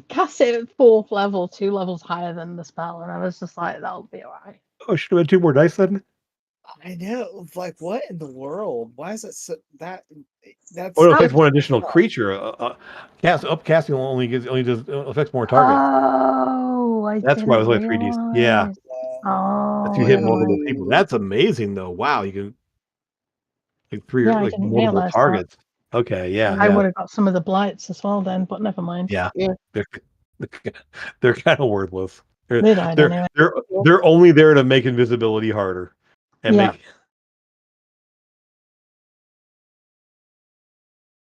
cast it at 4th level, 2 levels higher than the spell, and I was just like, that'll be alright. Oh, should have had 2 more dice then. I know. Like, what in the world? Why is it so that's? Oh, it affects one additional creature. Upcasting only affects more targets. Oh, That's why it was like 3Ds. Yeah. Oh, If you hit yeah. multiple people, that's amazing though. Wow, you can like I didn't multiple realize targets. Okay, yeah, I yeah. would have got some of the blights as well then, but never mind. Yeah. Yeah. They're kind of worthless. They died anyway. They're only there to make invisibility harder and Yeah. make